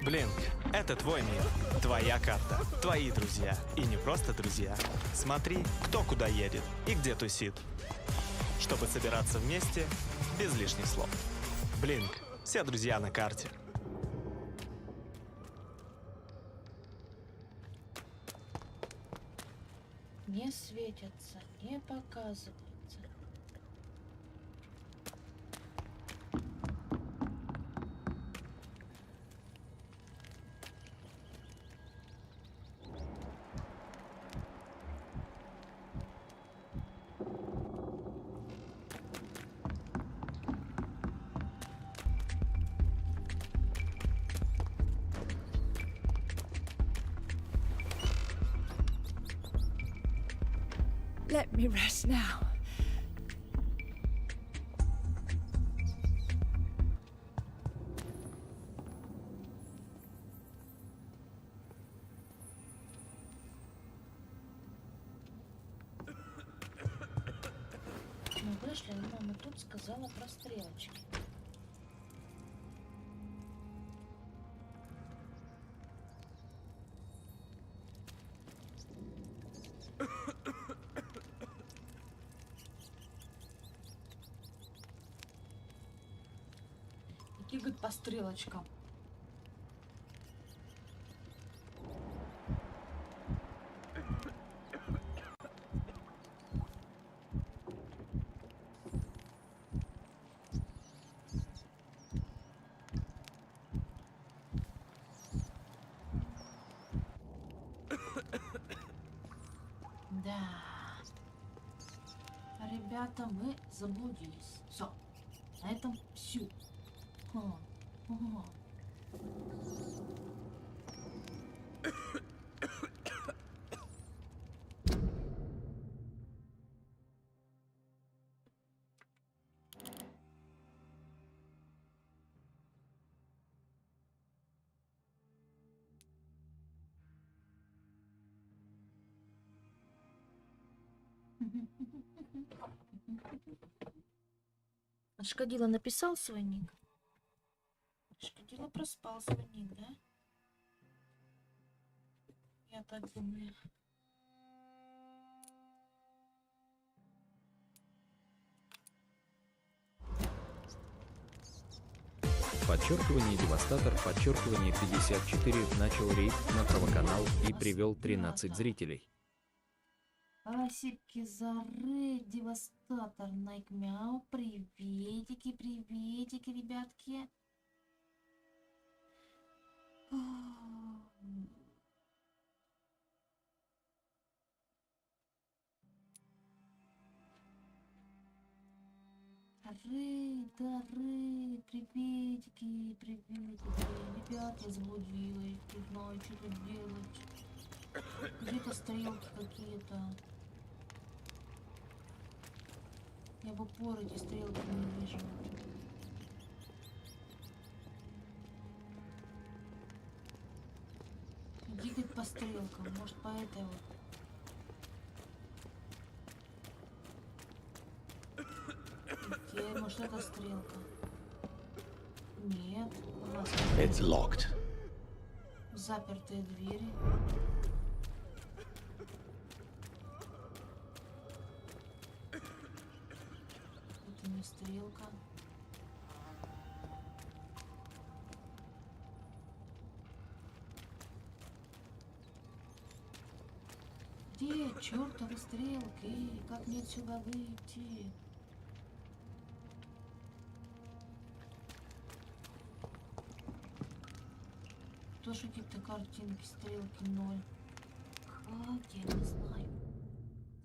Блинк, это твой мир, твоя карта, твои друзья. И не просто друзья. Смотри, кто куда едет и где тусит. Чтобы собираться вместе без лишних слов. Блинк, все друзья на карте. Не светятся, не показываются. Let me rest now. Мы вышли, но мама тут сказала про стрелочки. Двигать по стрелочкам. Да. Ребята, мы заблудились. Все. На этом все. Шкодила написал свой ник? Шкодила проспал свой ник, да? Я так думаю. Подчеркивание девастатор, подчеркивание 54 начал рейд на правоканал и привел 13 зрителей. Спасибо за рейд, девастатор, Найк Мяу. Приветики, приветики, ребятки. Рейд, да, рейд, приветики, приветики. Ребят, я заблудилась, не знаю, что тут делать. Где-то стрелки какие-то. Я в упор эти стрелки не вижу. Двигать по стрелкам, может по этой вот. Окей, может это стрелка? Нет, у нас It's locked. запертые двери. Это не стрелка. Где чертовы стрелки? Как мне отсюда выйти? Тоже какие-то картинки, стрелки 0. Как? Я не знаю.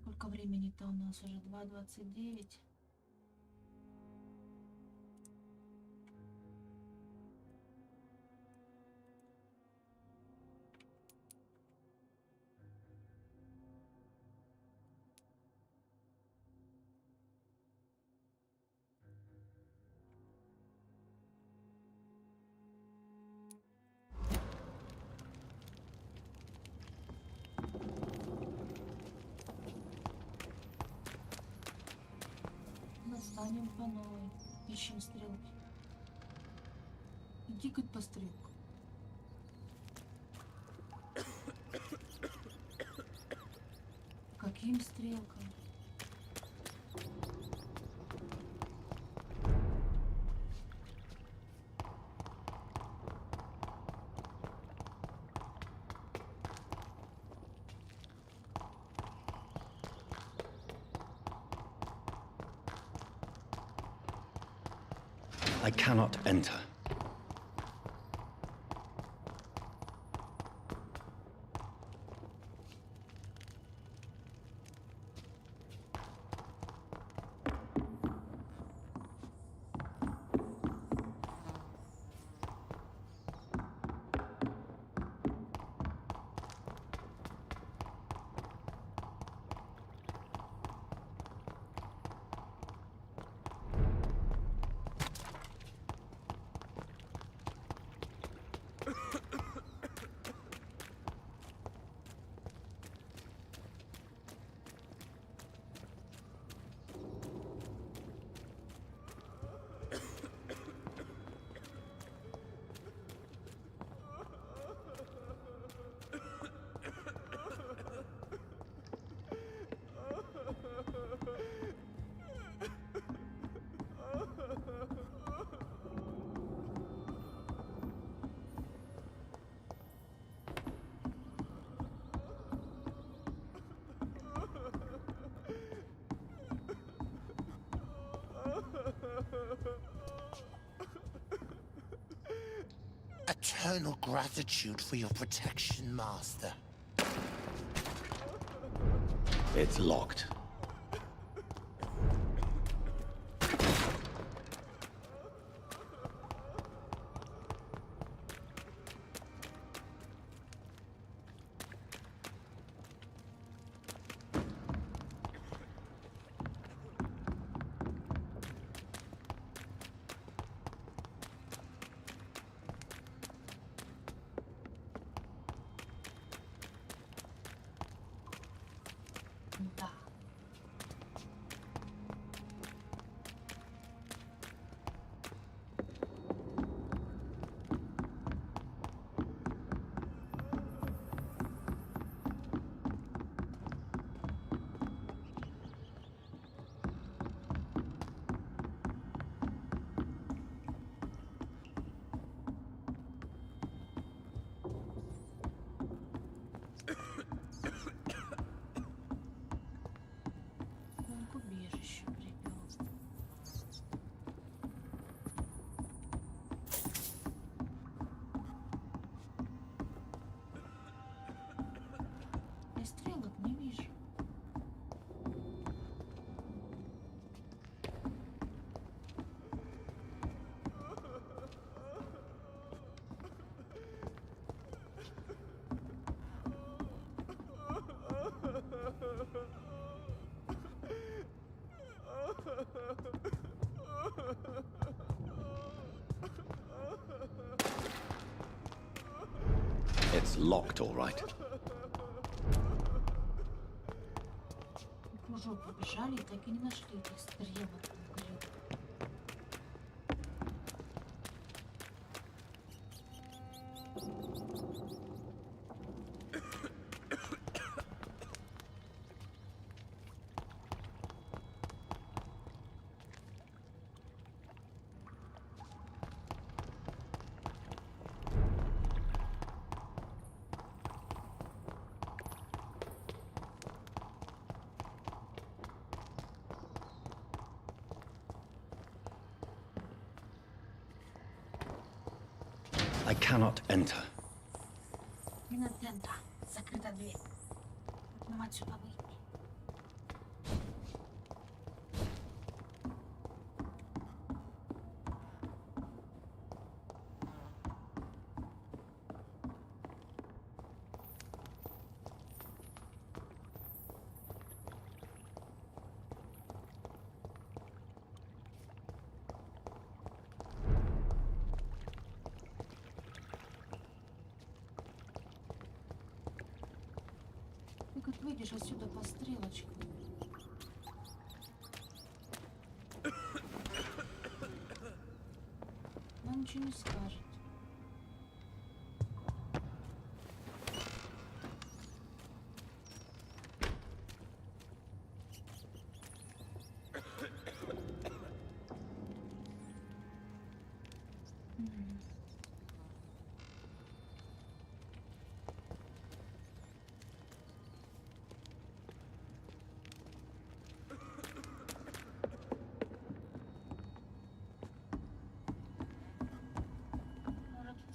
Сколько времени-то у нас уже? 2:29. Станем по новой. Ищем стрелки. Иди как по стрелку. Каким стрелкам? I cannot enter. Eternal gratitude for your protection, Master. It's locked. Да. Он к убежищу прибыл. Я стрелок не вижу. It's locked, all right. В кружок побежали и так и не нашли этих стрелок. Блин. I cannot enter. Не на тента. Закрыта дверь. Нам отсюда выйти. Ты как выйдешь отсюда по стрелочкам? ничего не скажет.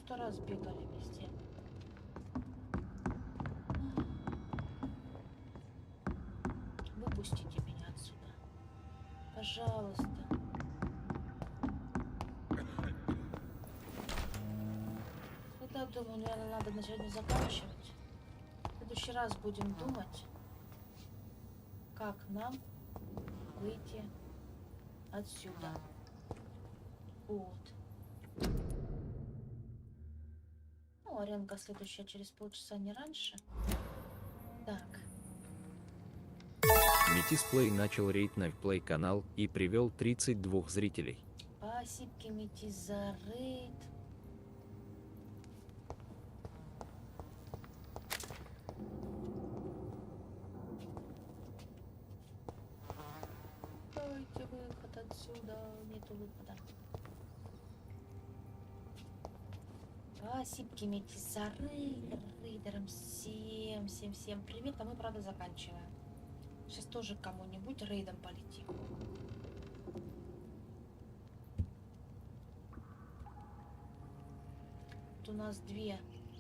Сто раз бегали везде. Выпустите меня отсюда. Пожалуйста. Я думаю, наверное, надо на сегодня заканчивать. В следующий раз будем думать, как нам выйти отсюда. Вот. Ну, аренка следующая через полчаса, не раньше. Так. Метисплей начал рейд на Play канал и привел 32 зрителей. Спасибо, Метис, за рейд. Дайте выход отсюда. Нету выхода. Спасибо, Метис, за рейдером. Всем привет. А мы, правда, заканчиваем. Сейчас тоже кому-нибудь рейдом полетим. Тут у нас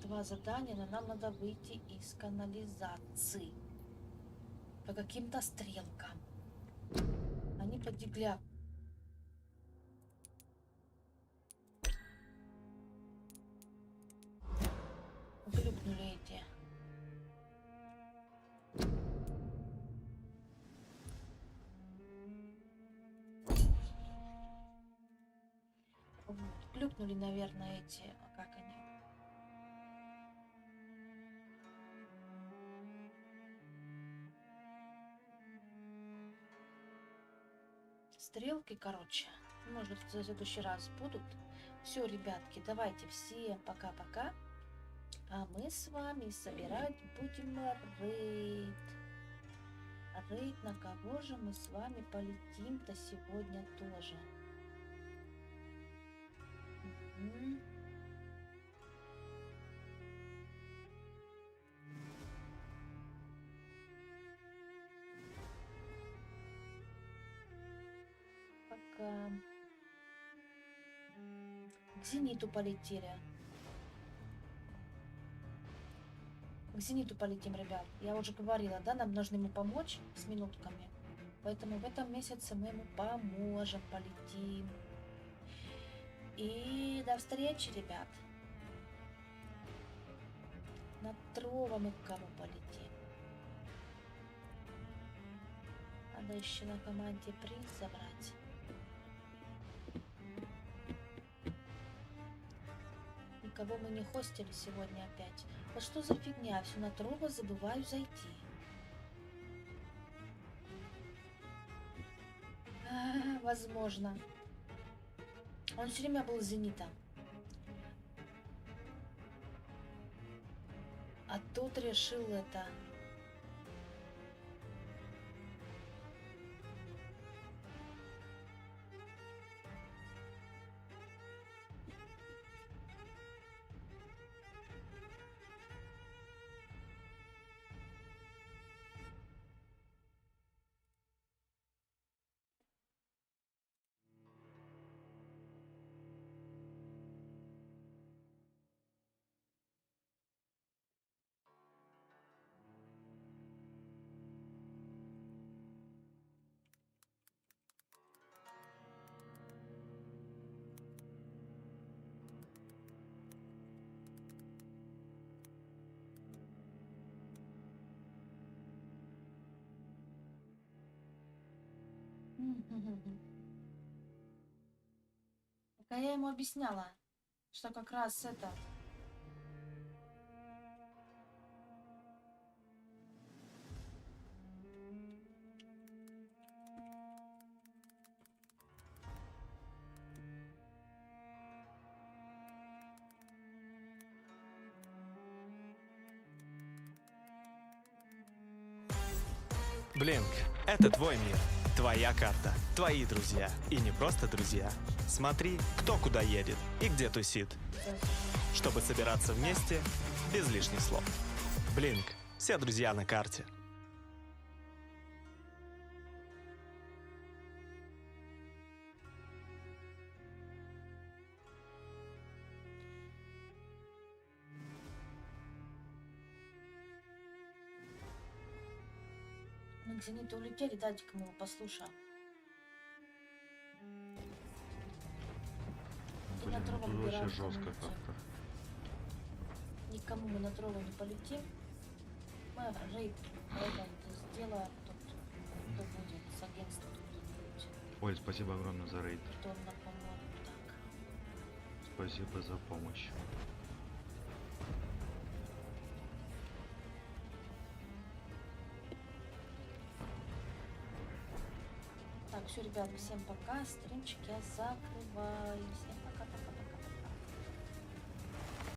два задания, но нам надо выйти из канализации. По каким-то стрелкам. Они подигля. Глюкнули эти. Вот. Глюкнули, наверное, эти. А как они? Стрелки, короче. Может, в следующий раз будут. Все, ребятки, давайте всем пока-пока. А мы с вами собирать будем рейд. Рейд, на кого же мы с вами полетим-то сегодня тоже? Угу. Пока. К Зениту полетели. К Зениту полетим, ребят. Я уже говорила, да, нам нужно ему помочь с минутками. Поэтому в этом месяце мы ему поможем, полетим. И до встречи, ребят. На Трова мы к кому полетим. Надо еще на команде приз забрать. Никого мы не хостили сегодня опять. Вот что за фигня? Все на Трова забываю зайти. Возможно. Он все время был Зенитом. А тот решил это. А я ему объясняла, что как раз это... Блинк — это твой мир, твоя карта, твои друзья. И не просто друзья. Смотри, кто куда едет и где тусит. Чтобы собираться вместе без лишних слов. Блинк — все друзья на карте. Мы к зениту улетели, дайте-ка мы его послушаем. Блин, ну тут вообще жестко как-то. Никому мы на дрова не полетим. Мы рейд сделаем тут, кто будет с агентством где-нибудь. Ой, спасибо огромное за рейд. Кто нам поможет, так. Спасибо за помощь. Так, все, ребят, всем пока. Стримчик я закрываю. Всем пока.